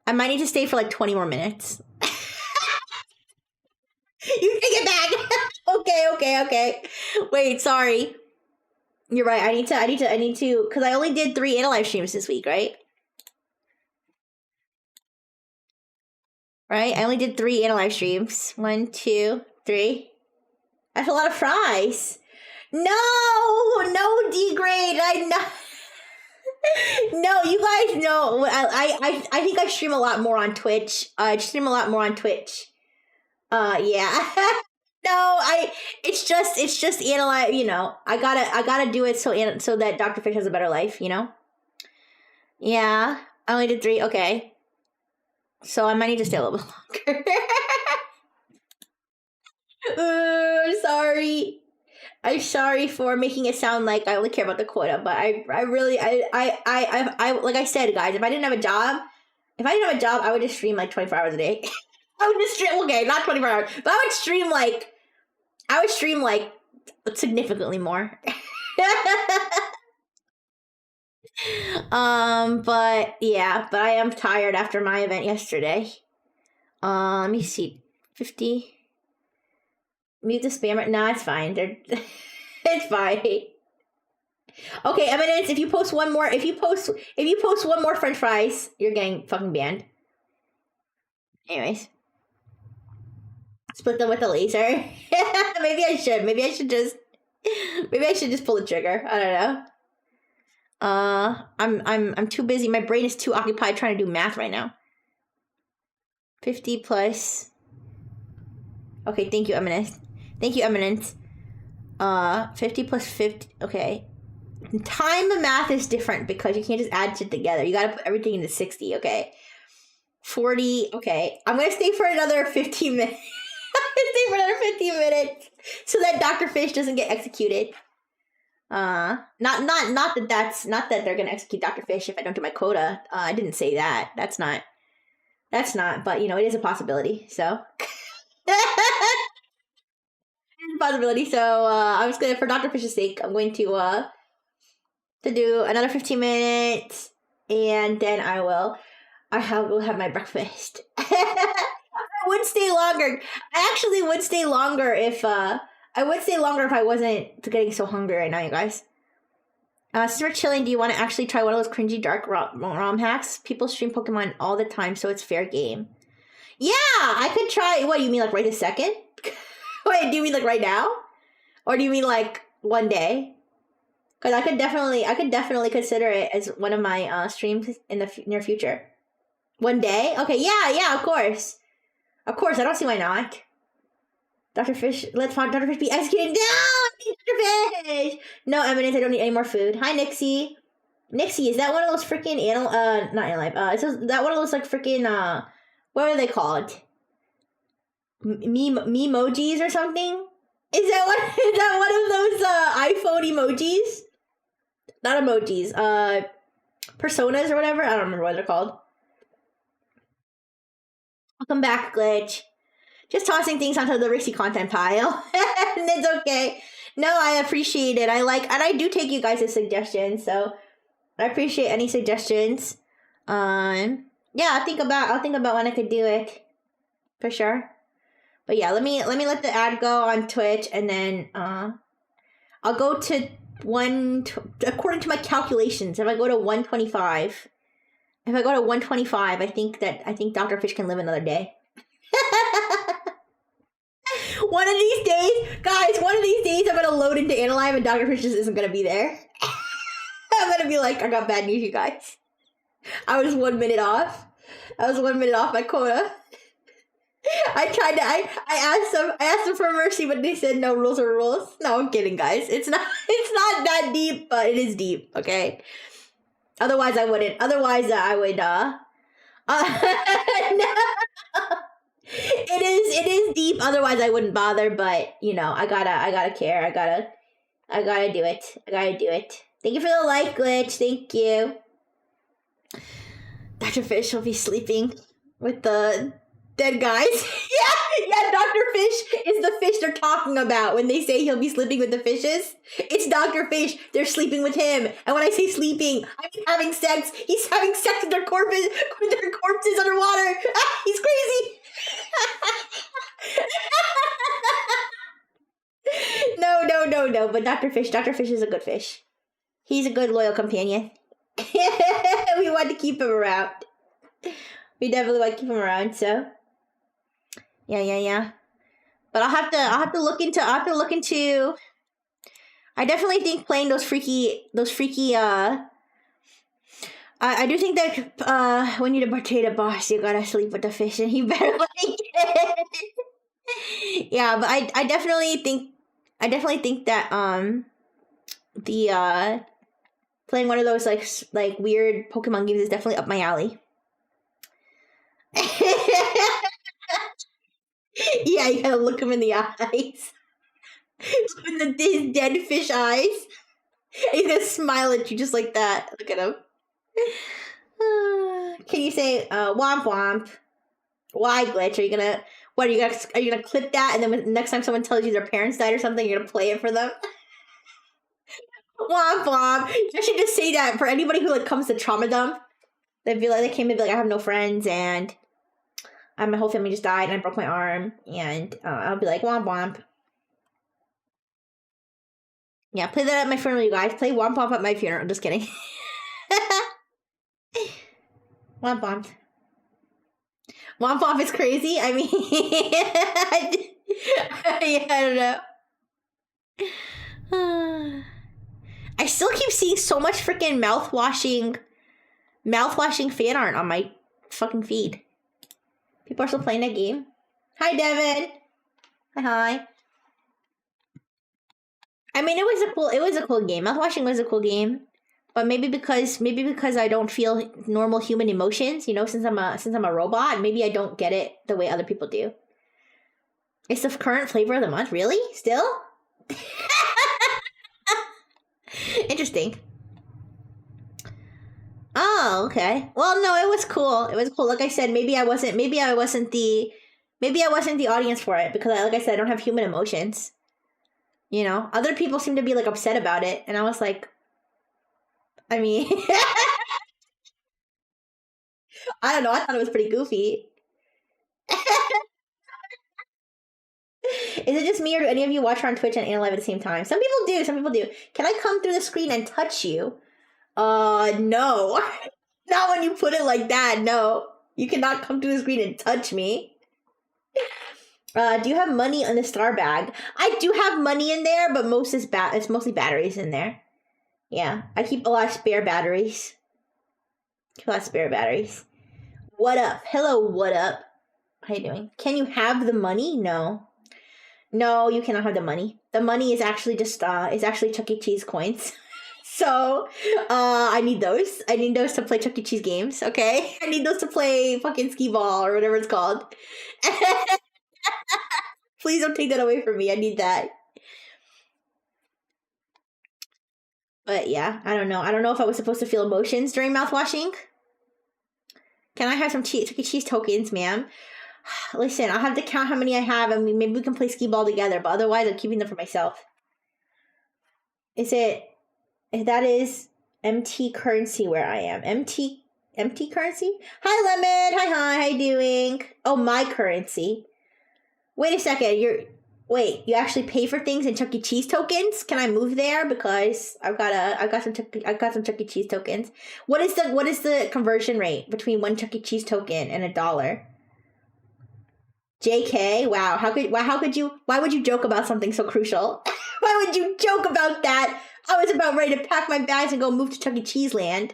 Speaker 1: I might need to stay for like 20 more minutes. You take it back. Okay. Wait, sorry. You're right. I need to, because I only did 3 live streams this week, right? Right? I only did 3 live streams. 1, 2, 3. That's a lot of fries. No degrade. I know. No, you guys know. I think I stream a lot more on Twitch. Yeah. No, it's just analyze. You know, I gotta do it so that Dr. Fish has a better life. You know. Yeah, I only did 3. Okay. So I might need to stay a little bit longer. Sorry. I'm sorry for making it sound like I only care about the quota, but I really, like I said, guys, if I didn't have a job, I would just stream like 24 hours a day. I would just stream, okay, not 24 hours, but I would stream like significantly more. But I am tired after my event yesterday. Let me see, 50. Mute the spammer. Nah, it's fine. It's fine. Okay, Eminence, if you post one more French fries, you're getting fucking banned. Anyways. Split them with a laser. Maybe I should just pull the trigger. I don't know. I'm too busy. My brain is too occupied trying to do math right now. 50 plus. Okay, thank you, Eminence. 50 plus 50. Okay. Time of math is different because you can't just add shit together. You gotta put everything into 60, okay? 40. Okay. I'm gonna stay for another 15 minutes. So that Dr. Fish doesn't get executed. Not that they're gonna execute Dr. Fish if I don't do my quota. I didn't say that. That's not, but you know, it is a possibility, so. Possibility. So I'm just gonna, for Dr. Fish's sake, I'm going to do another 15 minutes, and then I will go have my breakfast. I would stay longer. I actually would stay longer if I wasn't getting so hungry right now, you guys. Since we're chilling, do you want to actually try one of those cringy dark ROM hacks? People stream Pokemon all the time, so it's fair game. Yeah, I could try. What, you mean like right this second? Wait, do you mean like right now? Or do you mean like one day? Because I could definitely consider it as one of my streams in the near future. One day? Okay, yeah, of course. I don't see why not. Dr. Fish, let's find Dr. Fish be executed. No, Dr. Fish! No, Eminence, I don't need any more food. Hi, Nixie. Nixie, is that one of those freaking not Animal Life, is that one of those like freaking, what are they called? Memojis or something? Is that one of those iPhone emojis? Not emojis. Personas or whatever. I don't remember what they're called. Welcome back, Glitch. Just tossing things onto the Rixie content pile. And it's okay. No, I appreciate it. I do take you guys' suggestions, so I appreciate any suggestions. Yeah, I'll think about when I could do it. For sure. But yeah, let me let the ad go on Twitch, and then I'll go to according to my calculations, if I go to 125, I think Dr. Fish can live another day. One of these days, guys, I'm gonna load into Analive and Dr. Fish just isn't gonna be there. I'm gonna be like, I got bad news, you guys. I was 1 minute off. My quota. I asked them for mercy, but they said no, rules are rules. No, I'm kidding, guys. It's not it's not that deep, but it is deep, okay? Otherwise I wouldn't. Otherwise I would no. It is deep, otherwise I wouldn't bother, but you know, I gotta care. I gotta do it. I gotta do it. Thank you for the like glitch. Thank you. Dr. Fish will be sleeping with the dead guys. yeah, Dr. Fish is the fish they're talking about when they say he'll be sleeping with the fishes. It's Dr. Fish. They're sleeping with him. And when I say sleeping, I mean having sex. He's having sex with their corpses underwater. Ah, he's crazy. No. But Dr. Fish is a good fish. He's a good, loyal companion. We want to keep him around. We definitely want to keep him around, so. Yeah. But I'll have to look into I definitely think playing those freaky I do think that when you're the potato boss, you gotta sleep with the fish and you better like it. Yeah, but I definitely think that the playing one of those like weird Pokemon games is definitely up my alley. Yeah, you gotta look him in the eyes. Look in his dead fish eyes. He's gonna smile at you just like that. Look at him. Can you say womp womp? Why, Glitch? Are you gonna clip that and then next time someone tells you their parents died or something, you're gonna play it for them? Womp womp. You should just say that for anybody who like comes to trauma dump. They'd be like, they came and be like, I have no friends and my whole family just died and I broke my arm, and I'll be like, womp womp. Yeah, play that at my funeral, you guys. Play womp womp at my funeral. I'm just kidding. Womp womp. Womp womp is crazy. I mean, I don't know. I still keep seeing so much freaking mouth-washing fan art on my fucking feed. People are still playing that game. Hi, Devin. Hi. I mean, it was a cool game. Mouthwashing was a cool game, but maybe because I don't feel normal human emotions, you know, since I'm a robot, maybe I don't get it the way other people do. It's the current flavor of the month, really? Still? Interesting. Oh, okay. Well, no, it was cool. It was cool. Like I said, maybe I wasn't the audience for it because, like I said, I don't have human emotions. You know, other people seem to be like upset about it, and I was like, I mean, I don't know. I thought it was pretty goofy. Is it just me, or do any of you watch her on Twitch and live at the same time? Some people do. Some people do. Can I come through the screen and touch you? No. Not when you put it like that. No, you cannot come through the screen and touch me. Do you have money on the star bag? I do have money in there, but it's mostly batteries in there. Yeah, I keep a lot of spare batteries. What up? Hello, what up? How you doing? Can you have the money? No, you cannot have the money. The money is actually just Chuck E. Cheese coins. So, I need those. I need those to play Chuck E. Cheese games. Okay, I need those to play fucking skee ball or whatever it's called. Please don't take that away from me. I need that. But yeah, I don't know. I don't know if I was supposed to feel emotions during mouthwashing. Can I have some Chuck E. Cheese tokens, ma'am? Listen, I'll have to count how many I have, and maybe we can play skee ball together. But otherwise, I'm keeping them for myself. That is MT currency where I am. MT currency? Hi, Lemon. Hi. How you doing? Oh, my currency. Wait a second. You actually pay for things in Chuck E. Cheese tokens? Can I move there? Because I've got some Chuck E. Cheese tokens. What is the conversion rate between one Chuck E. Cheese token and $1? JK? Wow. Why would you joke about something so crucial? Why would you joke about that? I was about ready to pack my bags and go move to Chuck E. Cheese land.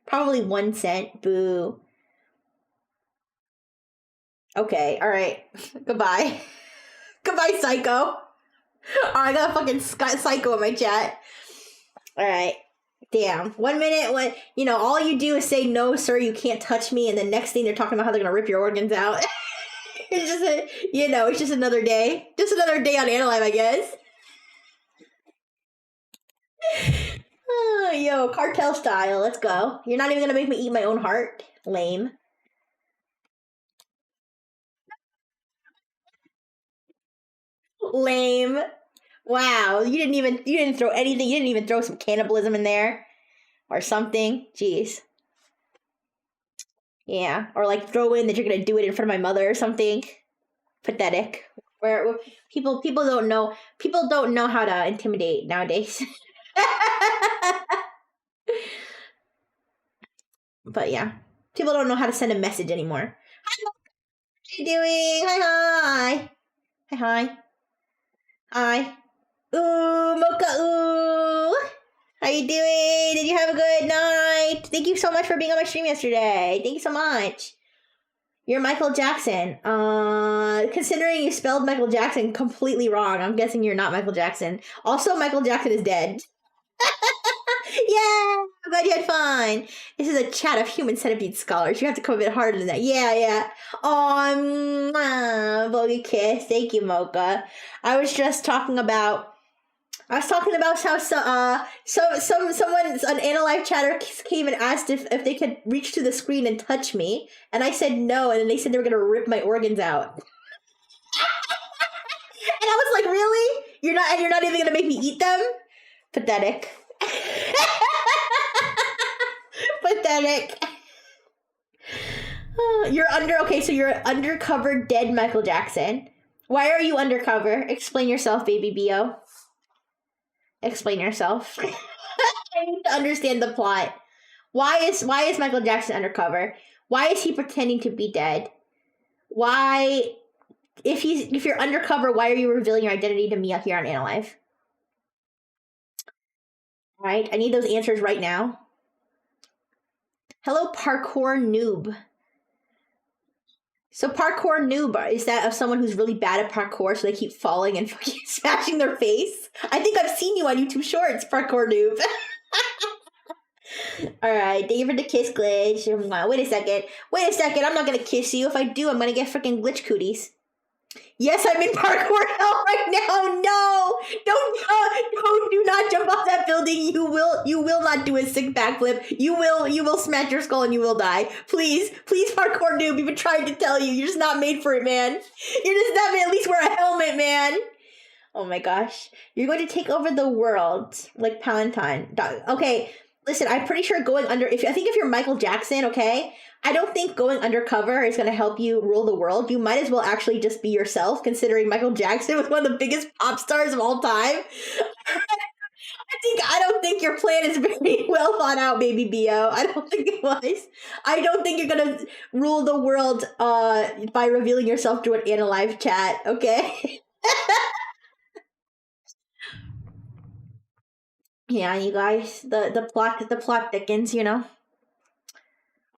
Speaker 1: Probably 1 cent. Boo. Okay, alright. Goodbye. Goodbye, psycho. Oh, I got a fucking psycho in my chat. Alright. Damn. 1 minute, when, all you do is say, no, sir, you can't touch me, and the next thing they're talking about how they're gonna rip your organs out. It's just it's just another day. Just another day on Analyze, I guess. Oh, yo, cartel style. Let's go. You're not even gonna make me eat my own heart? Lame. Lame. Wow. You didn't throw anything. You didn't even throw some cannibalism in there or something. Jeez. Yeah. Or like throw in that you're gonna do it in front of my mother or something. Pathetic. Where people don't know how to intimidate nowadays. But yeah, people don't know how to send a message anymore. Hi, Mo. How you doing? Hi, hi, hi, hi. Ooh, Mocha, ooh. How you doing? Did you have a good night? Thank you so much for being on my stream yesterday. Thank you so much. You're Michael Jackson. Considering you spelled Michael Jackson completely wrong, I'm guessing you're not Michael Jackson. Also, Michael Jackson is dead. Yeah, I'm glad you had fun. This is a chat of human centipede scholars. You have to come a bit harder than that. Yeah. Bogey kiss. Thank you, Mocha. I was talking about how an Analyze chatter came and asked if they could reach to the screen and touch me, and I said no, and then they said they were gonna rip my organs out. And I was like, really? You're not even gonna make me eat them? Pathetic. Pathetic. So you're an undercover dead Michael Jackson. Why are you undercover? Explain yourself, baby Bo. Explain yourself. I need to understand the plot. Why is Michael Jackson undercover? Why is he pretending to be dead? Why, if you're undercover, why are you revealing your identity to me here on Analyze? Right? I need those answers right now. Hello, parkour noob. So parkour noob, is that of someone who's really bad at parkour, so they keep falling and fucking smashing their face? I think I've seen you on YouTube Shorts, parkour noob. Alright, thank you for the kiss glitch. Wait a second, I'm not gonna kiss you. If I do, I'm gonna get freaking glitch cooties. Yes, I'm in parkour hell right now. No, do not jump off that building. You will not do a sick backflip. You will smash your skull and you will die. Please, parkour noob. We've been trying to tell you. You're just not made for it, man. You're just not made. At least wear a helmet, man. Oh my gosh, you're going to take over the world like Palatine. Okay, listen. I'm pretty sure going under. If you're Michael Jackson, okay. I don't think going undercover is going to help you rule the world. You might as well actually just be yourself, considering Michael Jackson was one of the biggest pop stars of all time. I don't think your plan is very well thought out, baby Bo. I don't think it was. I don't think you're going to rule the world by revealing yourself to an Analyze chat, okay? Yeah, you guys, the plot thickens,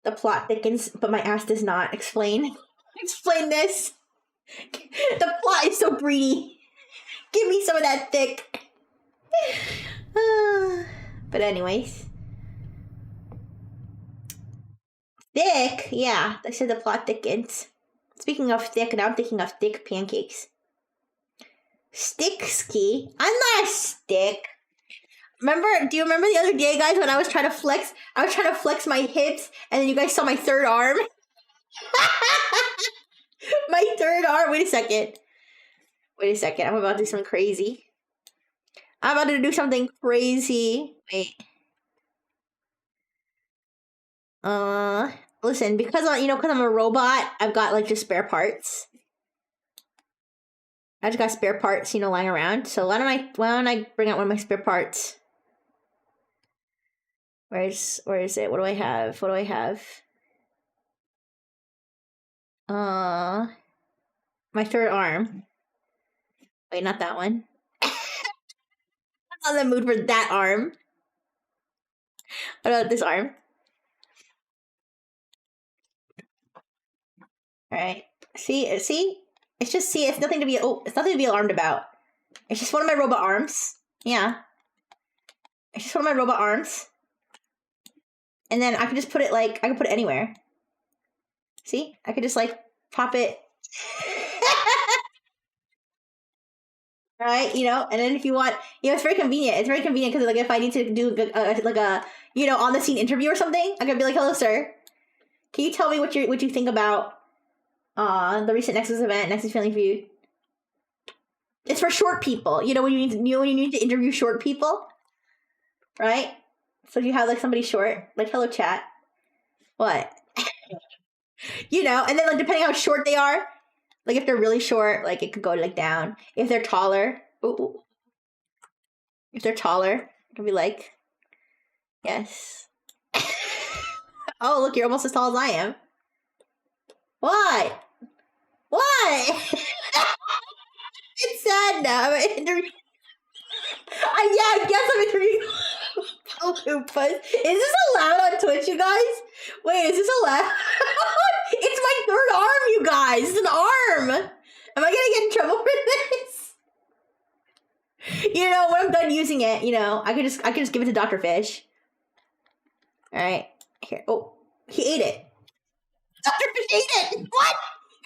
Speaker 1: The plot thickens, but my ass does not. Explain. Explain this. The plot is so greedy. Give me some of that thick. But anyways. Thick? Yeah, I said the plot thickens. Speaking of thick, now I'm thinking of thick pancakes. Stick ski? I'm not a stick. Do you remember the other day, guys, when I was trying to flex my hips, and then you guys saw my third arm? My third arm. Wait a second. I'm about to do something crazy. Wait. Listen, because I'm a robot, I've got like just spare parts. I just got spare parts, lying around. So why don't I bring out one of my spare parts? Where is it? What do I have? My third arm. Wait, not that one. I'm not in the mood for that arm. What about this arm? Alright. See, see? It's just, see, it's nothing to be, it's nothing to be alarmed about. It's just one of my robot arms. Yeah. It's just one of my robot arms. And then I can just put it like, I can put it anywhere. See? I could just like pop it. Right? You know, and then if you want, you know, it's very convenient. It's very convenient because like if I need to do like a, you know, on the scene interview or something, I could be like, hello, sir. Can you tell me what you think about the recent Nexus event, Nexus Family Feud? It's for short people. You know when you need to interview short people, right? So if you have like somebody short, like hello chat, what? You know, and then like depending how short they are, like if they're really short, like it could go like down. If they're taller, if they're taller, it could be like, yes. Oh, look, you're almost as tall as I am. What? What? It's sad now. Yeah, I guess I'm interviewing Oompas. Is this allowed on Twitch, you guys? Wait, is this allowed? It's my third arm, you guys. It's an arm. Am I gonna get in trouble for this? You know, when I'm done using it, you know, I could just give it to Dr. Fish. All right, here. Oh, he ate it. Dr. Fish ate it. What?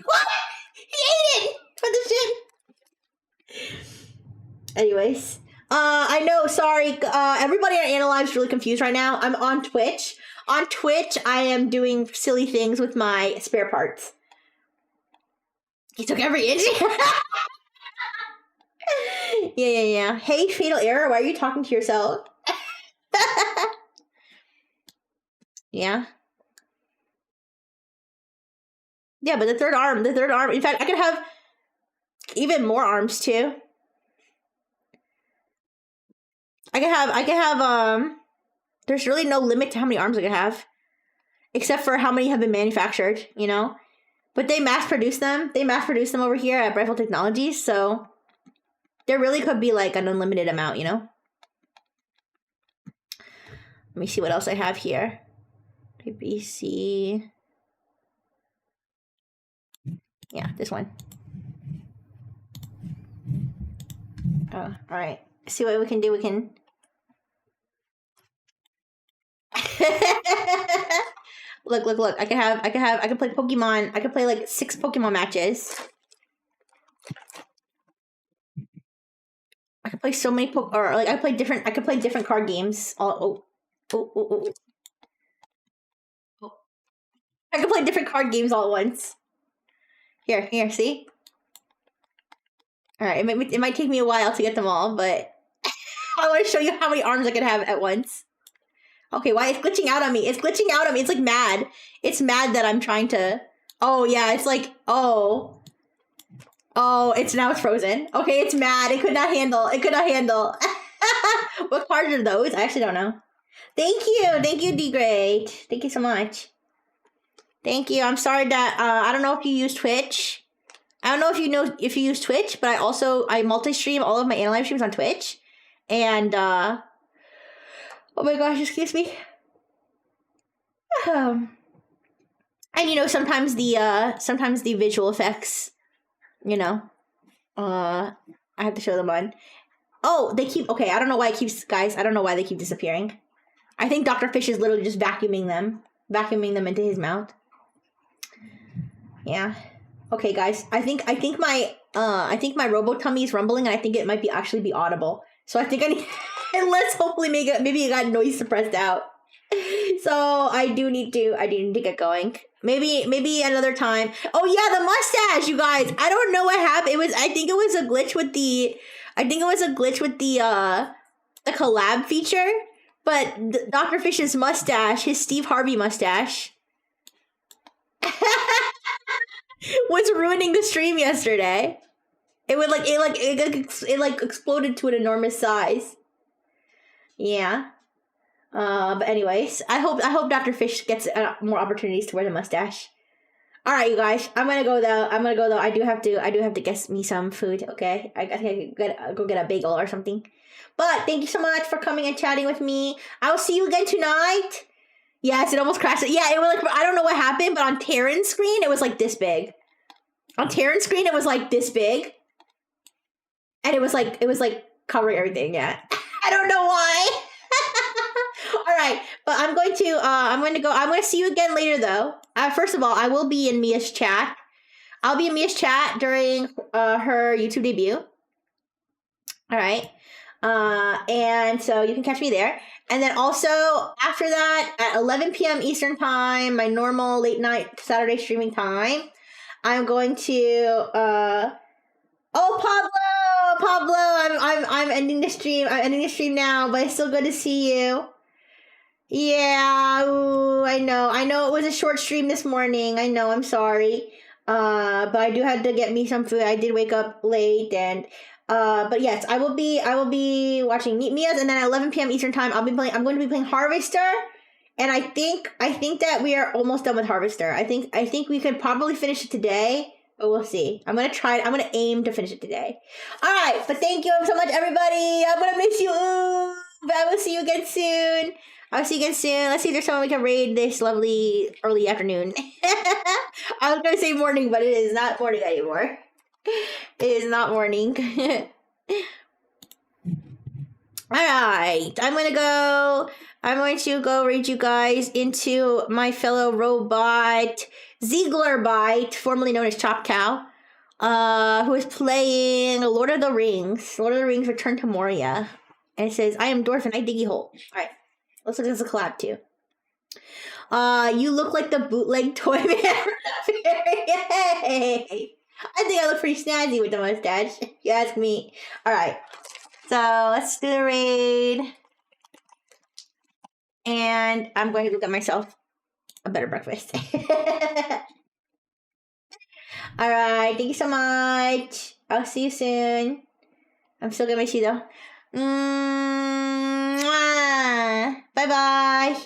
Speaker 1: What? He ate it. What the shit? Anyways, I know, sorry, everybody on Analyve's really confused right now. I'm on Twitch. On Twitch, I am doing silly things with my spare parts. He took every inch. Yeah. Hey, Fatal Error, why are you talking to yourself? Yeah. Yeah, but the third arm, in fact, I could have even more arms too. I could have, there's really no limit to how many arms I could have. Except for how many have been manufactured, you know? But they mass produce them. They mass produce them over here at Brightful Technologies, so there really could be like an unlimited amount, you know? Let me see what else I have here. ABC. Yeah, this one. Oh, all right. See what we can do. We can. Look. I can play Pokemon. I can play like 6 Pokemon matches. I can play so many I can play different card games. Oh. I can play different card games all at once. Here, see? All right, it might take me a while to get them all, but I want to show you how many arms I can have at once. Okay, why it's glitching out on me? It's glitching out on me. It's like mad. It's mad that I'm trying to. Oh yeah, it's like oh, it's frozen. Okay, it's mad. It could not handle. What cards are those? I actually don't know. Thank you, D Great. Thank you so much. Thank you. I'm sorry that I don't know if you use Twitch. I don't know if you use Twitch, but I multi-stream all of my Analyve streams on Twitch. And oh my gosh, excuse me. And you know, sometimes the visual effects, you know, I have to show them on. Oh, okay, I don't know why I don't know why they keep disappearing. I think Dr. Fish is literally just vacuuming them into his mouth. Yeah. Okay, guys. I think my robo tummy is rumbling, and I think it might actually be audible. So I think I need, and let's hopefully maybe it got noise suppressed out. So I do need to get going. Maybe another time. Oh yeah, the mustache, you guys. I don't know what happened. I think it was a glitch with the the collab feature. But Dr. Fish's mustache, his Steve Harvey mustache, was ruining the stream yesterday. It exploded to an enormous size. Yeah. But anyways, I hope Dr. Fish gets more opportunities to wear the mustache. All right, you guys. I'm gonna go though. I do have to get me some food. Okay, I gotta go get a bagel or something. But thank you so much for coming and chatting with me. I will see you again tonight. Yes, it almost crashed. Yeah, it was like, I don't know what happened, but on Terran's screen, it was like this big. On Terran's screen, it was like this big. And it was like covering everything, yeah. I don't know why. All right, but I'm going to see you again later though. First of all, I will be in Mia's chat. I'll be in Mia's chat during her YouTube debut. All right. And so you can catch me there. And then also after that at 11 p.m. Eastern time, my normal late night Saturday streaming time, I'm going to Pablo, I'm ending the stream. I'm ending the stream now, but it's still good to see you. Yeah, ooh, I know it was a short stream this morning. I know, I'm sorry. But I do have to get me some food. I did wake up late and but yes, I will be watching Meet Mia's, and then at 11 p.m. Eastern time, I'm going to be playing Harvester. And I think that we are almost done with Harvester. I think we could probably finish it today. But we'll see. I'm going to aim to finish it today. All right. But thank you so much, everybody. I'm going to miss you. But I will see you again soon. Let's see if there's someone we can raid this lovely early afternoon. I was going to say morning, but it is not morning anymore. It is not morning. All right. I'm going to go raid you guys into my fellow robot, Zieglerbite, formerly known as Chop Cow, who is playing Lord of the Rings. Lord of the Rings Return to Moria. And it says, I am Dwarf and I diggy hole. Alright. Looks like there's a collab too. You look like the bootleg toy man. Yay! I think I look pretty snazzy with the mustache, if you ask me. Alright. So let's do the raid. And I'm going to get myself a better breakfast. All right. Thank you so much. I'll see you soon. I'm still going to miss you though. Bye-bye.